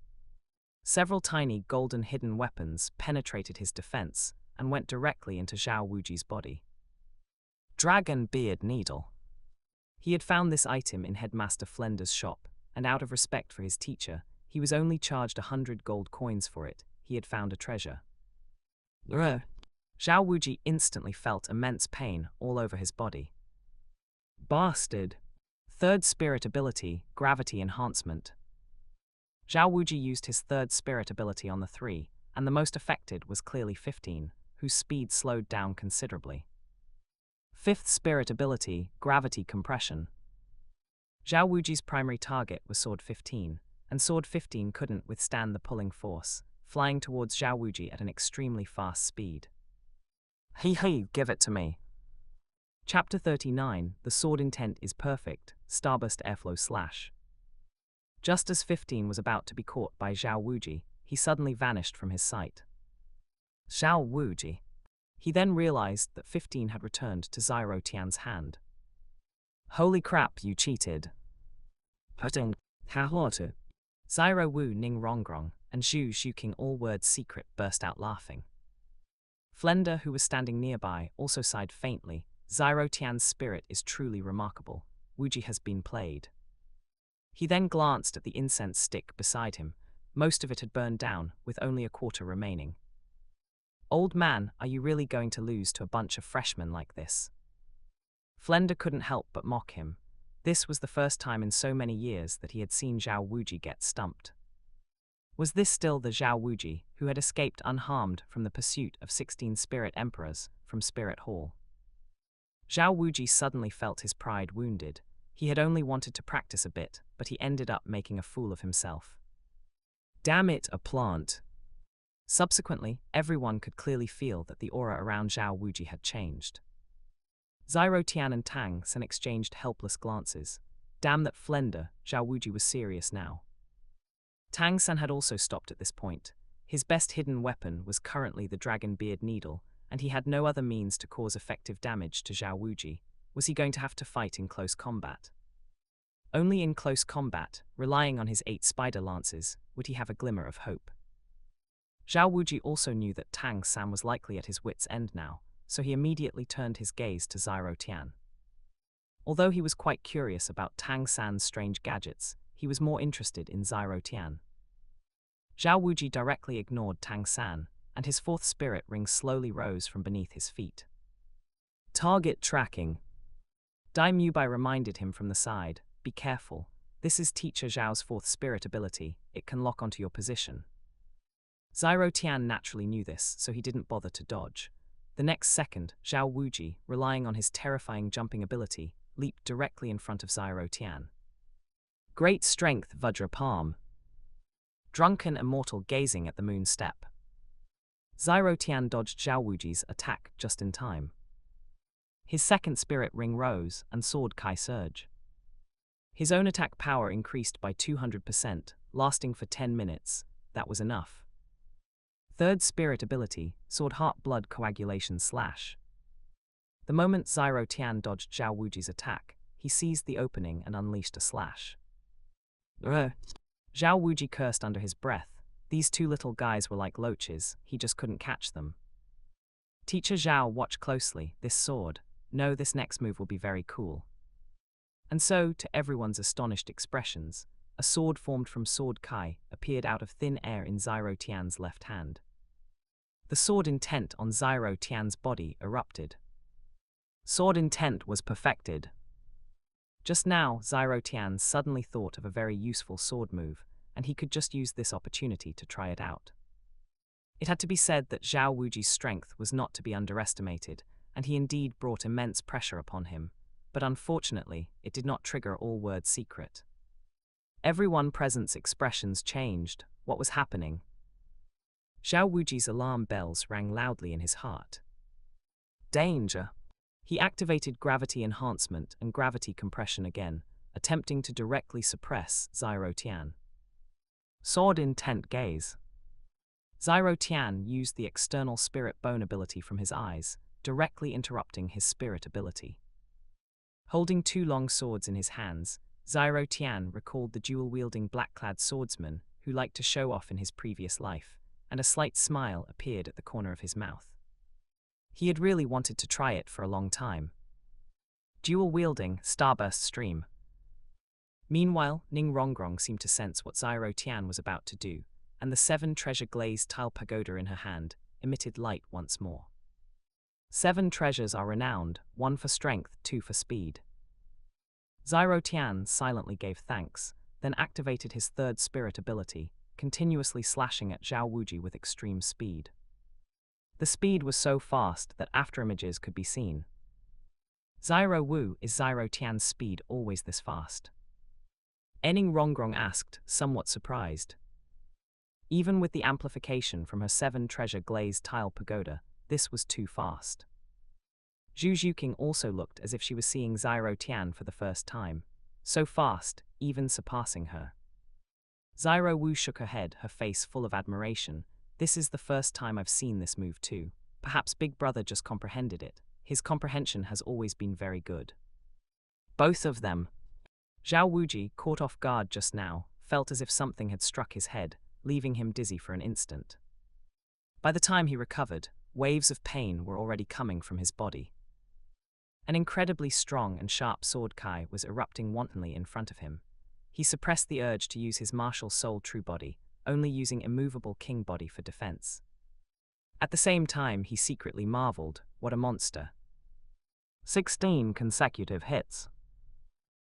Several tiny golden hidden weapons penetrated his defense and went directly into Zhao Wuji's body. Dragon Beard Needle. He had found this item in Headmaster Flender's shop, and out of respect for his teacher, he was only charged 100 gold coins for it. He had found a treasure. Zhao Wuji instantly felt immense pain all over his body. Bastard. Third spirit ability, Gravity Enhancement. Zhao Wuji used his third spirit ability on the 3, and the most affected was clearly 15, whose speed slowed down considerably. Fifth spirit ability, Gravity Compression. Zhao Wuji's primary target was Sword 15, and Sword 15 couldn't withstand the pulling force, flying towards Zhao Wuji at an extremely fast speed. Hey, give it to me. Chapter 39, The Sword Intent is Perfect, Starburst Airflow Slash. Just as 15 was about to be caught by Zhao Wuji, he suddenly vanished from his sight. Zhao Wuji. He then realized that 15 had returned to Zhao Tian's hand. Holy crap, you cheated. Zhao Wu Ning Rongrong and Zhu Shuking all words secret burst out laughing. Flender, who was standing nearby, also sighed faintly. Zhao Tian's spirit is truly remarkable. Wuji has been played. He then glanced at the incense stick beside him. Most of it had burned down, with only a quarter remaining. Old man, are you really going to lose to a bunch of freshmen like this? Flender couldn't help but mock him. This was the first time in so many years that he had seen Zhao Wuji get stumped. Was this still the Zhao Wuji who had escaped unharmed from the pursuit of 16 spirit emperors from Spirit Hall? Zhao Wuji suddenly felt his pride wounded. He had only wanted to practice a bit, but he ended up making a fool of himself. Damn it, a plant. Subsequently, everyone could clearly feel that the aura around Zhao Wuji had changed. Zhao Tian and Tang San exchanged helpless glances. Damn that Flender, Zhao Wuji was serious now. Tang San had also stopped at this point. His best hidden weapon was currently the Dragon Beard Needle, and he had no other means to cause effective damage to Zhao Wuji. Was he going to have to fight in close combat? Only in close combat, relying on his 8 spider lances, would he have a glimmer of hope. Zhao Wuji also knew that Tang San was likely at his wit's end now, so he immediately turned his gaze to Zhao Tian. Although he was quite curious about Tang San's strange gadgets, he was more interested in Zhao Tian. Zhao Wuji directly ignored Tang San, and his fourth spirit ring slowly rose from beneath his feet. Target tracking. Dai Mubai reminded him from the side, be careful, this is Teacher Zhao's fourth spirit ability, it can lock onto your position. Zhao Tian naturally knew this, so he didn't bother to dodge. The next second, Zhao Wuji, relying on his terrifying jumping ability, leaped directly in front of Zhao Tian. Great strength, Vajra Palm. Drunken immortal gazing at the moon step. Zhao Tian dodged Zhao Wuji's attack just in time. His second spirit ring rose, and Sword Kai surge. His own attack power increased by 200%, lasting for 10 minutes. That was enough. Third spirit ability, Sword Heart Blood Coagulation Slash. The moment Zhao Tian dodged Zhao Wuji's attack, he seized the opening and unleashed a slash. Ugh. Zhao Wuji cursed under his breath. These two little guys were like loaches, he just couldn't catch them. Teacher Zhao, watch closely, this sword. No, this next move will be very cool. And so, to everyone's astonished expressions, a sword formed from Sword Kai appeared out of thin air in Zyro Tian's left hand. The sword intent on Zyro Tian's body erupted. Sword intent was perfected. Just now, Zyro Tian suddenly thought of a very useful sword move, and he could just use this opportunity to try it out. It had to be said that Zhao Wuji's strength was not to be underestimated, and he indeed brought immense pressure upon him, but unfortunately, it did not trigger all-word secret. Everyone present's expressions changed. What was happening? Zhao Wuji's alarm bells rang loudly in his heart. Danger! He activated gravity enhancement and gravity compression again, attempting to directly suppress Zyro Tian. Sword intent gaze. Zyro Tian used the external spirit bone ability from his eyes, directly interrupting his spirit ability. Holding two long swords in his hands, Zyro Tian recalled the dual-wielding black-clad swordsman who liked to show off in his previous life, and a slight smile appeared at the corner of his mouth. He had really wanted to try it for a long time. Dual-wielding, starburst stream. Meanwhile, Ning Rongrong seemed to sense what Zyro Tian was about to do, and the 7 treasure glazed tile pagoda in her hand emitted light once more. 7 treasures are renowned, 1 for strength, 2 for speed. Zyro Tian silently gave thanks, then activated his 3rd spirit ability, continuously slashing at Zhao Wuji with extreme speed. The speed was so fast that afterimages could be seen. Zyro Wu, is Zyro Tian's speed always this fast? Ning Rongrong asked, somewhat surprised. Even with the amplification from her 7 treasure glazed tile pagoda, this was too fast. Zhu Zhuqing also looked as if she was seeing Zyro Tian for the first time. So fast, even surpassing her. Zyro Wu shook her head, her face full of admiration. This is the first time I've seen this move too. Perhaps Big Brother just comprehended it. His comprehension has always been very good. Both of them. Zhao Wuji, caught off guard just now, felt as if something had struck his head, leaving him dizzy for an instant. By the time he recovered, waves of pain were already coming from his body. An incredibly strong and sharp sword Kai was erupting wantonly in front of him. He suppressed the urge to use his martial soul true body, only using immovable king body for defense. At the same time, he secretly marveled, what a monster. 16 consecutive hits.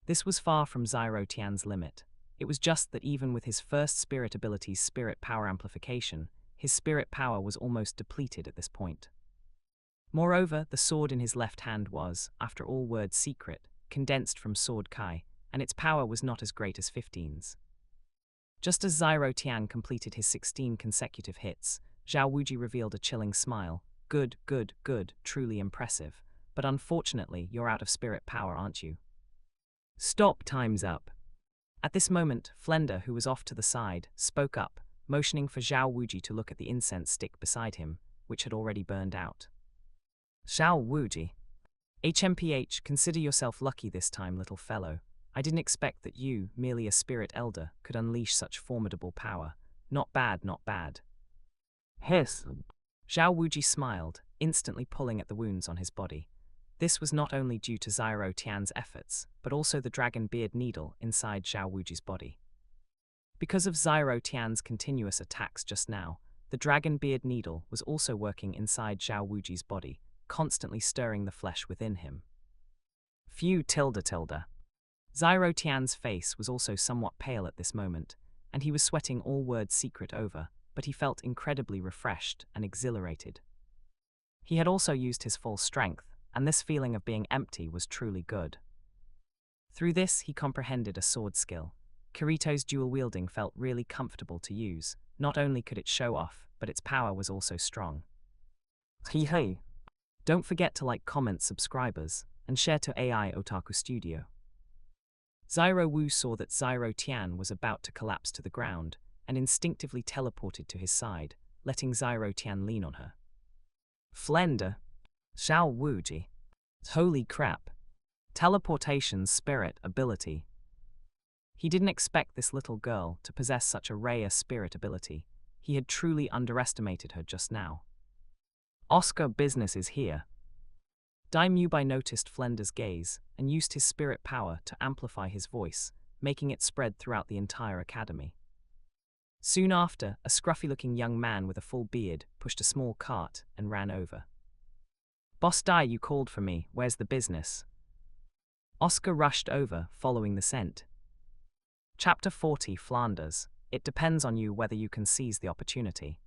This was far from Zyro Tian's limit. It was just that even with his first spirit ability's spirit power amplification, his spirit power was almost depleted at this point. Moreover, the sword in his left hand was, after all words secret, condensed from Sword Kai, and its power was not as great as 15's. Just as Zyro Tian completed his 16 consecutive hits, Zhao Wuji revealed a chilling smile. Good, good, good, truly impressive. But unfortunately, you're out of spirit power, aren't you? Stop, time's up. At this moment, Flender, who was off to the side, spoke up, motioning for Zhao Wuji to look at the incense stick beside him, which had already burned out. Zhao Wuji. HMPH, consider yourself lucky this time, little fellow. I didn't expect that you, merely a spirit elder, could unleash such formidable power. Not bad, not bad. Hiss. Zhao Wuji smiled, instantly pulling at the wounds on his body. This was not only due to Zyro Tian's efforts, but also the dragon beard needle inside Zhao Wuji's body. Because of Zyro Tian's continuous attacks just now, the dragon beard needle was also working inside Zhao Wuji's body, constantly stirring the flesh within him. Phew, tilde. Zyro Tian's face was also somewhat pale at this moment, and he was sweating all words secret over, but he felt incredibly refreshed and exhilarated. He had also used his full strength, and this feeling of being empty was truly good. Through this, he comprehended a sword skill. Kirito's dual wielding felt really comfortable to use. Not only could it show off, but its power was also strong. Hey. Don't forget to like, comment, subscribers, and share to AI Otaku Studio. Zyro Wu saw that Zyro Tian was about to collapse to the ground, and instinctively teleported to his side, letting Zyro Tian lean on her. Flender. Zhao Wuji. Holy crap. Teleportation's spirit ability. He didn't expect this little girl to possess such a rare spirit ability. He had truly underestimated her just now. Oscar business is here. Dai Mubai noticed Flender's gaze and used his spirit power to amplify his voice, making it spread throughout the entire academy. Soon after, a scruffy-looking young man with a full beard pushed a small cart and ran over. "Boss Dai, you called for me. Where's the business?" Oscar rushed over, following the scent. Chapter 40, Flanders. It depends on you whether you can seize the opportunity.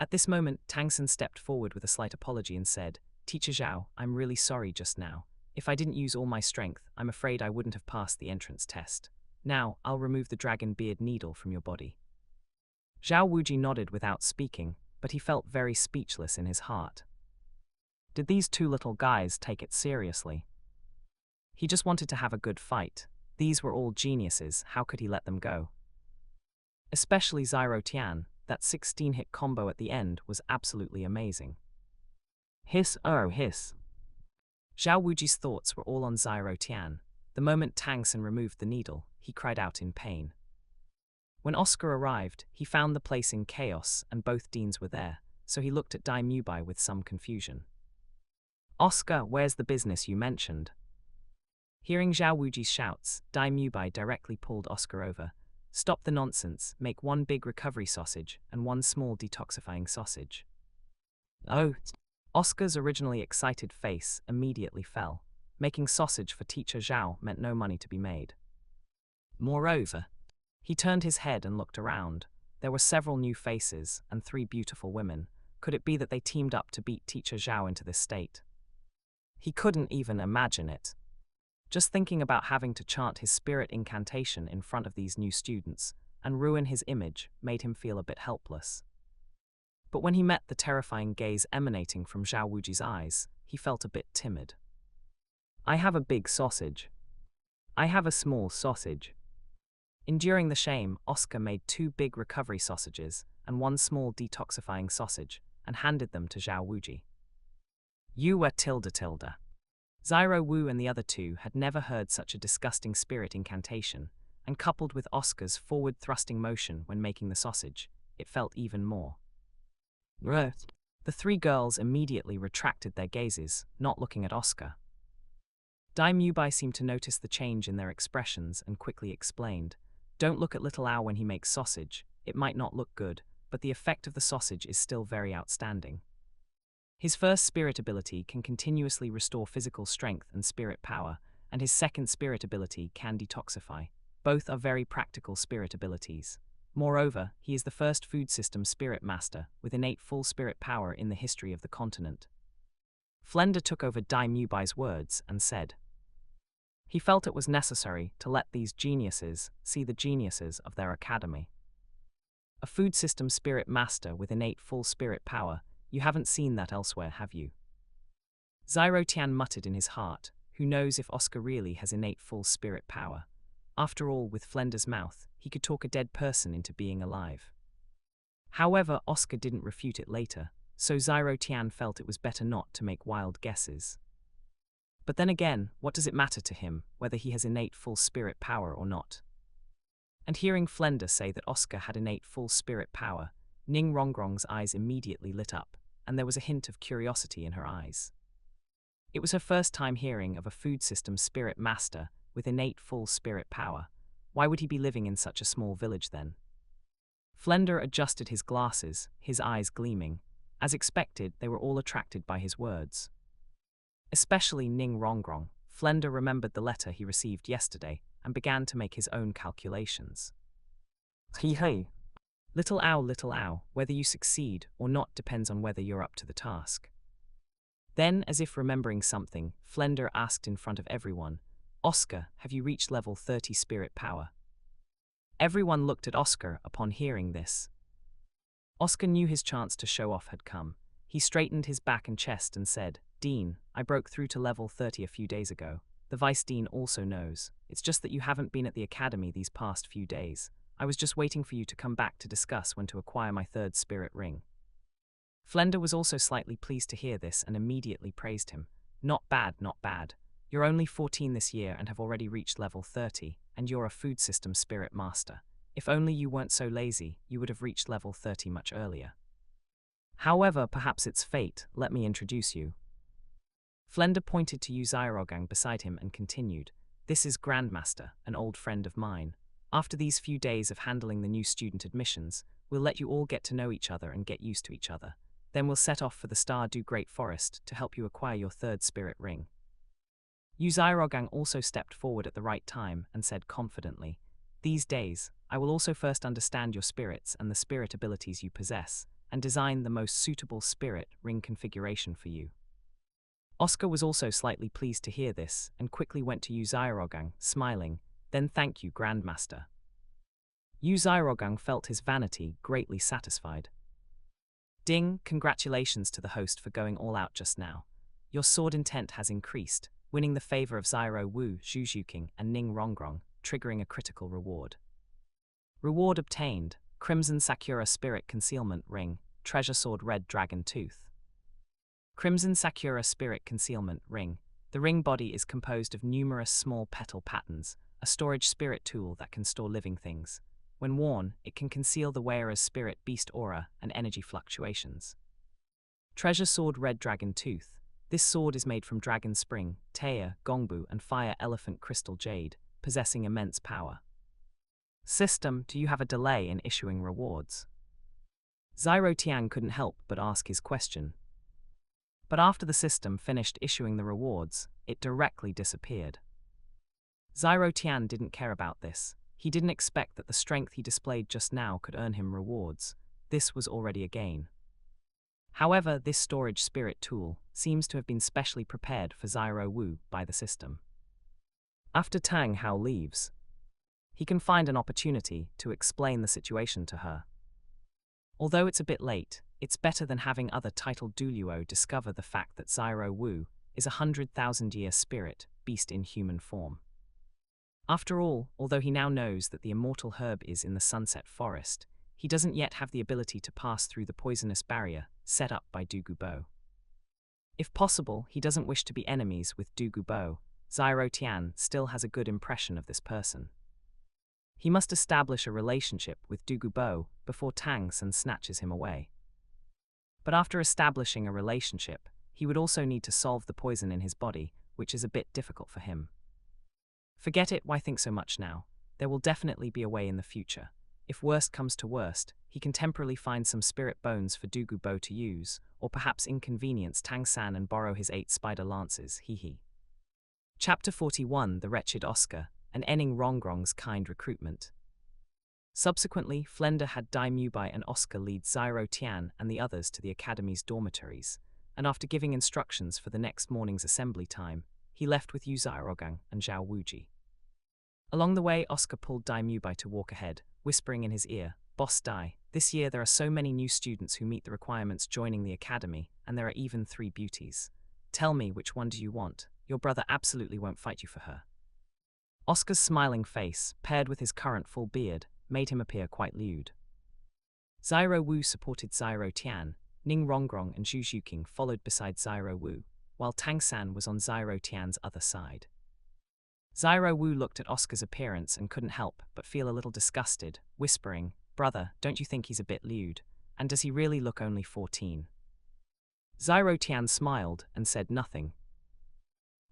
At this moment, Tang San stepped forward with a slight apology and said, "Teacher Zhao, I'm really sorry just now. If I didn't use all my strength, I'm afraid I wouldn't have passed the entrance test. Now, I'll remove the dragon beard needle from your body." Zhao Wuji nodded without speaking, but he felt very speechless in his heart. Did these two little guys take it seriously? He just wanted to have a good fight. These were all geniuses, how could he let them go? Especially Zyro Tian, that 16-hit combo at the end was absolutely amazing. Hiss, oh hiss. Zhao Wuji's thoughts were all on Zyro Tian. The moment Tang San removed the needle, he cried out in pain. When Oscar arrived, he found the place in chaos and both deans were there, so he looked at Dai Mubai with some confusion. "Oscar, where's the business you mentioned?" Hearing Zhao Wuji's shouts, Dai Mubai directly pulled Oscar over. "Stop the nonsense, make one big recovery sausage and one small detoxifying sausage." "Oh." Oscar's originally excited face immediately fell. Making sausage for teacher Zhao meant no money to be made. Moreover, he turned his head and looked around. There were several new faces and 3 beautiful women. Could it be that they teamed up to beat teacher Zhao into this state? He couldn't even imagine it. Just thinking about having to chant his spirit incantation in front of these new students and ruin his image made him feel a bit helpless. But when he met the terrifying gaze emanating from Zhao Wuji's eyes, he felt a bit timid. "I have a big sausage. I have a small sausage." Enduring the shame, Oscar made 2 big recovery sausages and 1 small detoxifying sausage and handed them to Zhao Wuji. "You were tilde. Zyro Wu and the other 2 had never heard such a disgusting spirit incantation, and coupled with Oscar's forward-thrusting motion when making the sausage, it felt even more. The 3 girls immediately retracted their gazes, not looking at Oscar. Dai Mubai seemed to notice the change in their expressions and quickly explained, "Don't look at little Ao when he makes sausage. It might not look good, but the effect of the sausage is still very outstanding. His first spirit ability can continuously restore physical strength and spirit power, and his second spirit ability can detoxify. Both are very practical spirit abilities. Moreover, he is the first food system spirit master with innate full spirit power in the history of the continent." Flender took over Dai Mubai's words and said, he felt it was necessary to let these geniuses see the geniuses of their academy. A food system spirit master with innate full spirit power, you haven't seen that elsewhere, have you? Zyro Tian muttered in his heart, who knows if Oscar really has innate full spirit power. After all, with Flender's mouth, he could talk a dead person into being alive. However, Oscar didn't refute it later, so Zyro Tian felt it was better not to make wild guesses. But then again, what does it matter to him, whether he has innate full spirit power or not? And hearing Flender say that Oscar had innate full spirit power, Ning Rongrong's eyes immediately lit up, and there was a hint of curiosity in her eyes. It was her first time hearing of a food system spirit master with innate full spirit power. Why would he be living in such a small village then? Flender adjusted his glasses, his eyes gleaming. As expected, they were all attracted by his words. Especially Ning Rongrong. Flender remembered the letter he received yesterday and began to make his own calculations. Hey. Little Ao, whether you succeed or not depends on whether you're up to the task. Then, as if remembering something, Flender asked in front of everyone, "Oscar, have you reached level 30 spirit power?" Everyone looked at Oscar upon hearing this. Oscar knew his chance to show off had come. He straightened his back and chest and said, "Dean, I broke through to level 30 a few days ago. The Vice Dean also knows. It's just that you haven't been at the academy these past few days. I was just waiting for you to come back to discuss when to acquire my 3rd spirit ring." Flender was also slightly pleased to hear this and immediately praised him. Not bad. You're only 14 this year and have already reached level 30, and you're a food system spirit master. If only you weren't so lazy, you would have reached level 30 much earlier. However, perhaps it's fate. Let me introduce you. Flender pointed to Xiaogang beside him and continued, "This is Grandmaster, an old friend of mine. After these few days of handling the new student admissions, we'll let you all get to know each other and get used to each other. Then we'll set off for the Stardew Great Forest to help you acquire your third spirit ring." Xiaogang also stepped forward at the right time and said confidently, "These days, I will also first understand your spirits and the spirit abilities you possess, and design the most suitable spirit ring configuration for you." Oscar was also slightly pleased to hear this and quickly went to Xiaogang, smiling, "Then thank you, Grandmaster." Xiaogang felt his vanity greatly satisfied. "Ding, congratulations to the host for going all out just now. Your sword intent has increased, winning the favor of Zyro Wu, Zhuzhuking, and Ning Rongrong, triggering a critical reward. Reward obtained: Crimson Sakura Spirit Concealment Ring, Treasure Sword Red Dragon Tooth. Crimson Sakura Spirit Concealment Ring. The ring body is composed of numerous small petal patterns, a storage spirit tool that can store living things. When worn, it can conceal the wearer's spirit beast aura and energy fluctuations. Treasure Sword Red Dragon Tooth. This sword is made from dragon spring, Taya, Gongbu, and fire elephant crystal jade, possessing immense power. System, do you have a delay in issuing rewards? Zyro Tian couldn't help but ask his question. But after the system finished issuing the rewards, it directly disappeared. Zyro Tian didn't care about this. He didn't expect that the strength he displayed just now could earn him rewards. This was already a gain. However, this storage spirit tool seems to have been specially prepared for Zyro Wu by the system. After Tang Hao leaves, he can find an opportunity to explain the situation to her. Although it's a bit late, it's better than having other titled Douluo discover the fact that Zyro Wu is a 100,000-year spirit beast in human form. After all, although he now knows that the immortal herb is in the Sunset Forest, he doesn't yet have the ability to pass through the poisonous barrier set up by Dugubo. If possible, he doesn't wish to be enemies with Dugubo. Zyro Tian still has a good impression of this person. He must establish a relationship with Dugubo before Tang San snatches him away. But after establishing a relationship, he would also need to solve the poison in his body, which is a bit difficult for him. Forget it, why think so much now? There will definitely be a way in the future. If worst comes to worst, he can temporarily find some spirit bones for Dugubo to use, or perhaps inconvenience Tang San and borrow his 8 spider lances, hee. Chapter 41, The Wretched Oscar, and Ning Rongrong's Kind Recruitment. Subsequently, Flender had Dai Mubai and Oscar lead Zyro Tian and the others to the Academy's dormitories, and after giving instructions for the next morning's assembly time, he left with Yu Xiaogang and Zhao Wuji. Along the way, Oscar pulled Dai Mubai to walk ahead, whispering in his ear, "Boss Dai, this year there are so many new students who meet the requirements joining the academy, and there are even 3 beauties. Tell me, which one do you want? Your brother absolutely won't fight you for her." Oscar's smiling face, paired with his current full beard, made him appear quite lewd. Zyro Wu supported Zyro Tian, Ning Rongrong and Zhuzhuking followed beside Zyro Wu, while Tang San was on Zyro Tian's other side. Zyro Wu looked at Oscar's appearance and couldn't help but feel a little disgusted, whispering, "Brother, don't you think he's a bit lewd? And does he really look only 14? Zyro Tian smiled and said nothing.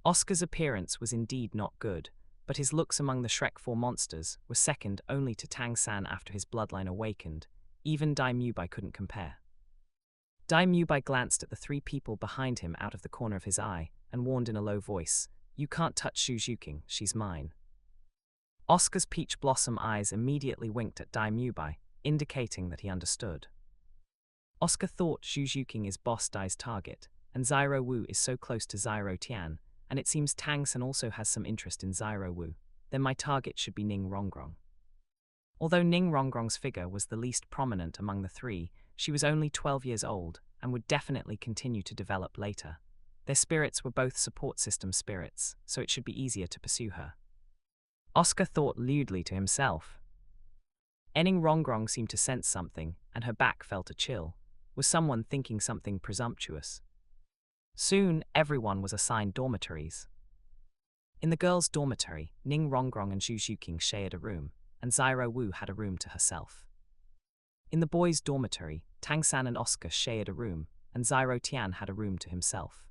Oscar's appearance was indeed not good, but his looks among the Shrek 4 monsters were second only to Tang San after his bloodline awakened. Even Dai Mubai couldn't compare. Dai Mubai glanced at the 3 people behind him out of the corner of his eye and warned in a low voice, "You can't touch Zhuzhuking, she's mine." Oscar's peach blossom eyes immediately winked at Dai Mubai, indicating that he understood. Oscar thought Zhuzhuking is Boss Dai's target, and Zyro Wu is so close to Zyro Tian, and it seems Tang San also has some interest in Zyro Wu, then my target should be Ning Rongrong. Although Ning Rongrong's figure was the least prominent among the 3, she was only 12 years old and would definitely continue to develop later. Their spirits were both support system spirits, so it should be easier to pursue her. Oscar thought lewdly to himself. Ning Rongrong seemed to sense something, and her back felt a chill. Was someone thinking something presumptuous? Soon, everyone was assigned dormitories. In the girls' dormitory, Ning Rongrong and Zhu Xuqing shared a room, and Zyro Wu had a room to herself. In the boys' dormitory, Tang San and Oscar shared a room, and Zyro Tian had a room to himself.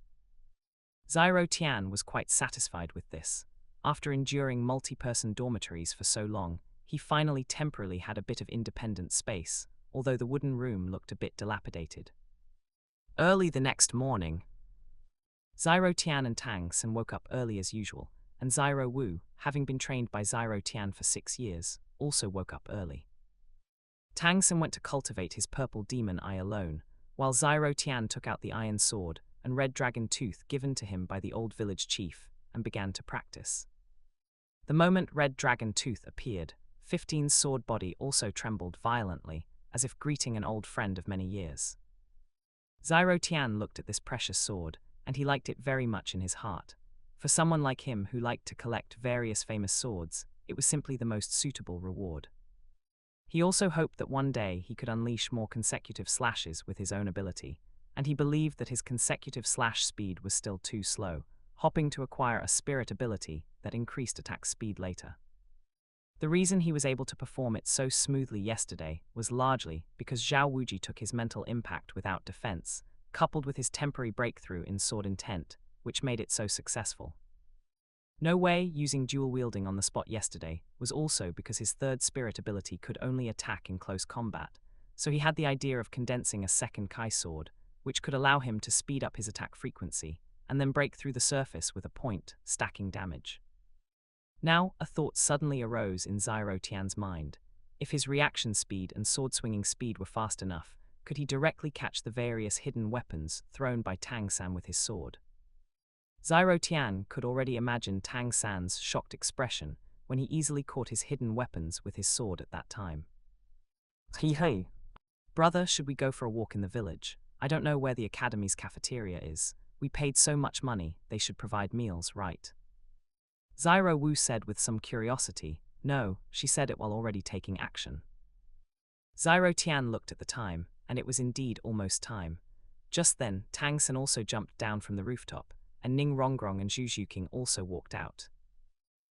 Zyro Tian was quite satisfied with this. After enduring multi-person dormitories for so long, he finally temporarily had a bit of independent space, although the wooden room looked a bit dilapidated. Early the next morning, Zyro Tian and Tang San woke up early as usual, and Zyro Wu, having been trained by Zyro Tian for 6 years, also woke up early. Tang San went to cultivate his purple demon eye alone, while Zyro Tian took out the iron sword and red dragon tooth given to him by the old village chief, and began to practice. The moment red dragon tooth appeared, 15's sword body also trembled violently, as if greeting an old friend of many years. Zyro Tian looked at this precious sword, and he liked it very much in his heart. For someone like him who liked to collect various famous swords, it was simply the most suitable reward. He also hoped that one day he could unleash more consecutive slashes with his own ability, and he believed that his consecutive slash speed was still too slow, hoping to acquire a spirit ability that increased attack speed later. The reason he was able to perform it so smoothly yesterday was largely because Zhao Wuji took his mental impact without defense, coupled with his temporary breakthrough in sword intent, which made it so successful. No Way using dual wielding on the spot yesterday was also because his third spirit ability could only attack in close combat, so he had the idea of condensing a second Kai sword, which could allow him to speed up his attack frequency, and then break through the surface with a point, stacking damage. Now, a thought suddenly arose in Zyro Tian's mind. If his reaction speed and sword-swinging speed were fast enough, could he directly catch the various hidden weapons thrown by Tang San with his sword? Zyro Tian could already imagine Tang San's shocked expression when he easily caught his hidden weapons with his sword at that time. Hey, brother, should we go for a walk in the village? I don't know where the academy's cafeteria is. We paid so much money, they should provide meals, right? Zyro Wu said with some curiosity. No, she said it while already taking action. Zyro Tian looked at the time, and it was indeed almost time. Just then, Tang San also jumped down from the rooftop, and Ning Rongrong and Zhu Xuqing also walked out.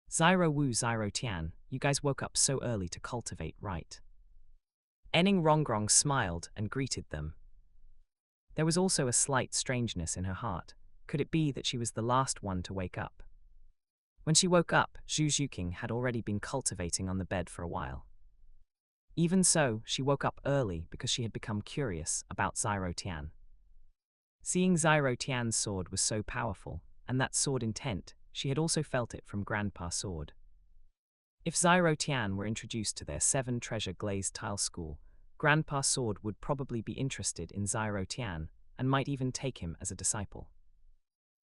Zyro Wu, Zyro Tian, you guys woke up so early to cultivate, right? Ning Rongrong smiled and greeted them. There was also a slight strangeness in her heart. Could it be that she was the last one to wake up? When she woke up, Zhu Xuqing had already been cultivating on the bed for a while. Even so, she woke up early because she had become curious about Zyro Tian. Seeing Zyro Tian's sword was so powerful, and that sword intent, she had also felt it from Grandpa's sword. If Zyro Tian were introduced to their 7 treasure glazed tile school, Grandpa's sword would probably be interested in Zyro Tian, and might even take him as a disciple.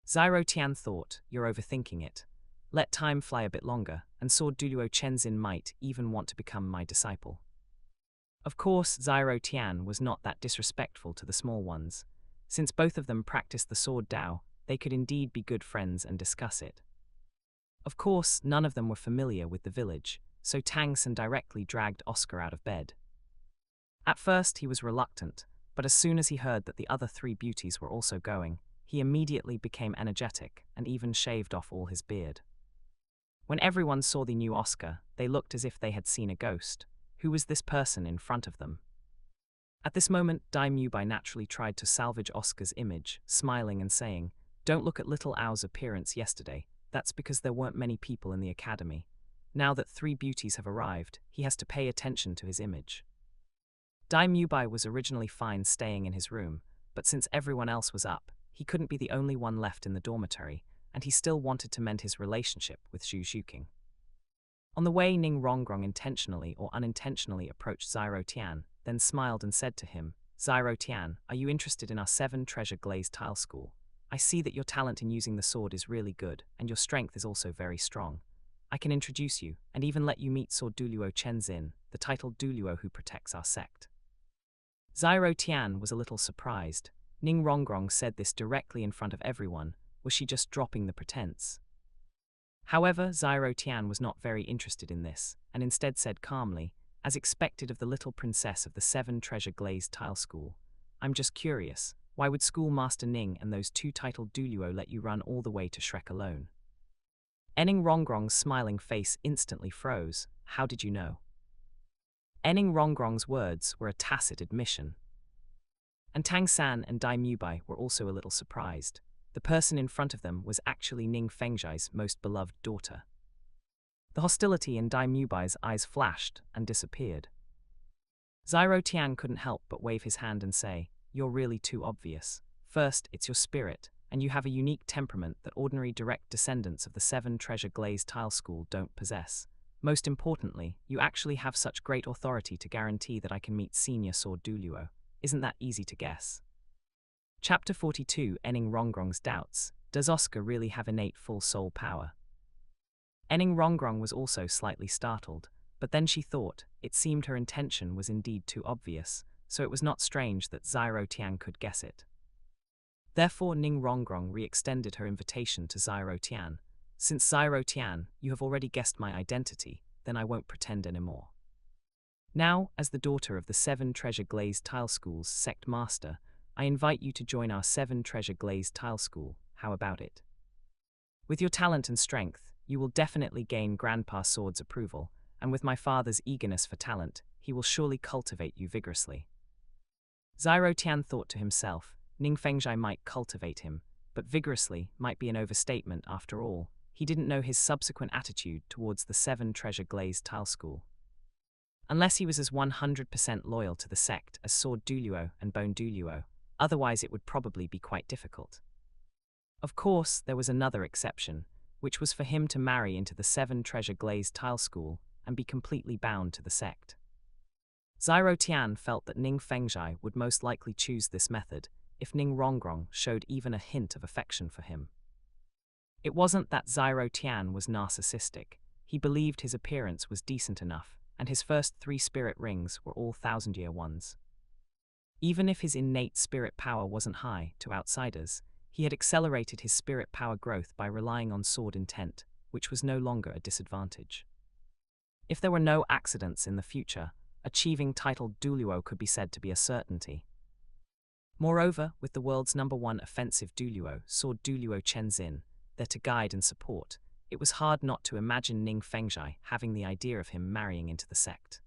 Zyro Tian thought, you're overthinking it. Let time fly a bit longer, and Sword Douluo Chenzin might even want to become my disciple. Of course, Zyro Tian was not that disrespectful to the small ones. Since both of them practiced the sword Dao, they could indeed be good friends and discuss it. Of course, none of them were familiar with the village, so Tang San directly dragged Oscar out of bed. At first he was reluctant, but as soon as he heard that the other 3 beauties were also going, he immediately became energetic and even shaved off all his beard. When everyone saw the new Oscar, they looked as if they had seen a ghost. Who was this person in front of them? At this moment, Dai Mubai naturally tried to salvage Oscar's image, smiling and saying, "Don't look at little Ao's appearance yesterday. That's because there weren't many people in the academy. Now that 3 beauties have arrived, he has to pay attention to his image." Dai Mubai was originally fine staying in his room, but since everyone else was up, he couldn't be the only one left in the dormitory, and he still wanted to mend his relationship with Zhu Xuqing. On the way, Ning Rongrong intentionally or unintentionally approached Zyro Tian, then smiled and said to him, "Zyro Tian, are you interested in our 7 treasure glazed tile school? I see that your talent in using the sword is really good, and your strength is also very strong. I can introduce you, and even let you meet Sword Douluo Chenzin, the titled Douluo who protects our sect." Zyro Tian was a little surprised. Ning Rongrong said this directly in front of everyone. Was she just dropping the pretense? However, Zyro Tian was not very interested in this, and instead said calmly, as expected of the little princess of the 7 treasure glazed tile school, "I'm just curious, why would Schoolmaster Ning and those 2 titled Douluo let you run all the way to Shrek alone?" Enning Rongrong's smiling face instantly froze. How did you know? Enning Rongrong's words were a tacit admission. And Tang San and Dai Mubai were also a little surprised. The person in front of them was actually Ning Fengzhai's most beloved daughter. The hostility in Dai Mubai's eyes flashed and disappeared. Zyro Tian couldn't help but wave his hand and say, "You're really too obvious. First, it's your spirit, and you have a unique temperament that ordinary direct descendants of the 7 Treasure Glazed Tile School don't possess. Most importantly, you actually have such great authority to guarantee that I can meet Senior Sword Douluo. Isn't that easy to guess?" Chapter 42, Enning Rongrong's Doubts. Does Oscar really have innate full soul power? Enning Rongrong was also slightly startled, but then she thought, it seemed her intention was indeed too obvious, so it was not strange that Zyro Tian could guess it. Therefore Ning Rongrong re-extended her invitation to Zyro Tian. "Since Zyro Tian, you have already guessed my identity, then I won't pretend anymore. Now, as the daughter of the 7 Treasure Glazed Tile School's sect master, I invite you to join our 7 Treasure Glazed Tile School. How about it? With your talent and strength, you will definitely gain Grandpa Sword's approval, and with my father's eagerness for talent, he will surely cultivate you vigorously." Zyro Tian thought to himself, Ning Fengzhai might cultivate him, but vigorously might be an overstatement after all. He didn't know his subsequent attitude towards the 7 Treasure Glazed Tile School. Unless he was as 100% loyal to the sect as Sword Douluo and Bone Douluo, otherwise it would probably be quite difficult. Of course, there was another exception, which was for him to marry into the 7 Treasure Glazed Tile School and be completely bound to the sect. Zyro Tian felt that Ning Fengzhai would most likely choose this method if Ning Rongrong showed even a hint of affection for him. It wasn't that Zyro Tian was narcissistic. He believed his appearance was decent enough, and his first 3 spirit rings were all 1,000-year ones. Even if his innate spirit power wasn't high to outsiders, he had accelerated his spirit power growth by relying on sword intent, which was no longer a disadvantage. If there were no accidents in the future, achieving title Douluo could be said to be a certainty. Moreover, with the world's #1 offensive Douluo, Sword Douluo Chenzin, there to guide and support, it was hard not to imagine Ning Fengzhai having the idea of him marrying into the sect.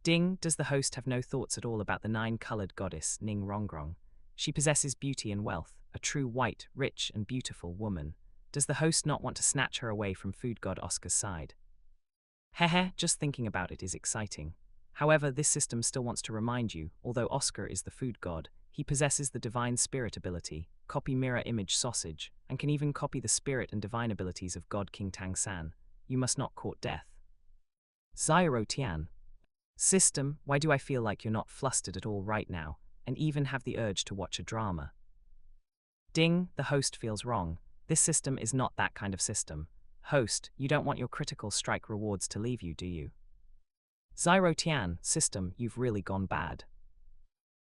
Ding, does the host have no thoughts at all about the 9-colored goddess Ning Rongrong? She possesses beauty and wealth, a true white, rich and beautiful woman. Does the host not want to snatch her away from food god Oscar's side? Hehe, just thinking about it is exciting. However, this system still wants to remind you, although Oscar is the food god, he possesses the divine spirit ability, copy mirror image sausage, and can even copy the spirit and divine abilities of God King Tang San. You must not court death. Zyro Tian. System, why do I feel like you're not flustered at all right now, and even have the urge to watch a drama? Ding, the host feels wrong. This system is not that kind of system. Host, you don't want your critical strike rewards to leave you, do you? Zyro Tian, system, you've really gone bad.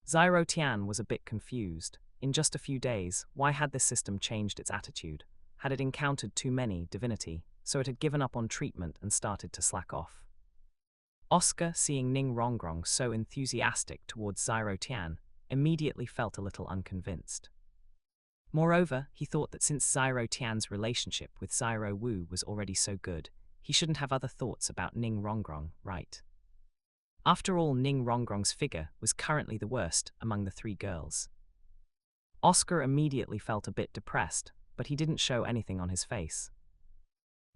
Zyro Tian was a bit confused. In just a few days, why had this system changed its attitude? Had it encountered too many divinity, so it had given up on treatment and started to slack off? Oscar, seeing Ning Rongrong so enthusiastic towards Zyro Tian, immediately felt a little unconvinced. Moreover, he thought that since Zyro Tian's relationship with Zyro Wu was already so good, he shouldn't have other thoughts about Ning Rongrong, right? After all, Ning Rongrong's figure was currently the worst among the 3 girls. Oscar immediately felt a bit depressed, but he didn't show anything on his face.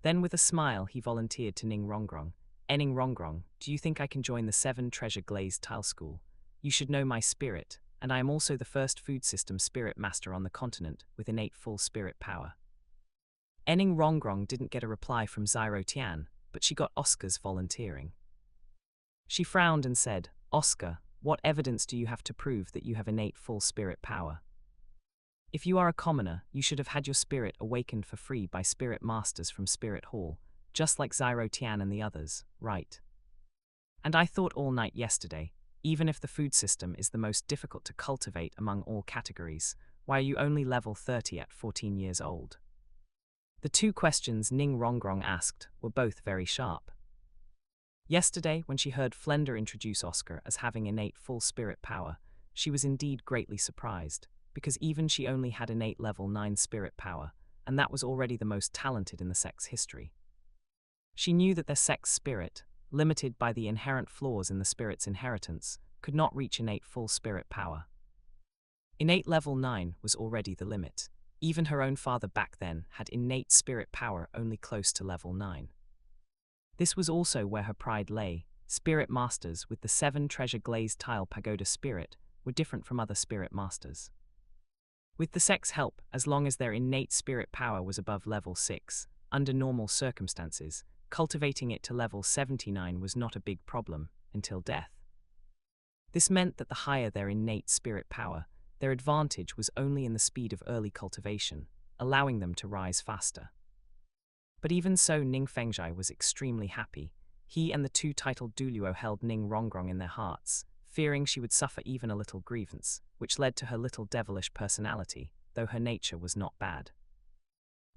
Then with a smile he volunteered to Ning Rongrong. Enning Rongrong, do you think I can join the 7 Treasure Glazed Tile School? You should know my spirit, and I am also the first food system spirit master on the continent with innate full spirit power. Enning Rongrong didn't get a reply from Zyro Tian, but she got Oscar's volunteering. She frowned and said, Oscar, what evidence do you have to prove that you have innate full spirit power? If you are a commoner, you should have had your spirit awakened for free by spirit masters from Spirit Hall, just like Zyro Tian and the others, right? And I thought all night yesterday, even if the food system is the most difficult to cultivate among all categories, why are you only level 30 at 14 years old? The 2 questions Ning Rongrong asked were both very sharp. Yesterday, when she heard Flender introduce Oscar as having innate full spirit power, she was indeed greatly surprised, because even she only had innate level 9 spirit power, and that was already the most talented in the sect's history. She knew that their sect's spirit, limited by the inherent flaws in the spirit's inheritance, could not reach innate full spirit power. Innate level 9 was already the limit. Even her own father back then had innate spirit power only close to level 9. This was also where her pride lay. Spirit masters with the 7 treasure glazed tile pagoda spirit were different from other spirit masters. With the sect's help, as long as their innate spirit power was above level 6, under normal circumstances, cultivating it to level 79 was not a big problem, until death. This meant that the higher their innate spirit power, their advantage was only in the speed of early cultivation, allowing them to rise faster. But even so, Ning Fengzhai was extremely happy. He and the 2 titled Douluo held Ning Rongrong in their hearts, fearing she would suffer even a little grievance, which led to her little devilish personality, though her nature was not bad.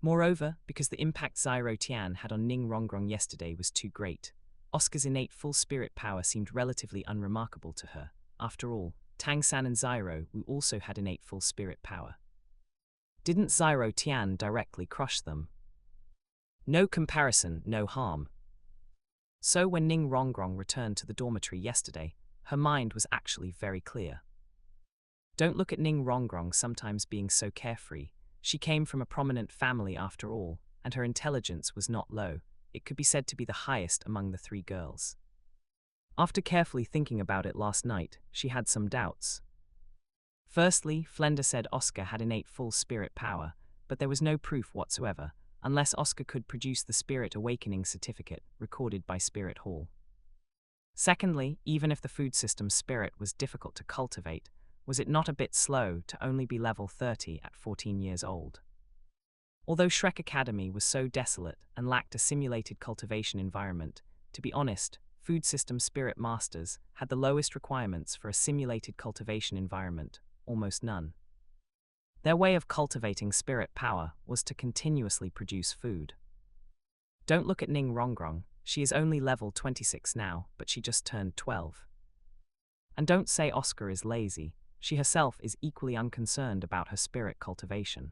Moreover, because the impact Zyro Tian had on Ning Rongrong yesterday was too great, Oscar's innate full spirit power seemed relatively unremarkable to her. After all, Tang San and Zyro who also had innate full spirit power. Didn't Zyro Tian directly crush them? No comparison, no harm. So when Ning Rongrong returned to the dormitory yesterday, her mind was actually very clear. Don't look at Ning Rongrong sometimes being so carefree. She came from a prominent family after all, and her intelligence was not low. It could be said to be the highest among the 3 girls. After carefully thinking about it last night, she had some doubts. Firstly, Flenda said Oscar had innate full spirit power, but there was no proof whatsoever, unless Oscar could produce the Spirit Awakening certificate recorded by Spirit Hall. Secondly, even if the food system's spirit was difficult to cultivate, was it not a bit slow to only be level 30 at 14 years old? Although Shrek Academy was so desolate and lacked a simulated cultivation environment, to be honest, food system spirit masters had the lowest requirements for a simulated cultivation environment, almost none. Their way of cultivating spirit power was to continuously produce food. Don't look at Ning Rongrong, she is only level 26 now, but she just turned 12. And don't say Oscar is lazy, she herself is equally unconcerned about her spirit cultivation.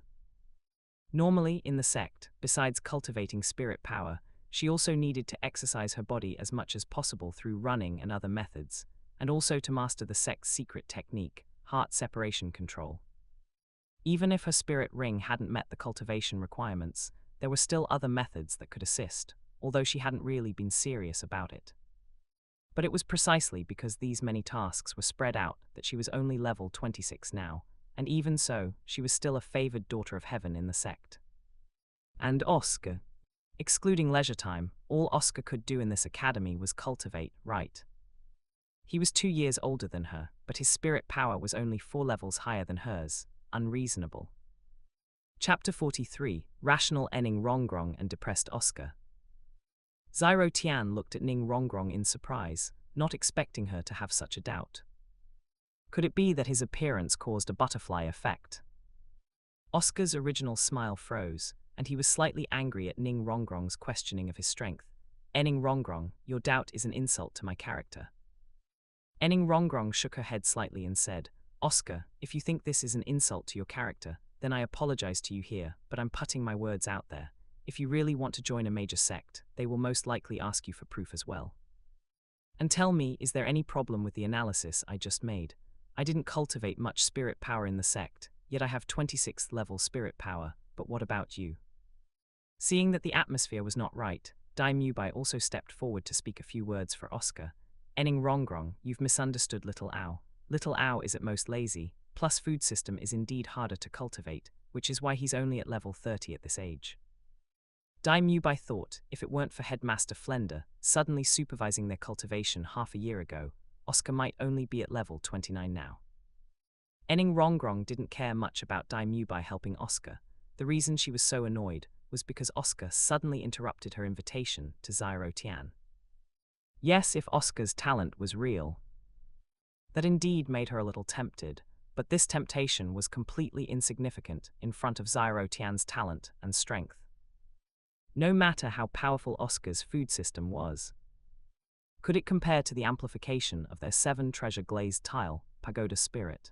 Normally, in the sect, besides cultivating spirit power, she also needed to exercise her body as much as possible through running and other methods, and also to master the sect's secret technique, heart separation control. Even if her spirit ring hadn't met the cultivation requirements, there were still other methods that could assist, although she hadn't really been serious about it. But it was precisely because these many tasks were spread out that she was only level 26 now, and even so, she was still a favored daughter of heaven in the sect. And Oscar. Excluding leisure time, all Oscar could do in this academy was cultivate, right? He was 2 years older than her, but his spirit power was only 4 levels higher than hers. Unreasonable. Chapter 43, Rational Ning Rongrong and Depressed Oscar. Zyro Tian looked at Ning Rongrong in surprise, not expecting her to have such a doubt. Could it be that his appearance caused a butterfly effect? Oscar's original smile froze, and he was slightly angry at Ning Rongrong's questioning of his strength. Ning Rongrong, your doubt is an insult to my character. Ning Rongrong shook her head slightly and said, Oscar, if you think this is an insult to your character, then I apologize to you here, but I'm putting my words out there. If you really want to join a major sect, they will most likely ask you for proof as well. And tell me, is there any problem with the analysis I just made? I didn't cultivate much spirit power in the sect, yet I have 26th level spirit power, but what about you? Seeing that the atmosphere was not right, Dai Mubai also stepped forward to speak a few words for Oscar. Ning Rongrong, you've misunderstood Little Ow. Little Ow is at most lazy, plus food system is indeed harder to cultivate, which is why he's only at level 30 at this age. Dai Mubai thought, if it weren't for Headmaster Flenda suddenly supervising their cultivation half a year ago, Oscar might only be at level 29 now. Ning Rongrong didn't care much about Dai Mubai helping Oscar. The reason she was so annoyed was because Oscar suddenly interrupted her invitation to Zyro Tian. Yes, if Oscar's talent was real, that indeed made her a little tempted, but this temptation was completely insignificant in front of Zyro Tian's talent and strength. No matter how powerful Oscar's food system was, could it compare to the amplification of their 7 treasure glazed tile pagoda spirit?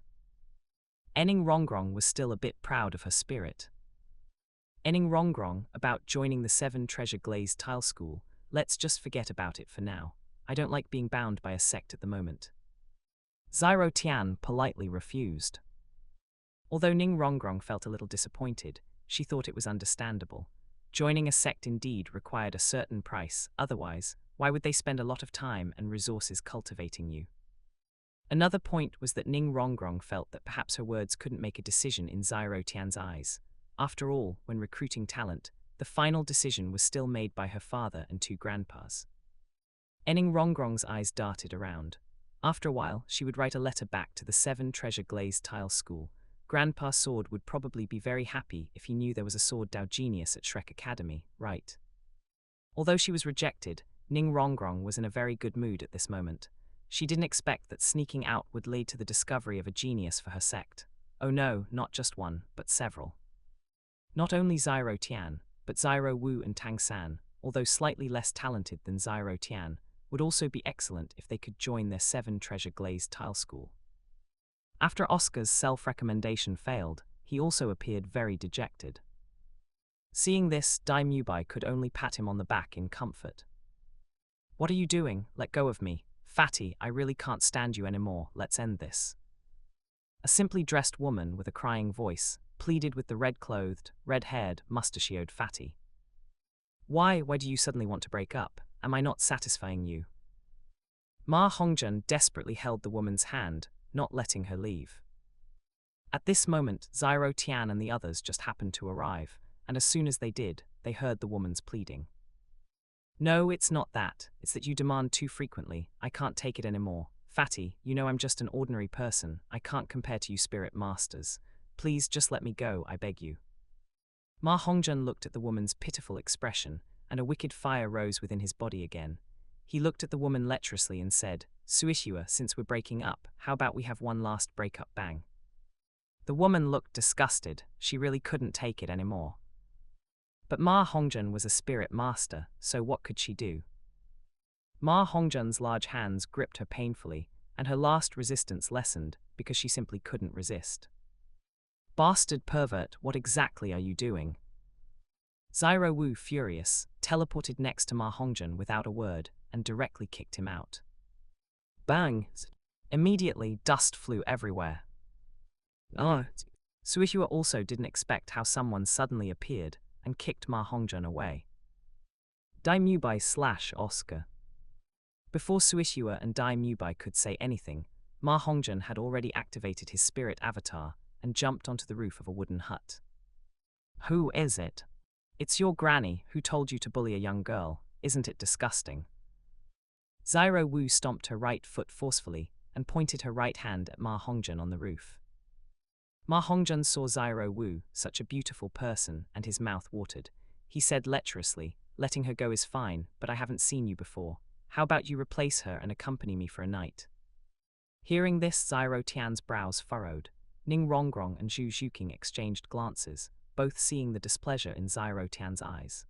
Ning Rongrong was still a bit proud of her spirit. Enning Rongrong about joining the 7 Treasure Glazed Tile School. Let's just forget about it for now. I don't like being bound by a sect at the moment. Zyro Tian politely refused. Although Ning Rongrong felt a little disappointed, she thought it was understandable. Joining a sect indeed required a certain price, otherwise, why would they spend a lot of time and resources cultivating you? Another point was that Ning Rongrong felt that perhaps her words couldn't make a decision in Zyro Tian's eyes. After all, when recruiting talent, the final decision was still made by her father and 2 grandpas. Enning Rongrong's eyes darted around. After a while, she would write a letter back to the 7 Treasure Glazed Tile School. Grandpa Sword would probably be very happy if he knew there was a Sword Dao genius at Shrek Academy, right? Although she was rejected, Ning Rongrong was in a very good mood at this moment. She didn't expect that sneaking out would lead to the discovery of a genius for her sect. Oh no, not just one, but several. Not only Zyro Tian, but Zyro Wu and Tang San, although slightly less talented than Zyro Tian, would also be excellent if they could join their 7 Treasure Glazed Tile School. After Oscar's self-recommendation failed, he also appeared very dejected. Seeing this, Dai Mubai could only pat him on the back in comfort. What are you doing? Let go of me. Fatty, I really can't stand you anymore, let's end this. A simply dressed woman with a crying voice pleaded with the red-clothed, red-haired, mustachioed Fatty. Why do you suddenly want to break up? Am I not satisfying you? Ma Hongjun desperately held the woman's hand, not letting her leave. At this moment, Zyro Tian and the others just happened to arrive, and as soon as they did, they heard the woman's pleading. No, it's not that. It's that you demand too frequently. I can't take it anymore. Fatty, you know I'm just an ordinary person. I can't compare to you spirit masters. Please just let me go, I beg you. Ma Hongjun looked at the woman's pitiful expression, and a wicked fire rose within his body again. He looked at the woman lecherously and said, Suishua, since we're breaking up, how about we have one last breakup bang? The woman looked disgusted. She really couldn't take it anymore. But Ma Hongjun was a spirit master, so what could she do? Ma Hongjun's large hands gripped her painfully, and her last resistance lessened because she simply couldn't resist. Bastard pervert, what exactly are you doing? Zyro Wu, furious, teleported next to Ma Hongjun without a word and directly kicked him out. Bang! Immediately, dust flew everywhere. Suishua also didn't expect how someone suddenly appeared and kicked Ma Hongjun away. Dai Mubai / Oscar. Before Suishua and Dai Mubai could say anything, Ma Hongjun had already activated his spirit avatar and jumped onto the roof of a wooden hut. Who is it? It's your granny who told you to bully a young girl. Isn't it disgusting? Zyro Wu stomped her right foot forcefully and pointed her right hand at Ma Hongjun on the roof. Ma Hongjun saw Zyro Wu, such a beautiful person, and his mouth watered. He said lecherously, letting her go is fine, but I haven't seen you before. How about you replace her and accompany me for a night? Hearing this, Zyro Tian's brows furrowed. Ning Rongrong and Zhu Zhuqing exchanged glances, both seeing the displeasure in Zyro Tian's eyes.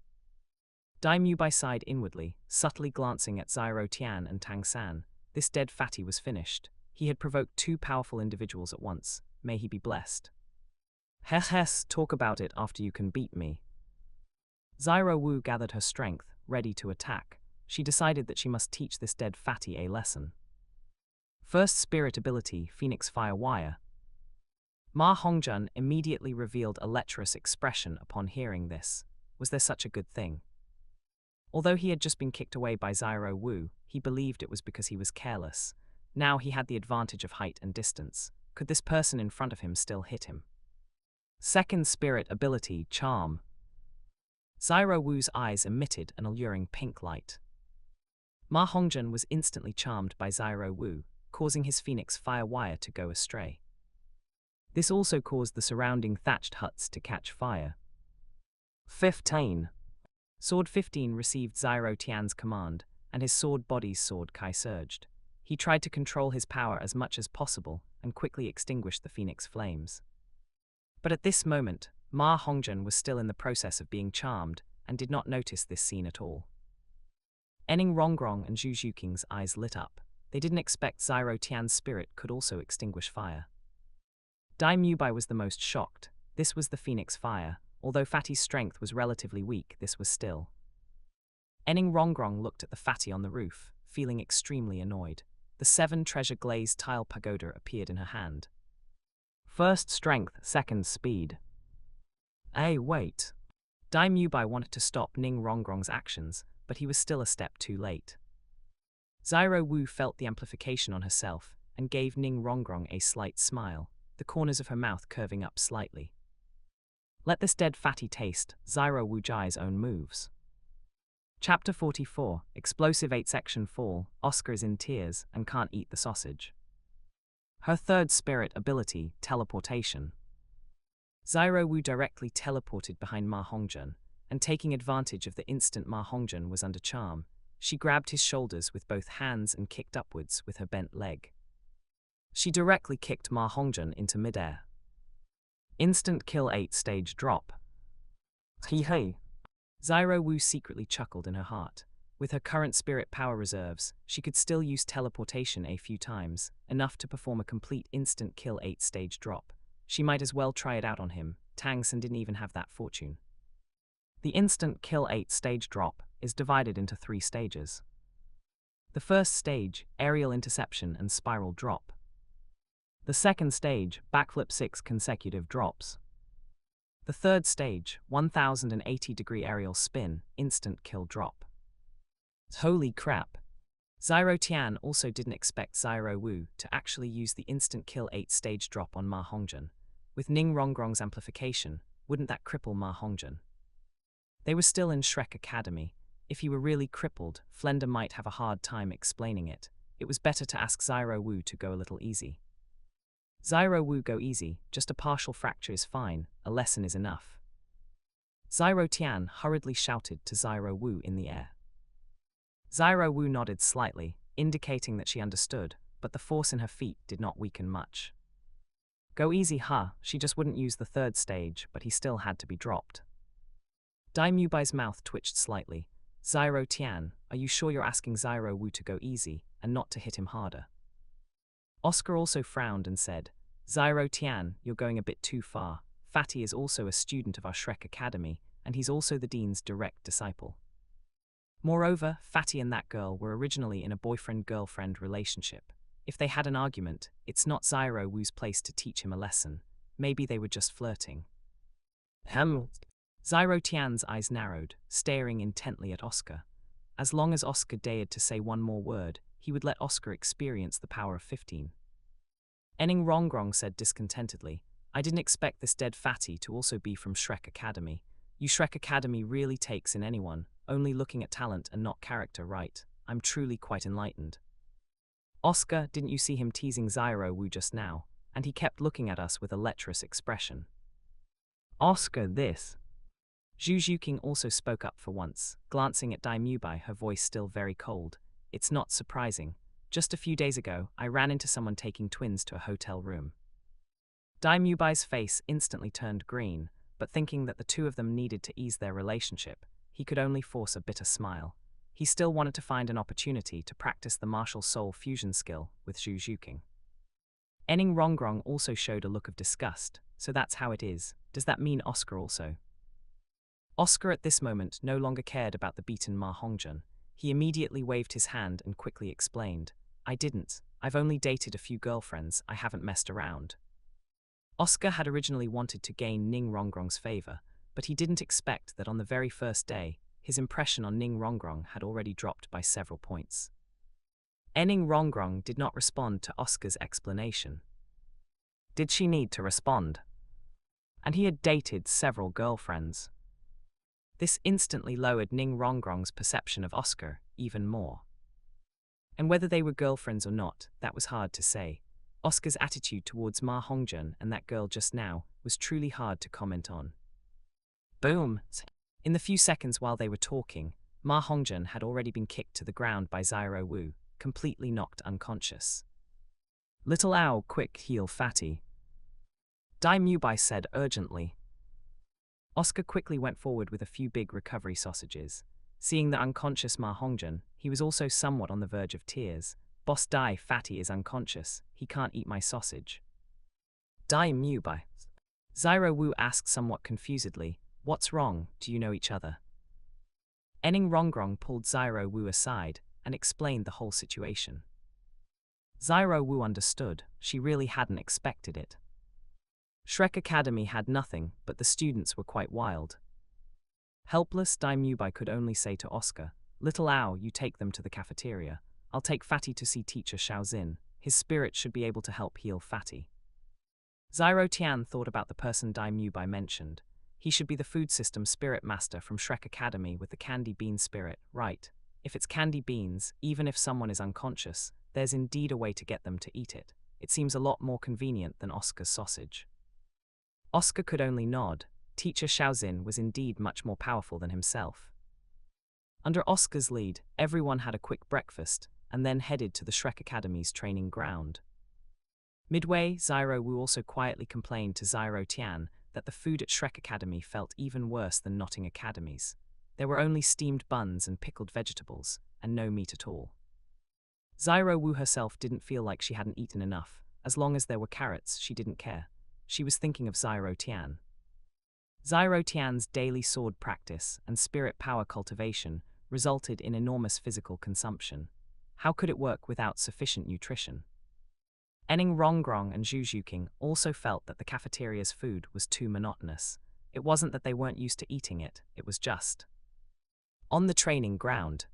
Dai Mubai sighed inwardly, subtly glancing at Zyro Tian and Tang San. This dead fatty was finished. He had provoked 2 powerful individuals at once. May he be blessed. Hes, talk about it after you can beat me. Zyro Wu gathered her strength, ready to attack. She decided that she must teach this dead fatty a lesson. First spirit ability, Phoenix Fire Wire. Ma Hongjun immediately revealed a lecherous expression upon hearing this. Was there such a good thing? Although he had just been kicked away by Zyro Wu, he believed it was because he was careless. Now he had the advantage of height and distance. Could this person in front of him still hit him? Second spirit ability, Charm. Zyro Wu's eyes emitted an alluring pink light. Ma Hongjun was instantly charmed by Zyro Wu, causing his Phoenix Fire Wire to go astray. This also caused the surrounding thatched huts to catch fire. 15. Sword 15 received Zyro Tian's command, and his sword body's sword Kai surged. He tried to control his power as much as possible and quickly extinguished the phoenix flames. But at this moment, Ma Hongjun was still in the process of being charmed and did not notice this scene at all. Enning Rongrong and Zhu Zhuqing's eyes lit up. They didn't expect Zyro Tian's spirit could also extinguish fire. Dai Mubai was the most shocked. This was the phoenix fire. Although Fatty's strength was relatively weak, this was still. Ening Rongrong looked at the Fatty on the roof, feeling extremely annoyed. The 7 treasure glazed tile pagoda appeared in her hand. First strength, second speed. Hey, wait. Dai Mubai wanted to stop Ning Rongrong's actions, but he was still a step too late. Zyro Wu felt the amplification on herself and gave Ning Rongrong a slight smile, the corners of her mouth curving up slightly. Let this dead fatty taste Zyro Wu Jai's own moves. Chapter 44, Explosive 8 Section Fall. Oscar is in tears and can't eat the sausage. Her third spirit ability, teleportation. Zyro Wu directly teleported behind Ma Hongjun, and taking advantage of the instant Ma Hongjun was under charm, she grabbed his shoulders with both hands and kicked upwards with her bent leg. She directly kicked Ma Hongjun into midair. Instant kill 8 stage drop. Hey. Zyro Wu secretly chuckled in her heart. With her current spirit power reserves, she could still use teleportation a few times, enough to perform a complete instant kill 8 stage drop. She might as well try it out on him. Tang San didn't even have that fortune. The instant kill 8 stage drop is divided into 3 stages. The first stage, aerial interception and spiral drop. The second stage, backflip 6 consecutive drops. The third stage, 1080-degree aerial spin, instant kill drop. Holy crap. Zyro Tian also didn't expect Zyro Wu to actually use the instant kill 8 stage drop on Ma Hongjun. With Ning Rongrong's amplification, wouldn't that cripple Ma Hongjun? They were still in Shrek Academy. If he were really crippled, Flender might have a hard time explaining it. It was better to ask Zyro Wu to go a little easy. Zyro Wu go easy, just a partial fracture is fine, a lesson is enough. Zyro Tian hurriedly shouted to Zyro Wu in the air. Zyro Wu nodded slightly, indicating that she understood, but the force in her feet did not weaken much. Go easy, huh? She just wouldn't use the third stage, but he still had to be dropped. Dai Mubai's mouth twitched slightly. Zyro Tian, are you sure you're asking Zyro Wu to go easy, and not to hit him harder? Oscar also frowned and said, Zyro Tian, you're going a bit too far. Fatty is also a student of our Shrek Academy, and he's also the dean's direct disciple. Moreover, Fatty and that girl were originally in a boyfriend-girlfriend relationship. If they had an argument, it's not Zyro Wu's place to teach him a lesson. Maybe they were just flirting. Zyro Tian's eyes narrowed, staring intently at Oscar. As long as Oscar dared to say one more word, he would let Oscar experience the power of 15. Ening Rongrong said discontentedly, I didn't expect this dead fatty to also be from Shrek Academy. You Shrek Academy really takes in anyone, only looking at talent and not character, right? I'm truly quite enlightened. Oscar, didn't you see him teasing Zyro Wu just now? And he kept looking at us with a lecherous expression. Oscar, this. Zhu Zhuqing also spoke up for once, glancing at Dai Mubai, her voice still very cold. It's not surprising. Just a few days ago, I ran into someone taking twins to a hotel room. Dai Mubai's face instantly turned green, but thinking that the two of them needed to ease their relationship, he could only force a bitter smile. He still wanted to find an opportunity to practice the martial soul fusion skill with Zhu Zhuqing. Ening Rongrong also showed a look of disgust. So that's how it is. Does that mean Oscar also? Oscar at this moment no longer cared about the beaten Ma Hongjun. He immediately waved his hand and quickly explained, I didn't. I've only dated a few girlfriends, I haven't messed around. Oscar had originally wanted to gain Ning Rongrong's favor, but he didn't expect that on the very first day, his impression on Ning Rongrong had already dropped by several points. Ening Rongrong did not respond to Oscar's explanation. Did she need to respond? And he had dated several girlfriends. This instantly lowered Ning Rongrong's perception of Oscar even more. And whether they were girlfriends or not, that was hard to say. Oscar's attitude towards Ma Hongjun and that girl just now was truly hard to comment on. Boom! In the few seconds while they were talking, Ma Hongjun had already been kicked to the ground by Zyro Wu, completely knocked unconscious. Little owl, quick heal fatty. Dai Mubai said urgently. Oscar quickly went forward with a few big recovery sausages. Seeing the unconscious Ma Hongjun, he was also somewhat on the verge of tears. Boss Dai Fatty is unconscious, he can't eat my sausage. Dai Mubai. Zyro Wu asked somewhat confusedly, What's wrong, do you know each other? Enning Rongrong pulled Zyro Wu aside and explained the whole situation. Zyro Wu understood, she really hadn't expected it. Shrek Academy had nothing, but the students were quite wild. Helpless Daimubai could only say to Oscar, "Little Ao, you take them to the cafeteria. I'll take Fatty to see teacher Xiaozin. His spirit should be able to help heal Fatty." Zyro Tian thought about the person Daimubai mentioned. He should be the food system spirit master from Shrek Academy with the candy bean spirit, right? If it's candy beans, even if someone is unconscious, there's indeed a way to get them to eat it. It seems a lot more convenient than Oscar's sausage. Oscar could only nod. Teacher Xiaozin was indeed much more powerful than himself. Under Oscar's lead, everyone had a quick breakfast and then headed to the Shrek Academy's training ground. Midway, Zyro Wu also quietly complained to Zyro Tian that the food at Shrek Academy felt even worse than Notting Academy's. There were only steamed buns and pickled vegetables, and no meat at all. Zyro Wu herself didn't feel like she hadn't eaten enough. As long as there were carrots, she didn't care. She was thinking of Zyro Tian. Zyro Tian's daily sword practice and spirit power cultivation resulted in enormous physical consumption. How could it work without sufficient nutrition? Enning Rongrong and Zhu Zhuqing also felt that the cafeteria's food was too monotonous. It wasn't that they weren't used to eating it, it was just. On the training ground.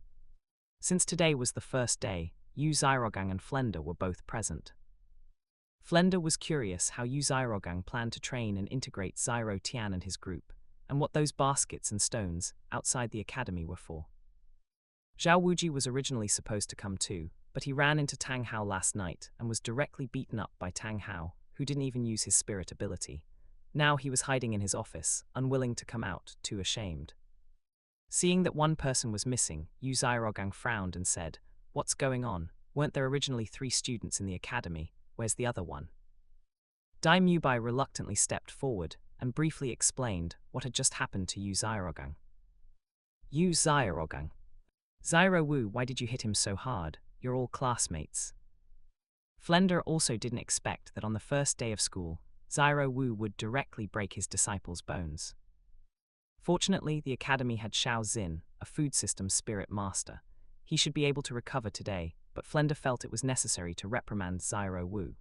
Since today was the first day, Yu Zyrogang and Flender were both present. Flender was curious how Yu Zyrogang planned to train and integrate Zyro Tian and his group, and what those baskets and stones outside the academy were for. Zhao Wuji was originally supposed to come too, but he ran into Tang Hao last night and was directly beaten up by Tang Hao, who didn't even use his spirit ability. Now he was hiding in his office, unwilling to come out, too ashamed. Seeing that one person was missing, Yu Zyrogang frowned and said, "What's going on? Weren't there originally 3 students in the academy? Where's the other one?" Dai Mubai reluctantly stepped forward and briefly explained what had just happened to Yu Zyrogang. Yu Zyrogang. Zyro Wu, why did you hit him so hard? You're all classmates. Flender also didn't expect that on the first day of school, Zyro Wu would directly break his disciples' bones. Fortunately, the academy had Xiao Xin, a food system spirit master. He should be able to recover today, but Flender felt it was necessary to reprimand Zyro Wu.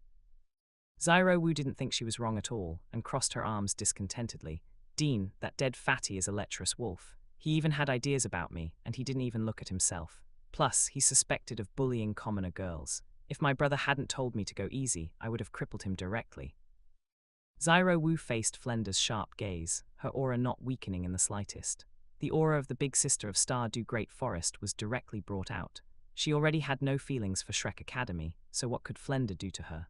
Zyro Wu didn't think she was wrong at all and crossed her arms discontentedly. "Dean, that dead fatty is a lecherous wolf. He even had ideas about me, and he didn't even look at himself. Plus, he's suspected of bullying commoner girls. If my brother hadn't told me to go easy, I would have crippled him directly." Zyro Wu faced Flender's sharp gaze, her aura not weakening in the slightest. The aura of the big sister of Stardew Great Forest was directly brought out. She already had no feelings for Shrek Academy, so what could Flender do to her?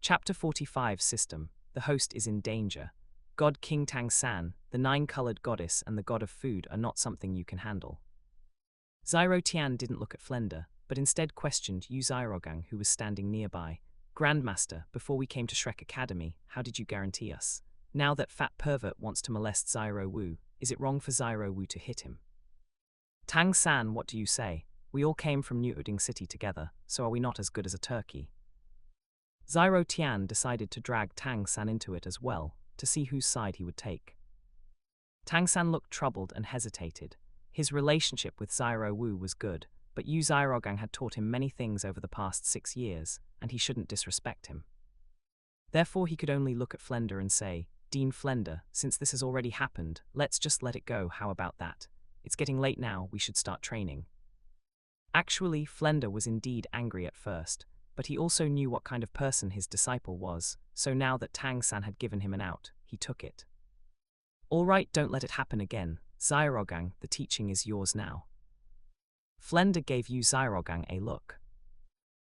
Chapter 45 System. The host is in danger. God King Tang San, the 9-colored goddess and the god of food are not something you can handle. Zyro Tian didn't look at Flender, but instead questioned Yu Zyrogang, who was standing nearby. "Grandmaster, before we came to Shrek Academy, how did you guarantee us? Now that fat pervert wants to molest Zyro Wu, is it wrong for Zyro Wu to hit him?" "Tang San, what do you say? We all came from New Uding City together, so are we not as good as a turkey?" Zyro Tian decided to drag Tang San into it as well, to see whose side he would take. Tang San looked troubled and hesitated. His relationship with Zyro Wu was good, but Yu Zyrogang had taught him many things over the past 6 years, and he shouldn't disrespect him. Therefore he could only look at Flender and say, "Dean Flender, since this has already happened, let's just let it go, how about that? It's getting late now, we should start training." Actually, Flender was indeed angry at first, but he also knew what kind of person his disciple was, so now that Tang San had given him an out, he took it. "All right, don't let it happen again. Zyrogang, the teaching is yours now." Flender gave Yu Zyrogang a look.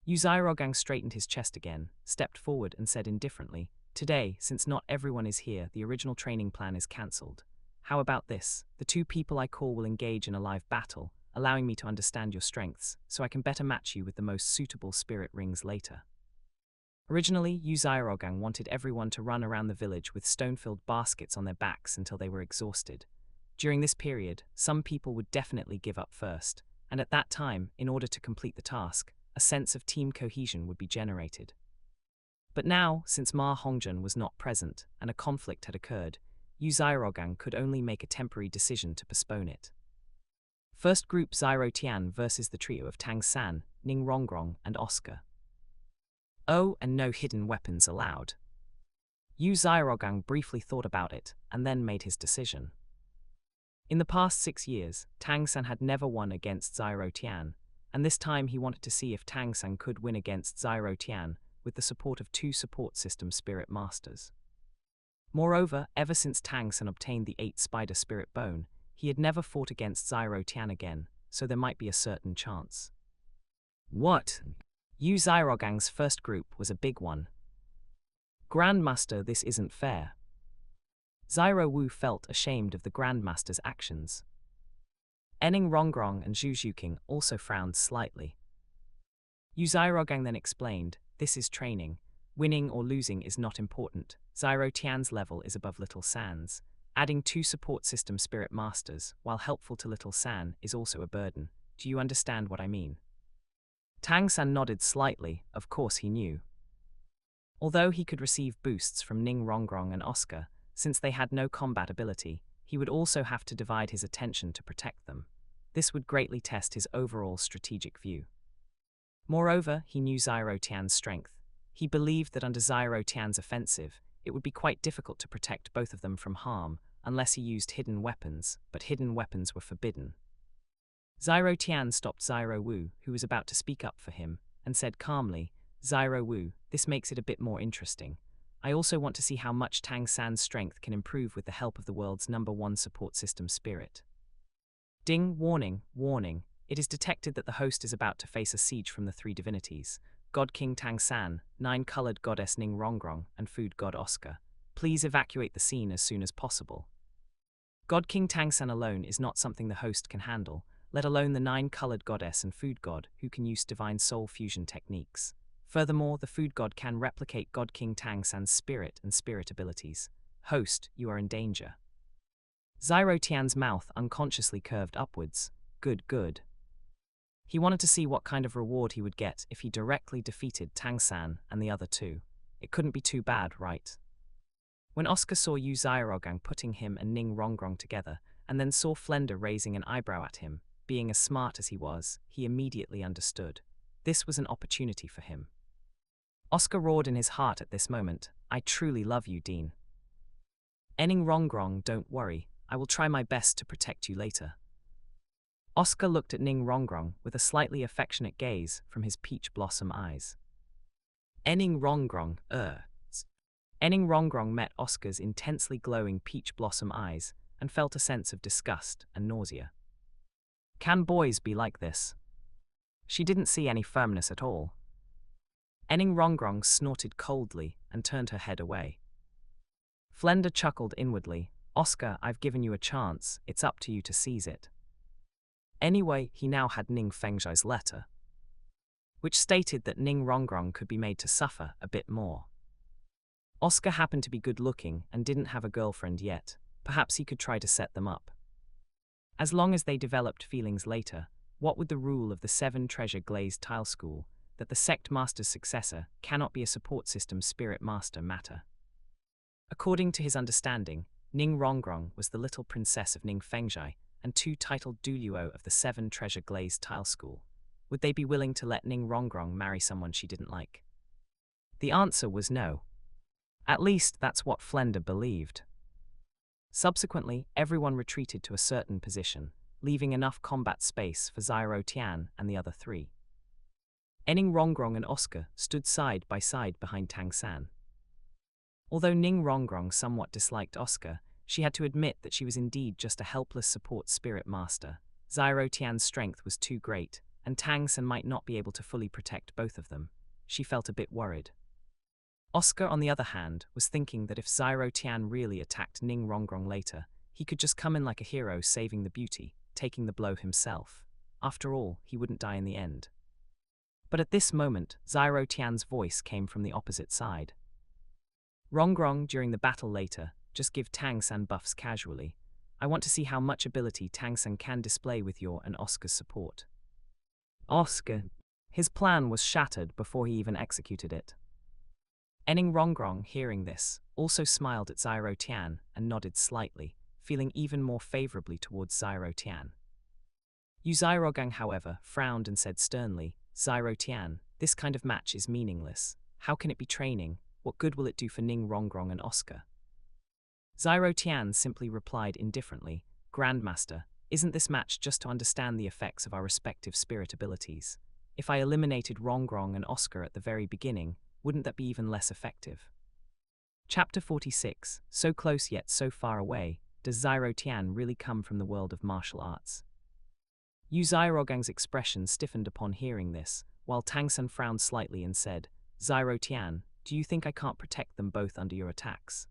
Yu Zyrogang straightened his chest again, stepped forward and said indifferently, "Today, since not everyone is here, the original training plan is cancelled. How about this? The 2 people I call will engage in a live battle, allowing me to understand your strengths, so I can better match you with the most suitable spirit rings later." Originally, Yu Zyrogang wanted everyone to run around the village with stone-filled baskets on their backs until they were exhausted. During this period, some people would definitely give up first, and at that time, in order to complete the task, a sense of team cohesion would be generated. But now, since Ma Hongjun was not present and a conflict had occurred, Yu Xiaogang could only make a temporary decision to postpone it. First group Zyro Tian versus the trio of Tang San, Ning Rongrong, and Oscar. Oh, and no hidden weapons allowed. Yu Xiaogang briefly thought about it, and then made his decision. In the past 6 years, Tang San had never won against Zyro Tian, and this time he wanted to see if Tang San could win against Zyro Tian with the support of 2 support system spirit masters. Moreover, ever since Tang San obtained the 8 spider spirit bone, he had never fought against Zyro Tian again, so there might be a certain chance. What? Yu Xiaogang's first group was a big one. Grandmaster, this isn't fair. Zyro Wu felt ashamed of the Grandmaster's actions. Ning Rongrong and Zhu Zhuqing also frowned slightly. Yu Xiaogang then explained, this is training. Winning or losing is not important. Zyro Tian's level is above Little San's. Adding 2 support system spirit masters, while helpful to Little San, is also a burden. Do you understand what I mean? Tang San nodded slightly, of course he knew. Although he could receive boosts from Ning Rongrong and Oscar, since they had no combat ability, he would also have to divide his attention to protect them. This would greatly test his overall strategic view. Moreover, he knew Zyro Tian's strength. He believed that under Zyro Tian's offensive, it would be quite difficult to protect both of them from harm, unless he used hidden weapons, but hidden weapons were forbidden. Zyro Tian stopped Zyro Wu, who was about to speak up for him, and said calmly, Zyro Wu, this makes it a bit more interesting. I also want to see how much Tang San's strength can improve with the help of the world's #1 support system spirit. Ding, warning, warning. It is detected that the host is about to face a siege from the 3 divinities, God King Tang San, 9-colored goddess Ning Rongrong, and food god Oscar. Please evacuate the scene as soon as possible. God King Tang San alone is not something the host can handle, let alone the 9-colored goddess and food god who can use divine soul fusion techniques. Furthermore, the food god can replicate God King Tang San's spirit and spirit abilities. Host, you are in danger. Zyro Tian's mouth unconsciously curved upwards. Good, good. He wanted to see what kind of reward he would get if he directly defeated Tang San and the other 2. It couldn't be too bad, right? When Oscar saw Yu Xiaogang putting him and Ning Rongrong together, and then saw Flender raising an eyebrow at him, being as smart as he was, he immediately understood. This was an opportunity for him. Oscar roared in his heart at this moment, I truly love you, Dean. Ning Rongrong, don't worry, I will try my best to protect you later. Oscar looked at Ning Rongrong with a slightly affectionate gaze from his peach blossom eyes. Ning Rongrong, Ning Rongrong met Oscar's intensely glowing peach blossom eyes and felt a sense of disgust and nausea. Can boys be like this? She didn't see any firmness at all. Ning Rongrong snorted coldly and turned her head away. Flender chuckled inwardly. Oscar, I've given you a chance, it's up to you to seize it. Anyway, he now had Ning Fengzhai's letter, which stated that Ning Rongrong could be made to suffer a bit more. Oscar happened to be good-looking and didn't have a girlfriend yet. Perhaps he could try to set them up. As long as they developed feelings later, what would the rule of the 7-treasure glazed tile school, that the sect master's successor cannot be a support system spirit master matter? According to his understanding, Ning Rongrong was the little princess of Ning Fengzhai and 2 titled Douluo of the 7-treasure glazed tile school. Would they be willing to let Ning Rongrong marry someone she didn't like? The answer was no. At least that's what Flender believed. Subsequently, everyone retreated to a certain position, leaving enough combat space for Zyro Tian and the other 3. Ning Rongrong and Oscar stood side by side behind Tang San. Although Ning Rongrong somewhat disliked Oscar, she had to admit that she was indeed just a helpless support spirit master. Zyro Tian's strength was too great, and Tang San might not be able to fully protect both of them. She felt a bit worried. Oscar, on the other hand, was thinking that if Zyro Tian really attacked Ning Rongrong later, he could just come in like a hero saving the beauty, taking the blow himself. After all, he wouldn't die in the end. But at this moment, Zyro Tian's voice came from the opposite side. Rongrong, during the battle later, just give Tang San buffs casually. I want to see how much ability Tang San can display with your and Oscar's support. Oscar. His plan was shattered before he even executed it. Enning Rongrong, hearing this, also smiled at Zyro Tian and nodded slightly, feeling even more favorably towards Zyro Tian. Yu Zyrogang, however, frowned and said sternly, Zyro Tian, this kind of match is meaningless. How can it be training? What good will it do for Ning Rongrong and Oscar? Zyro Tian simply replied indifferently, Grandmaster, isn't this match just to understand the effects of our respective spirit abilities? If I eliminated Rongrong and Oscar at the very beginning, wouldn't that be even less effective? Chapter 46, So Close Yet So Far Away, Does Zyro Tian Really Come from the World of Martial Arts? Yu Zyrogang's expression stiffened upon hearing this, while Tang San frowned slightly and said, Zyro Tian, do you think I can't protect them both under your attacks?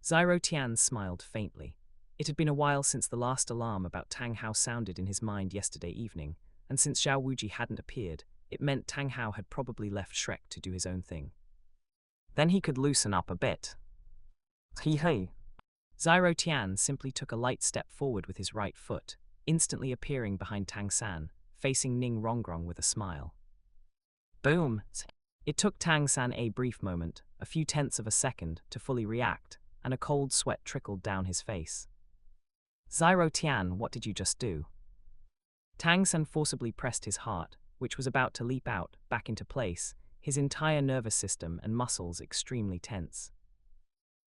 Zyro Tian smiled faintly. It had been a while since the last alarm about Tang Hao sounded in his mind yesterday evening, and since Zhao Wuji hadn't appeared, it meant Tang Hao had probably left Shrek to do his own thing. Then he could loosen up a bit. Hee. Zyro Tian simply took a light step forward with his right foot, instantly appearing behind Tang San, facing Ning Rongrong with a smile. Boom! It took Tang San a brief moment, a few tenths of a second, to fully react, and a cold sweat trickled down his face. Zyro Tian, what did you just do? Tang San forcibly pressed his heart, which was about to leap out, back into place, his entire nervous system and muscles extremely tense.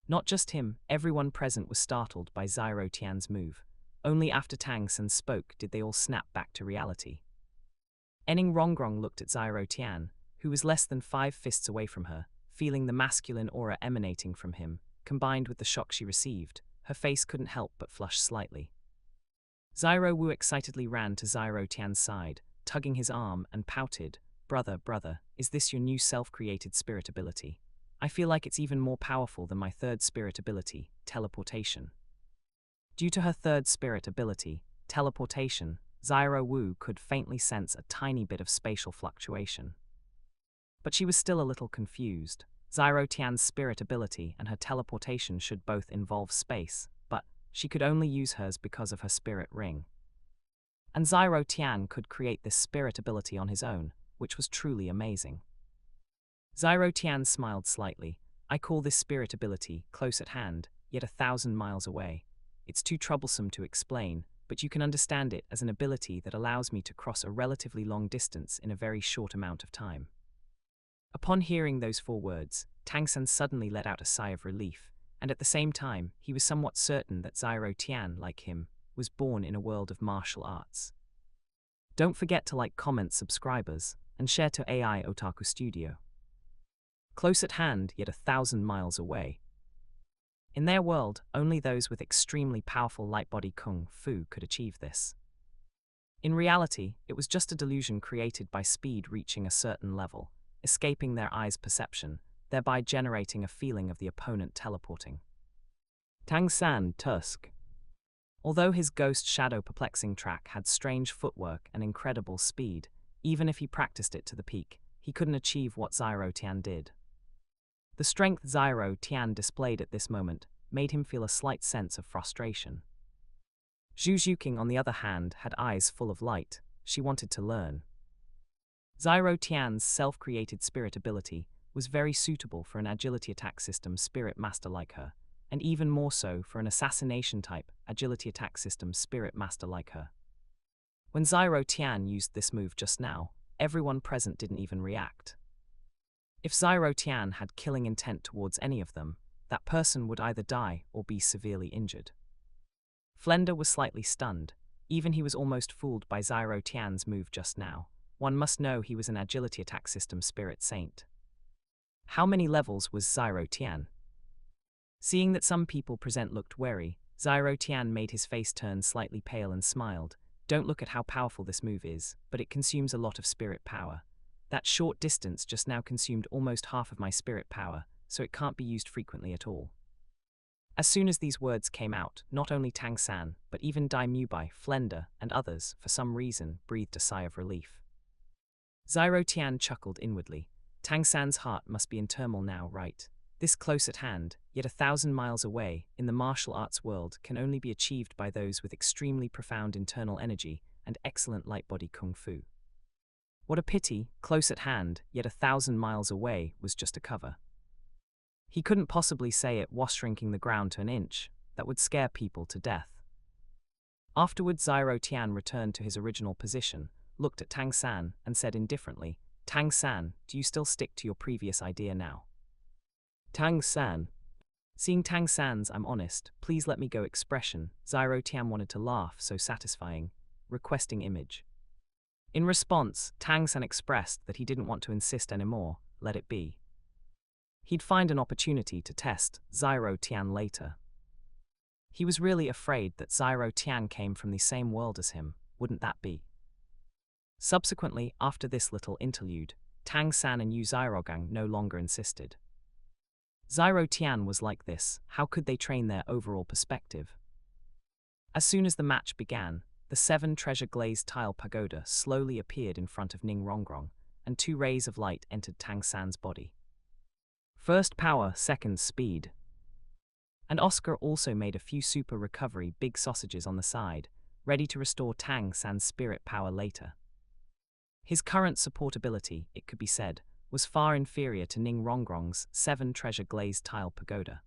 Not just him, everyone present was startled by Zyro Tian's move. Only after Tang San spoke did they all snap back to reality. Enning Rongrong looked at Zyro Tian, who was less than 5 fists away from her, feeling the masculine aura emanating from him, combined with the shock she received. Her face couldn't help but flush slightly. Zyro Wu excitedly ran to Zyro Tian's side, tugging his arm, and pouted, Brother, is this your new self-created spirit ability? I feel like it's even more powerful than my third spirit ability, teleportation. Due to her third spirit ability, teleportation, Zyro Wu could faintly sense a tiny bit of spatial fluctuation. But she was still a little confused. Zyro Tian's spirit ability and her teleportation should both involve space, but she could only use hers because of her spirit ring. And Zyro Tian could create this spirit ability on his own, which was truly amazing. Zyro Tian smiled slightly. I call this spirit ability close at hand, yet 1,000 miles away. It's too troublesome to explain, but you can understand it as an ability that allows me to cross a relatively long distance in a very short amount of time. Upon hearing those 4 words, Tang San suddenly let out a sigh of relief, and at the same time, he was somewhat certain that Zyro Tian, like him, was born in a world of martial arts. Don't forget to like, comment, subscribers, and share to AI Otaku Studio. Close at hand, yet 1,000 miles away. In their world, only those with extremely powerful light-body kung fu could achieve this. In reality, it was just a delusion created by speed reaching a certain level, escaping their eyes' perception, thereby generating a feeling of the opponent teleporting. Tang San, Tusk. Although his ghost shadow perplexing track had strange footwork and incredible speed, even if he practiced it to the peak, he couldn't achieve what Zyro Tian did. The strength Zyro Tian displayed at this moment made him feel a slight sense of frustration. Zhu Zhuqing, on the other hand, had eyes full of light. She wanted to learn. Zyro Tian's self-created spirit ability was very suitable for an agility attack system spirit master like her, and even more so for an assassination-type agility attack system spirit master like her. When Zyro Tian used this move just now, everyone present didn't even react. If Zyro Tian had killing intent towards any of them, that person would either die or be severely injured. Flender was slightly stunned. Even he was almost fooled by Zyro Tian's move just now. One must know he was an agility attack system spirit saint. How many levels was Zyro Tian? Seeing that some people present looked wary, Zyro Tian made his face turn slightly pale and smiled. Don't look at how powerful this move is, but it consumes a lot of spirit power. That short distance just now consumed almost half of my spirit power, so it can't be used frequently at all. As soon as these words came out, not only Tang San, but even Dai Mubai, Flender, and others, for some reason, breathed a sigh of relief. Zyro Tian chuckled inwardly. Tang San's heart must be in turmoil now, right? This close at hand, yet 1,000 miles away, in the martial arts world can only be achieved by those with extremely profound internal energy and excellent light-body kung fu. What a pity, close at hand, yet 1,000 miles away, was just a cover. He couldn't possibly say it was shrinking the ground to an inch. That would scare people to death. Afterwards, Zyro Tian returned to his original position, looked at Tang San, and said indifferently, "Tang San, do you still stick to your previous idea now?" Tang San. Seeing Tang San's "I'm honest, please let me go" expression, Zyro Tian wanted to laugh, so satisfying, requesting image. In response, Tang San expressed that he didn't want to insist anymore, let it be. He'd find an opportunity to test Zyro Tian later. He was really afraid that Zyro Tian came from the same world as him, wouldn't that be? Subsequently, after this little interlude, Tang San and Yu Zyrogang no longer insisted. Zyro Tian was like this, how could they train their overall perspective? As soon as the match began, the 7 treasure glazed tile pagoda slowly appeared in front of Ning Rongrong, and 2 rays of light entered Tang San's body. First power, second speed. And Oscar also made a few super recovery big sausages on the side, ready to restore Tang San's spirit power later. His current support ability, it could be said, was far inferior to Ning Rongrong's 7 treasure glazed tile pagoda.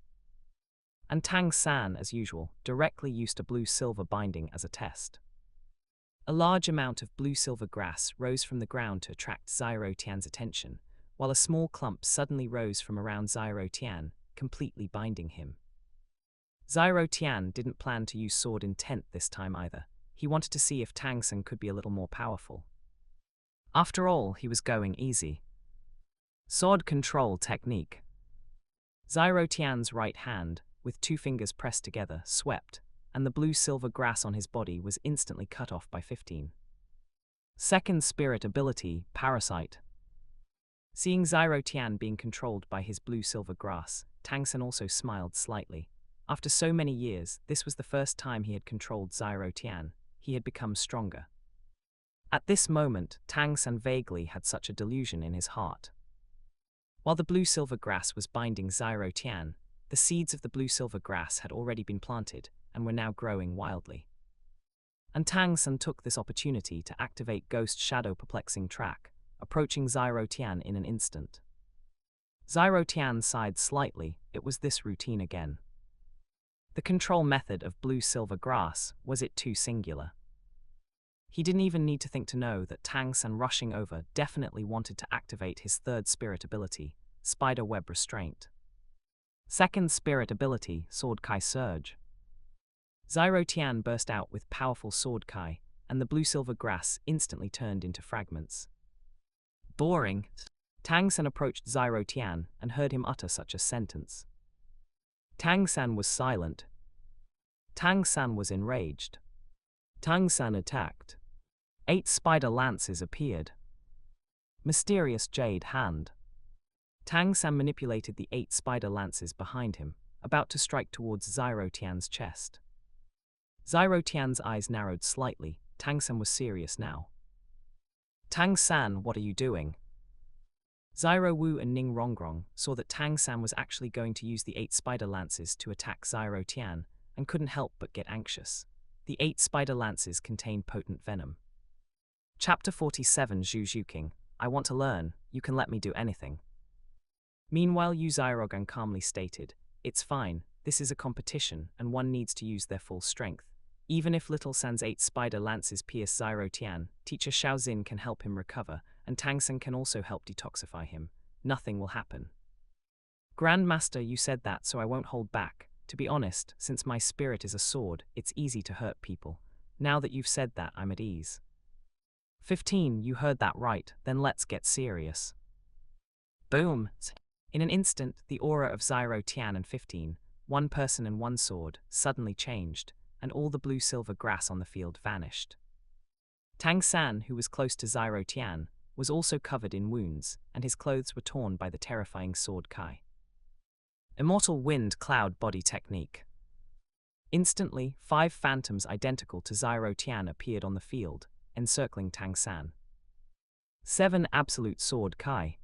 And Tang San, as usual, directly used a blue-silver binding as a test. A large amount of blue-silver grass rose from the ground to attract Zyro Tian's attention, while a small clump suddenly rose from around Zyro Tian, completely binding him. Zyro Tian didn't plan to use sword intent this time either. He wanted to see if Tang San could be a little more powerful. After all, he was going easy. Sword control technique. Zyro Tian's right hand, with 2 fingers pressed together, swept, and the blue-silver grass on his body was instantly cut off by 15. Second spirit ability, Parasite. Seeing Zyro Tian being controlled by his blue-silver grass, Tang San also smiled slightly. After so many years, this was the first time he had controlled Zyro Tian. He had become stronger. At this moment, Tang San vaguely had such a delusion in his heart. While the blue-silver grass was binding Zyro Tian, the seeds of the blue-silver grass had already been planted and were now growing wildly. And Tang San took this opportunity to activate Ghost Shadow Perplexing Track, approaching Zyro Tian in an instant. Zyro Tian sighed slightly. It was this routine again. The control method of blue-silver grass, was it too singular? He didn't even need to think to know that Tang San rushing over definitely wanted to activate his third spirit ability, Spider Web Restraint. Second spirit ability, Sword Kai Surge. Zyro Tian burst out with powerful Sword Kai, and the blue-silver grass instantly turned into fragments. Boring. Tang San approached Zyro Tian and heard him utter such a sentence. Tang San was silent. Tang San was enraged. Tang San attacked. 8 spider lances appeared. Mysterious jade hand. Tang San manipulated the 8 spider lances behind him, about to strike towards Zyro Tian's chest. Zyro Tian's eyes narrowed slightly. Tang San was serious now. Tang San, what are you doing? Zyro Wu and Ning Rongrong saw that Tang San was actually going to use the 8 spider lances to attack Zyro Tian, and couldn't help but get anxious. The 8 spider lances contained potent venom. Chapter 47 Zhu King, I want to learn, you can let me do anything. Meanwhile, Yu Zyrogang calmly stated, it's fine, this is a competition, and one needs to use their full strength. Even if Little San's 8 spider lances pierce Zyro Tian, teacher Xiaozin can help him recover, and Tang San can also help detoxify him. Nothing will happen. Grandmaster, you said that, so I won't hold back. To be honest, since my spirit is a sword, it's easy to hurt people. Now that you've said that, I'm at ease. 15, you heard that right, then let's get serious. Boom! In an instant, the aura of Zyro Tian and 15, one person and one sword, suddenly changed, and all the blue-silver grass on the field vanished. Tang San, who was close to Zyro Tian, was also covered in wounds, and his clothes were torn by the terrifying Sword Kai. Immortal Wind Cloud Body Technique. Instantly, 5 phantoms identical to Zyro Tian appeared on the field, encircling Tang San. 7 Absolute Sword Kai.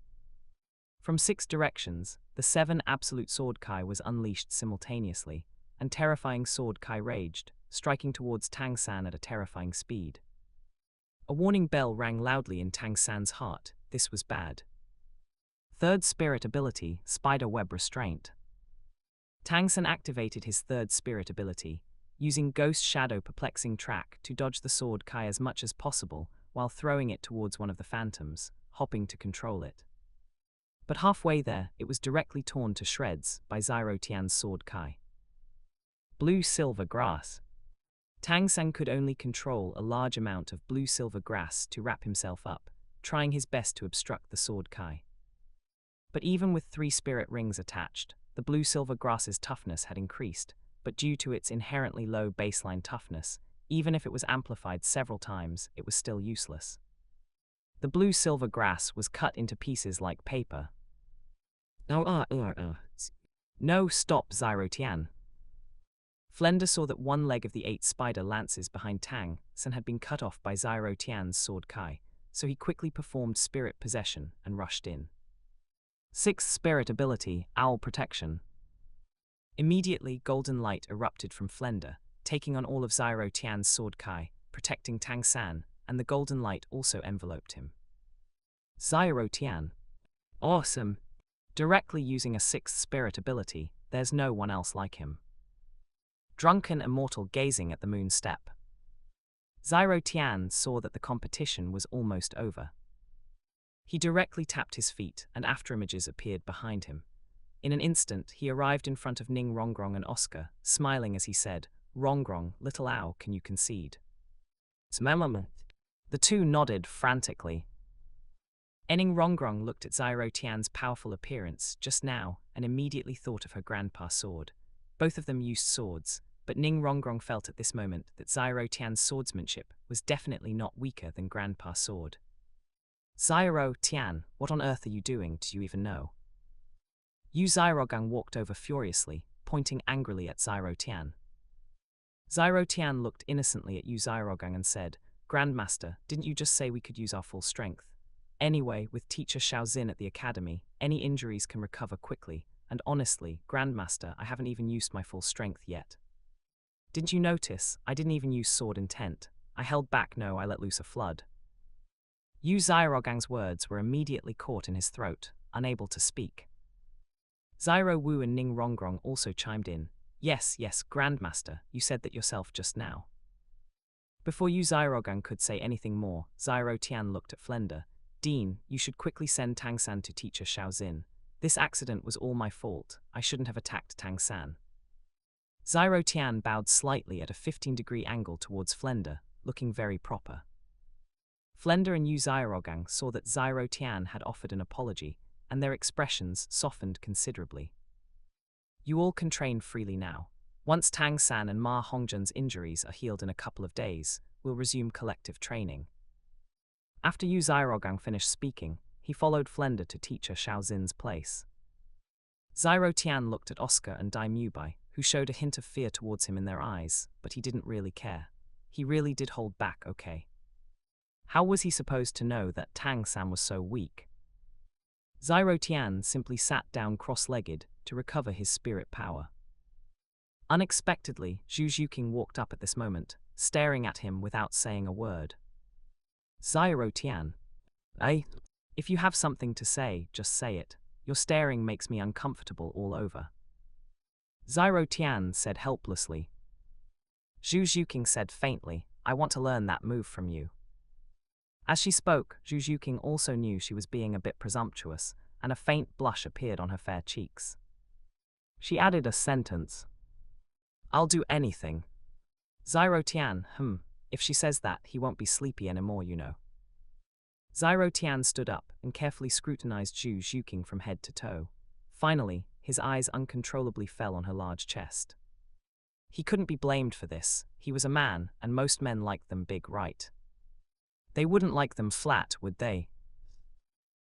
From 6 directions, the 7 Absolute Sword Kai was unleashed simultaneously, and terrifying Sword Kai raged, striking towards Tang San at a terrifying speed. A warning bell rang loudly in Tang San's heart. This was bad. Third spirit ability, Spider Web Restraint. Tang San activated his third spirit ability, using Ghost Shadow Perplexing Track to dodge the sword Kai as much as possible while throwing it towards one of the phantoms, hopping to control it. But halfway there, it was directly torn to shreds by Zyro Tian's sword Kai. Blue-silver grass. Tang San could only control a large amount of blue-silver grass to wrap himself up, trying his best to obstruct the sword Kai. But even with 3 spirit rings attached, the blue-silver grass's toughness had increased, but due to its inherently low baseline toughness, even if it was amplified several times, it was still useless. The blue-silver grass was cut into pieces like paper. No, stop, Zyro Tian. Flender saw that one leg of the 8 spider lances behind Tang San had been cut off by Zyro Tian's sword Kai, so he quickly performed spirit possession and rushed in. 6th spirit ability, Owl Protection. Immediately, golden light erupted from Flender, taking on all of Zyro Tian's sword Kai, protecting Tang San, and the golden light also enveloped him. Zyro Tian. Awesome. Directly using a 6th spirit ability, there's no one else like him. Drunken immortal gazing at the moon step. Zyro Tian saw that the competition was almost over. He directly tapped his feet, and afterimages appeared behind him. In an instant, he arrived in front of Ning Rongrong and Oscar, smiling as he said, "Rongrong, little owl, can you concede?" The two nodded frantically. Ning Rongrong looked at Zyro Tian's powerful appearance just now and immediately thought of her grandpa sword. Both of them used swords, but Ning Rongrong felt at this moment that Zyro Tian's swordsmanship was definitely not weaker than grandpa's sword. Zyro Tian, what on earth are you doing, do you even know? Yu Zyrogang walked over furiously, pointing angrily at Zyro Tian. Zyro Tian looked innocently at Yu Zyrogang and said, "Grandmaster, didn't you just say we could use our full strength? Anyway, with teacher Xiaozin at the academy, any injuries can recover quickly, and honestly, Grandmaster, I haven't even used my full strength yet. Didn't you notice? I didn't even use sword intent. I held back, no, I let loose a flood." Yu Zyrogang's words were immediately caught in his throat, unable to speak. Zyro Wu and Ning Rongrong also chimed in. Yes, Grandmaster, you said that yourself just now." Before Yu Zyrogang could say anything more, Zyro Tian looked at Flender. "Dean, you should quickly send Tang San to teacher Xiaozin. This accident was all my fault. I shouldn't have attacked Tang San." Zyro Tian bowed slightly at a 15-degree angle towards Flender, looking very proper. Flender and Yu Zyrogang saw that Zyro Tian had offered an apology, and their expressions softened considerably. "You all can train freely now. Once Tang San and Ma Hongjun's injuries are healed in a couple of days, we'll resume collective training." After Yu Zyrogang finished speaking, he followed Flender to teacher Xiaozin's place. Zyro Tian looked at Oscar and Dai Mubai, who showed a hint of fear towards him in their eyes, but he didn't really care. He really did hold back, okay. How was he supposed to know that Tang San was so weak? Zyro Tian simply sat down cross-legged to recover his spirit power. Unexpectedly, Zhu Zhuqing walked up at this moment, staring at him without saying a word. "Zyro Tian. If you have something to say, just say it. Your staring makes me uncomfortable all over." Zyro Tian said helplessly. Zhu Zhuqing said faintly, "I want to learn that move from you." As she spoke, Zhu Zhuqing also knew she was being a bit presumptuous, and a faint blush appeared on her fair cheeks. She added a sentence. "I'll do anything." Zyro Tian, if she says that, he won't be sleepy anymore, you know. Zyro Tian stood up and carefully scrutinized Zhu Zhuqing from head to toe. Finally, his eyes uncontrollably fell on her large chest. He couldn't be blamed for this. He was a man, and most men liked them big, right? They wouldn't like them flat, would they?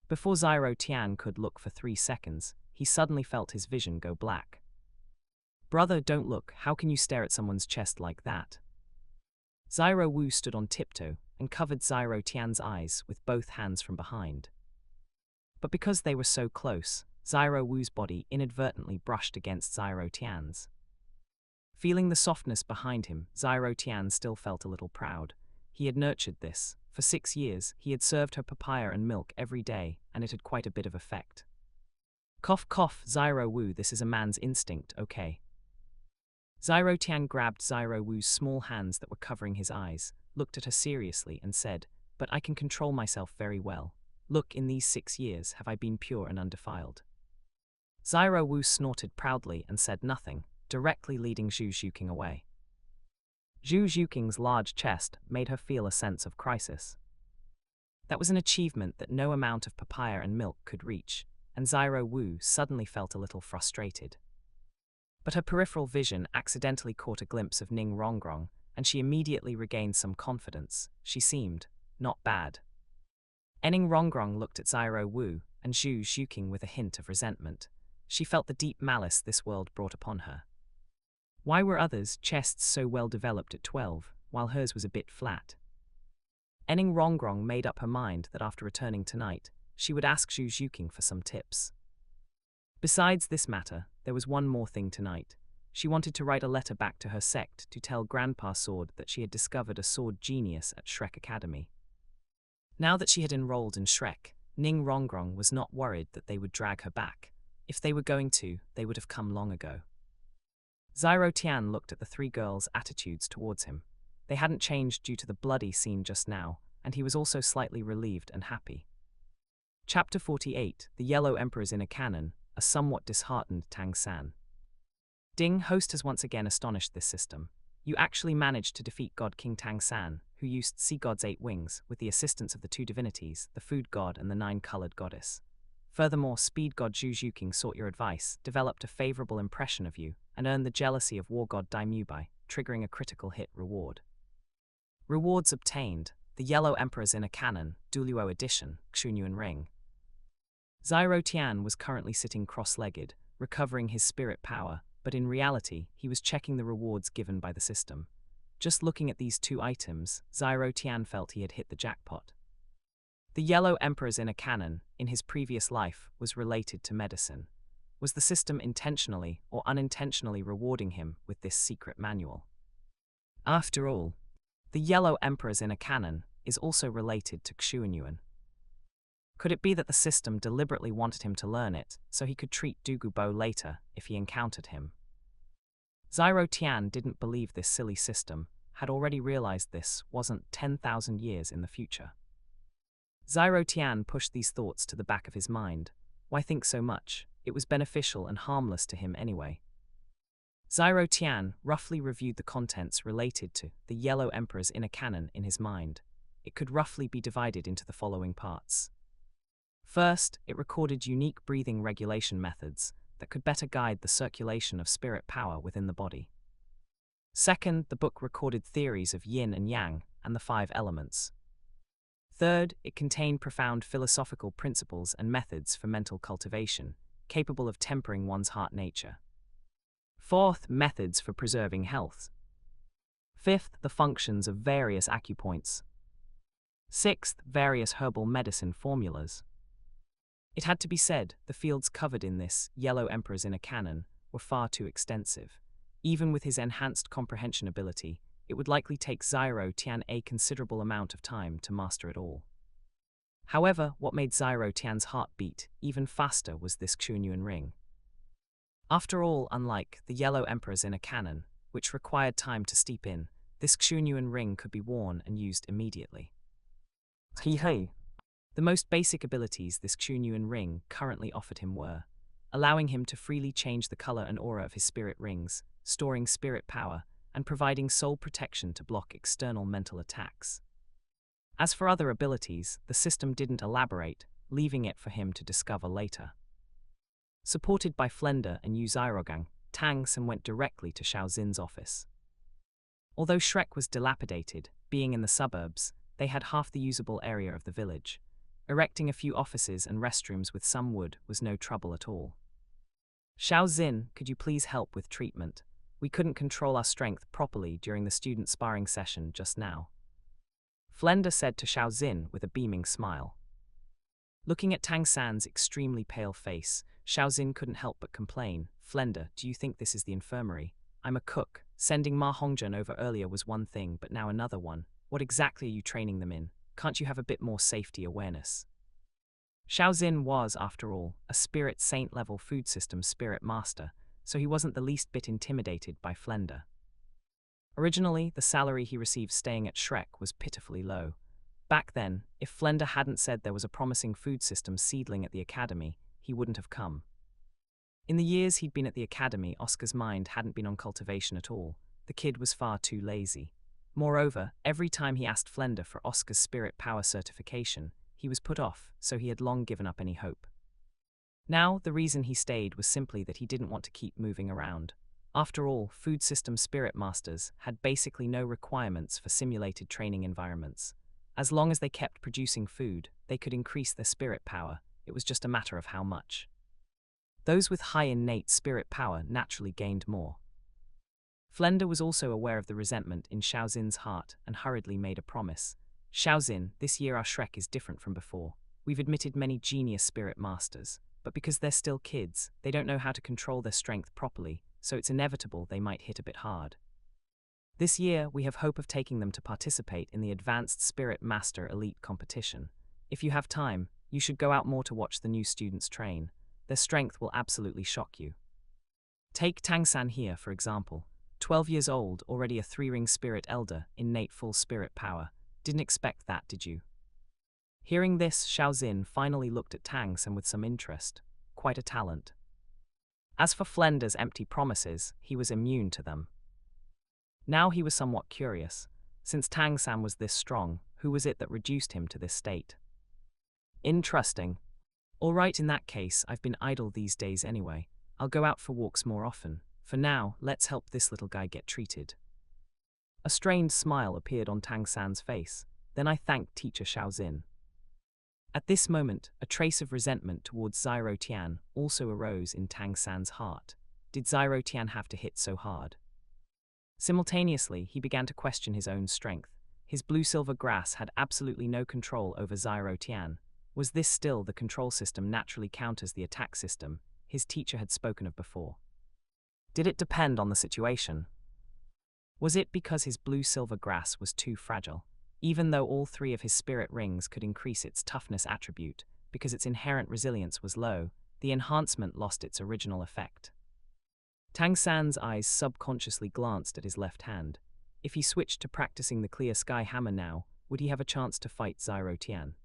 Before Zyro Tian could look for 3 seconds, he suddenly felt his vision go black. "Brother, don't look. How can you stare at someone's chest like that?" Zyro Wu stood on tiptoe and covered Zyro Tian's eyes with both hands from behind. But because they were so close, Zyro Wu's body inadvertently brushed against Zyro Tian's. Feeling the softness behind him, Zyro Tian still felt a little proud. He had nurtured this. For 6 years, he had served her papaya and milk every day, and it had quite a bit of effect. Cough cough, Zyro Wu, this is a man's instinct, okay? Zyro Tian grabbed Zyro Wu's small hands that were covering his eyes, looked at her seriously and said, "But I can control myself very well. Look, in these 6 years have I been pure and undefiled." Zyro Wu snorted proudly and said nothing, directly leading Zhu Zhuqing away. Zhu Zhuqing's large chest made her feel a sense of crisis. That was an achievement that no amount of papaya and milk could reach, and Zyro Wu suddenly felt a little frustrated. But her peripheral vision accidentally caught a glimpse of Ning Rongrong, and she immediately regained some confidence. She seemed not bad. Ning Rongrong looked at Zyro Wu and Zhu Zhuqing with a hint of resentment. She felt the deep malice this world brought upon her. Why were others' chests so well developed at 12, while hers was a bit flat? Ning Rongrong made up her mind that after returning tonight, she would ask Zhu Zhuqing for some tips. Besides this matter, there was one more thing tonight. She wanted to write a letter back to her sect to tell Grandpa Sword that she had discovered a sword genius at Shrek Academy. Now that she had enrolled in Shrek, Ning Rongrong was not worried that they would drag her back. If they were going to, they would have come long ago. Zyro Tian looked at the 3 girls' attitudes towards him. They hadn't changed due to the bloody scene just now, and he was also slightly relieved and happy. Chapter 48, The Yellow Emperor's Inner Cannon, a somewhat disheartened Tang San. Ding, host has once again astonished this system. You actually managed to defeat God King Tang San, who used Sea God's 8 wings, with the assistance of the 2 divinities, the Food God and the 9-colored goddess. Furthermore, Speed God Zhu Zhuqing sought your advice, developed a favorable impression of you, and earned the jealousy of War God Daimyu by triggering a critical hit reward. Rewards obtained: the Yellow Emperor's Inner Cannon, Douluo Edition, Xunyuan Ring. Zyro Tian was currently sitting cross-legged, recovering his spirit power, but in reality, he was checking the rewards given by the system. Just looking at these 2 items, Zyro Tian felt he had hit the jackpot. The Yellow Emperor's Inner Cannon, in his previous life, was related to medicine. Was the system intentionally or unintentionally rewarding him with this secret manual? After all, the Yellow Emperor's Inner Cannon is also related to Xuanyuan. Could it be that the system deliberately wanted him to learn it, so he could treat Dugubo later if he encountered him? Zyro Tian didn't believe this silly system, had already realized this wasn't 10,000 years in the future. Zyro Tian pushed these thoughts to the back of his mind. Why think so much? It was beneficial and harmless to him anyway. Zyro Tian roughly reviewed the contents related to the Yellow Emperor's Inner Cannon in his mind. It could roughly be divided into the following parts. First, it recorded unique breathing regulation methods that could better guide the circulation of spirit power within the body. Second, the book recorded theories of yin and yang and the 5 elements. Third, it contained profound philosophical principles and methods for mental cultivation, capable of tempering one's heart nature. Fourth, methods for preserving health. Fifth, the functions of various acupoints. Sixth, various herbal medicine formulas. It had to be said, the fields covered in this Yellow Emperor's Inner Cannon were far too extensive. Even with his enhanced comprehension ability, it would likely take Zyro Tian a considerable amount of time to master it all. However, what made Zyro Tian's heart beat even faster was this Xuanyuan ring. After all, unlike the Yellow Emperor's Inner Cannon, which required time to steep in, this Xuanyuan ring could be worn and used immediately. Hey. The most basic abilities this Xuanyuan ring currently offered him were allowing him to freely change the color and aura of his spirit rings, storing spirit power, and providing soul protection to block external mental attacks. As for other abilities, the system didn't elaborate, leaving it for him to discover later. Supported by Flender and Yu Zyrogang, Tang San went directly to Xiao Xin's office. Although Shrek was dilapidated, being in the suburbs, they had half the usable area of the village. Erecting a few offices and restrooms with some wood was no trouble at all. Xiao Xin, could you please help with treatment? We couldn't control our strength properly during the student sparring session just now. Flender said to Xiao Xin with a beaming smile. Looking at Tang San's extremely pale face, Xiao Xin couldn't help but complain. Flender, do you think this is the infirmary? I'm a cook. Sending Ma Hongzhen over earlier was one thing, but now another one. What exactly are you training them in? Can't you have a bit more safety awareness? Xiaozin was, after all, a spirit saint-level food system spirit master, so he wasn't the least bit intimidated by Flender. Originally, the salary he received staying at Shrek was pitifully low. Back then, if Flender hadn't said there was a promising food system seedling at the academy, he wouldn't have come. In the years he'd been at the academy, Oscar's mind hadn't been on cultivation at all. The kid was far too lazy. Moreover, every time he asked Flender for Oscar's spirit power certification, he was put off, so he had long given up any hope. Now, the reason he stayed was simply that he didn't want to keep moving around. After all, food system spirit masters had basically no requirements for simulated training environments. As long as they kept producing food, they could increase their spirit power. It was just a matter of how much. Those with high innate spirit power naturally gained more. Flender was also aware of the resentment in Xiaozin's heart and hurriedly made a promise. Xiaozin, this year our Shrek is different from before. We've admitted many genius spirit masters, but because they're still kids, they don't know how to control their strength properly, so it's inevitable they might hit a bit hard. This year, we have hope of taking them to participate in the Advanced Spirit Master Elite competition. If you have time, you should go out more to watch the new students train. Their strength will absolutely shock you. Take Tang San here, for example. 12 years old, already a 3-ring spirit elder, innate full spirit power. Didn't expect that, did you? Hearing this, Xiaozin finally looked at Tang San with some interest. Quite a talent. As for Flender's empty promises, he was immune to them. Now he was somewhat curious. Since Tang San was this strong, who was it that reduced him to this state? Interesting. All right, in that case, I've been idle these days anyway. I'll go out for walks more often. For now, let's help this little guy get treated. A strained smile appeared on Tang San's face. Then I thanked teacher Xiaozin. At this moment, a trace of resentment towards Zyro Tian also arose in Tang San's heart. Did Zyro Tian have to hit so hard? Simultaneously, he began to question his own strength. His blue-silver grass had absolutely no control over Zyro Tian. Was this still the control system naturally counters the attack system his teacher had spoken of before? Did it depend on the situation? Was it because his blue-silver grass was too fragile? Even though all 3 of his spirit rings could increase its toughness attribute, because its inherent resilience was low, the enhancement lost its original effect. Tang San's eyes subconsciously glanced at his left hand. If he switched to practicing the Clear Sky Hammer now, would he have a chance to fight Zyro Tian?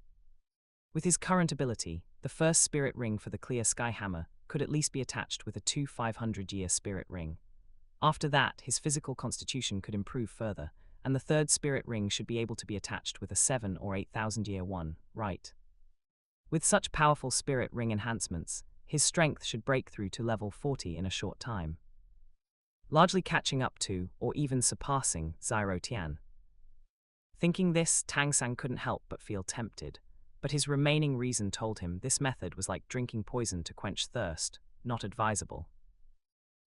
With his current ability, the first spirit ring for the Clear Sky Hammer could at least be attached with a 500-year spirit ring. After that, his physical constitution could improve further, and the 3rd spirit ring should be able to be attached with a 7 or 8,000-year one, right? With such powerful spirit ring enhancements, his strength should break through to level 40 in a short time, largely catching up to, or even surpassing, Zyro Tian. Thinking this, Tang San couldn't help but feel tempted, but his remaining reason told him this method was like drinking poison to quench thirst, not advisable.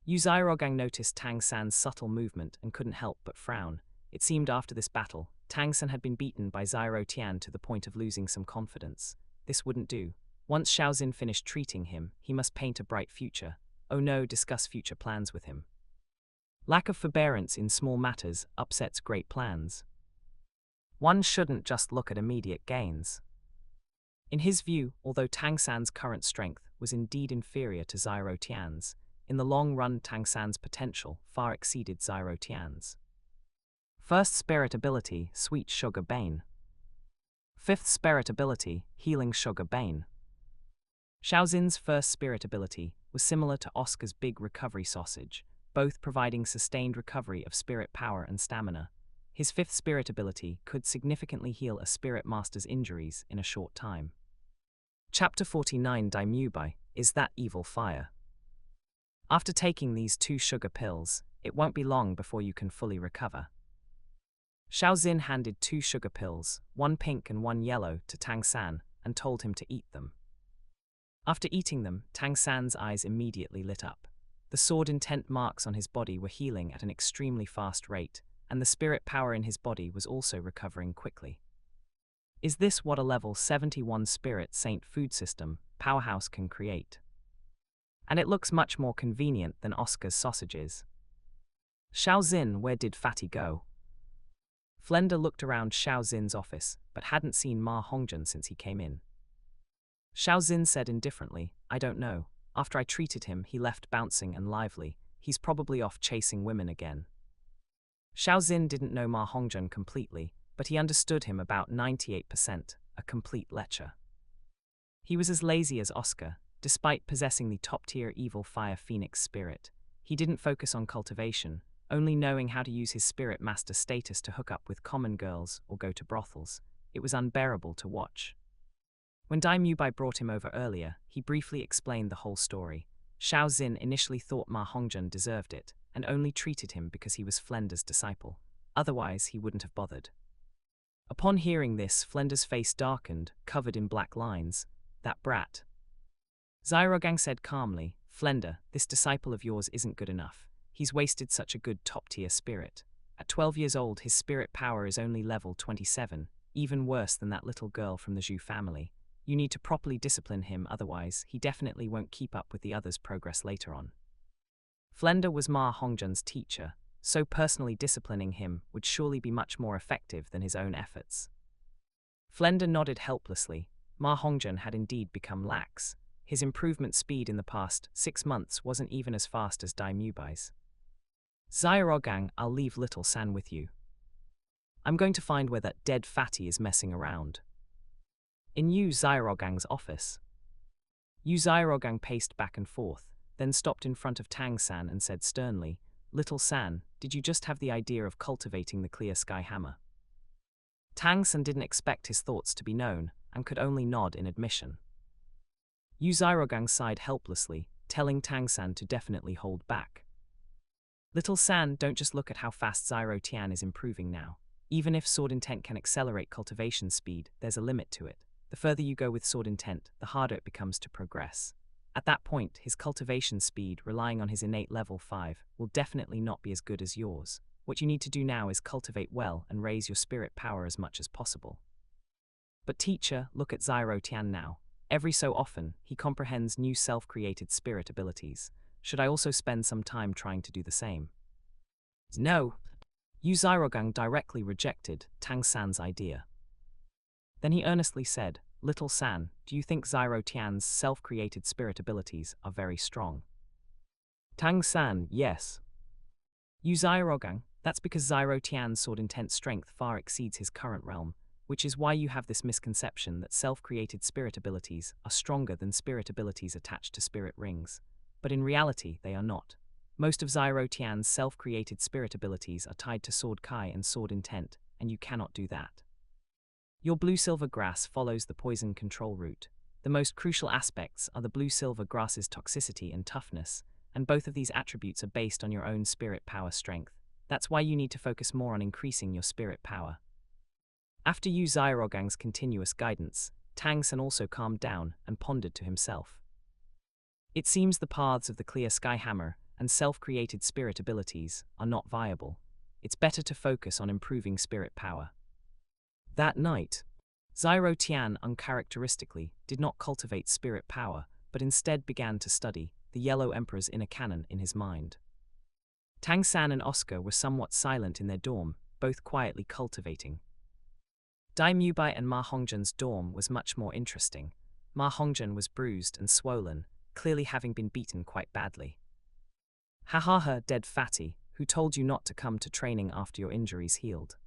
Yu Zyrogang noticed Tang San's subtle movement and couldn't help but frown. It seemed after this battle, Tang San had been beaten by Zyro Tian to the point of losing some confidence. This wouldn't do. Once Xiaozin finished treating him, he must paint a bright future. Oh no, discuss future plans with him. Lack of forbearance in small matters upsets great plans. One shouldn't just look at immediate gains. In his view, although Tang San's current strength was indeed inferior to Zyro Tian's, in the long run Tang San's potential far exceeded Zyro Tian's. First spirit ability, Sweet Sugar Bane. 5th spirit ability, Healing Sugar Bane. Xiaozin's first spirit ability was similar to Oscar's Big Recovery Sausage, both providing sustained recovery of spirit power and stamina. His 5th spirit ability could significantly heal a spirit master's injuries in a short time. Chapter 49 Daimubai, Is That Evil Fire? After taking these 2 sugar pills, it won't be long before you can fully recover. Xiaozin handed 2 sugar pills, 1 pink and 1 yellow, to Tang San and told him to eat them. After eating them, Tang San's eyes immediately lit up. The sword intent marks on his body were healing at an extremely fast rate, and the spirit power in his body was also recovering quickly. Is this what a level 71 Spirit Saint food system powerhouse can create? And it looks much more convenient than Oscar's sausages. Xiaozin, where did Fatty go? Flender looked around Xiaozin's office, but hadn't seen Ma Hongzhen since he came in. Xiao Xin said indifferently, I don't know. After I treated him, he left bouncing and lively. He's probably off chasing women again. Xiao Xin didn't know Ma Hongzhen completely, but he understood him about 98%, a complete lecher. He was as lazy as Oscar, despite possessing the top-tier evil fire phoenix spirit. He didn't focus on cultivation, only knowing how to use his spirit master status to hook up with common girls or go to brothels. It was unbearable to watch. When Dai Mubai brought him over earlier, he briefly explained the whole story. Xiao Xin initially thought Ma Hongzhen deserved it, and only treated him because he was Flender's disciple. Otherwise, he wouldn't have bothered. Upon hearing this, Flender's face darkened, covered in black lines. That brat. Xiaogang said calmly, Flender, this disciple of yours isn't good enough. He's wasted such a good top-tier spirit. At 12 years old, his spirit power is only level 27, even worse than that little girl from the Zhu family. You need to properly discipline him, otherwise, he definitely won't keep up with the others' progress later on. Flender was Ma Hongzhen's teacher, so personally disciplining him would surely be much more effective than his own efforts. Flender nodded helplessly. Ma Hongzhen had indeed become lax. His improvement speed in the past 6 months wasn't even as fast as Dai Mubai's. Xiaogang, I'll leave little San with you. I'm going to find where that dead fatty is messing around. In Yu Xiaogang's office. Yu Xiaogang paced back and forth, then stopped in front of Tang San and said sternly, Little San, did you just have the idea of cultivating the clear sky hammer? Tang San didn't expect his thoughts to be known, and could only nod in admission. Yu Xiaogang sighed helplessly, telling Tang San to definitely hold back. Little San, don't just look at how fast Zyro Tian is improving now. Even if Sword Intent can accelerate cultivation speed, there's a limit to it. The further you go with Sword Intent, the harder it becomes to progress. At that point, his cultivation speed, relying on his innate level 5, will definitely not be as good as yours. What you need to do now is cultivate well and raise your spirit power as much as possible. But teacher, look at Zyro Tian now. Every so often, he comprehends new self-created spirit abilities. Should I also spend some time trying to do the same? No. Yu Xiaogang directly rejected Tang San's idea. Then he earnestly said, Little San, do you think Zyro Tian's self-created spirit abilities are very strong? Tang San, yes. Yu Xiaogang, that's because Zyro Tian's Sword Intent strength far exceeds his current realm, which is why you have this misconception that self-created spirit abilities are stronger than spirit abilities attached to spirit rings. But in reality, they are not. Most of Zyro Tian's self-created spirit abilities are tied to Sword Kai and Sword Intent, and you cannot do that. Your blue-silver grass follows the poison control route. The most crucial aspects are the blue-silver grass's toxicity and toughness, and both of these attributes are based on your own spirit power strength. That's why you need to focus more on increasing your spirit power. After Yu Xiaogang's continuous guidance, Tang San also calmed down and pondered to himself. It seems the paths of the clear sky hammer and self-created spirit abilities are not viable. It's better to focus on improving spirit power. That night, Zyro Tian uncharacteristically did not cultivate spirit power, but instead began to study the Yellow Emperor's inner canon in his mind. Tang San and Oscar were somewhat silent in their dorm, both quietly cultivating. Dai Mubai and Ma Hongzhen's dorm was much more interesting. Ma Hongzhen was bruised and swollen, clearly having been beaten quite badly. Ha ha ha, dead fatty, who told you not to come to training after your injuries healed?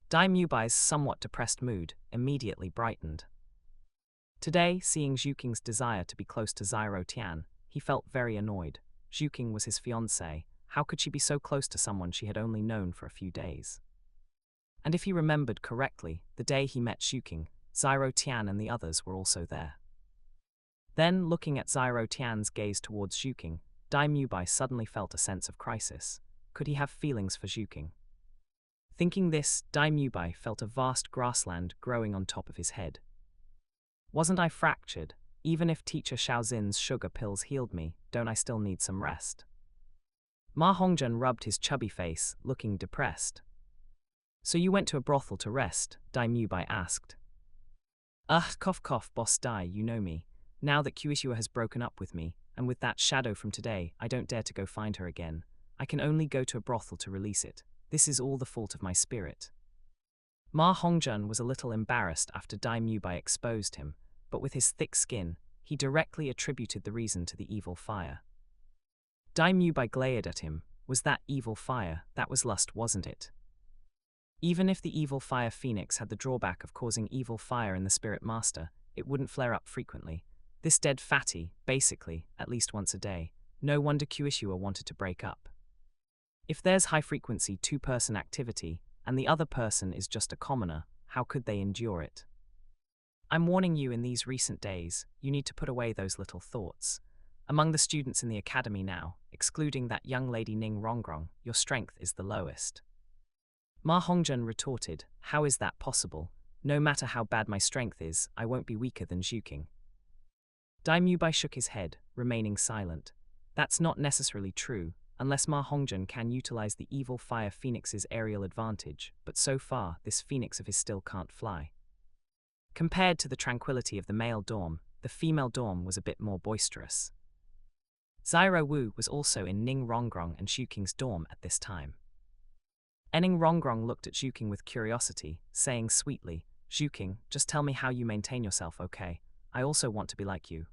Dai Mubai's somewhat depressed mood immediately brightened. Today, seeing Zhuqing's desire to be close to Zyro Tian, he felt very annoyed. Zhuqing was his fiancée. How could she be so close to someone she had only known for a few days? And if he remembered correctly, the day he met Zhuqing, Zyro Tian and the others were also there. Then, looking at Zyro Tian's gaze towards Zhuqing, Dai Mubai suddenly felt a sense of crisis. Could he have feelings for Zhuqing? Thinking this, Dai Mubai felt a vast grassland growing on top of his head. Wasn't I fractured? Even if teacher Xiaozin's sugar pills healed me, don't I still need some rest? Ma Hongzhen rubbed his chubby face, looking depressed. So you went to a brothel to rest? Dai Mubai asked. Cough cough, boss Dai, you know me. Now that Kuishua has broken up with me, and with that shadow from today, I don't dare to go find her again. I can only go to a brothel to release it. This is all the fault of my spirit. Ma Hongzhen was a little embarrassed after Dai Mubai exposed him, but with his thick skin, he directly attributed the reason to the evil fire. Daimyo glared at him. Was that evil fire? That was lust, wasn't it? Even if the evil fire phoenix had the drawback of causing evil fire in the spirit master, it wouldn't flare up frequently. This dead fatty, basically, at least once a day. No wonder Kuishua wanted to break up. If there's high-frequency two-person activity, and the other person is just a commoner, how could they endure it? I'm warning you, in these recent days, you need to put away those little thoughts. Among the students in the academy now, excluding that young lady Ning Rongrong, your strength is the lowest. Ma Hongjun retorted, how is that possible? No matter how bad my strength is, I won't be weaker than Zhuking. Daimyo shook his head, remaining silent. That's not necessarily true, unless Ma Hongjun can utilize the evil fire phoenix's aerial advantage, but so far, this phoenix of his still can't fly. Compared to the tranquility of the male dorm, the female dorm was a bit more boisterous. Zyro Wu was also in Ning Rongrong and Zhuking's dorm at this time. Ning Rongrong looked at Zhuking with curiosity, saying sweetly, Zhuking, just tell me how you maintain yourself, okay? I also want to be like you.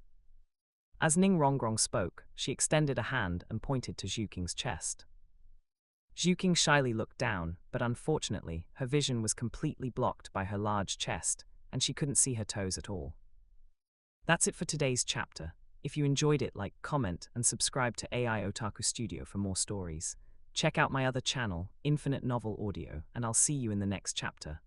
As Ning Rongrong spoke, she extended a hand and pointed to Zhuking's chest. Zhuking shyly looked down, but unfortunately, her vision was completely blocked by her large chest, and she couldn't see her toes at all. That's it for today's chapter. If you enjoyed it, like, comment, and subscribe to AI Otaku Studio for more stories. Check out my other channel, Infinite Novel Audio, and I'll see you in the next chapter.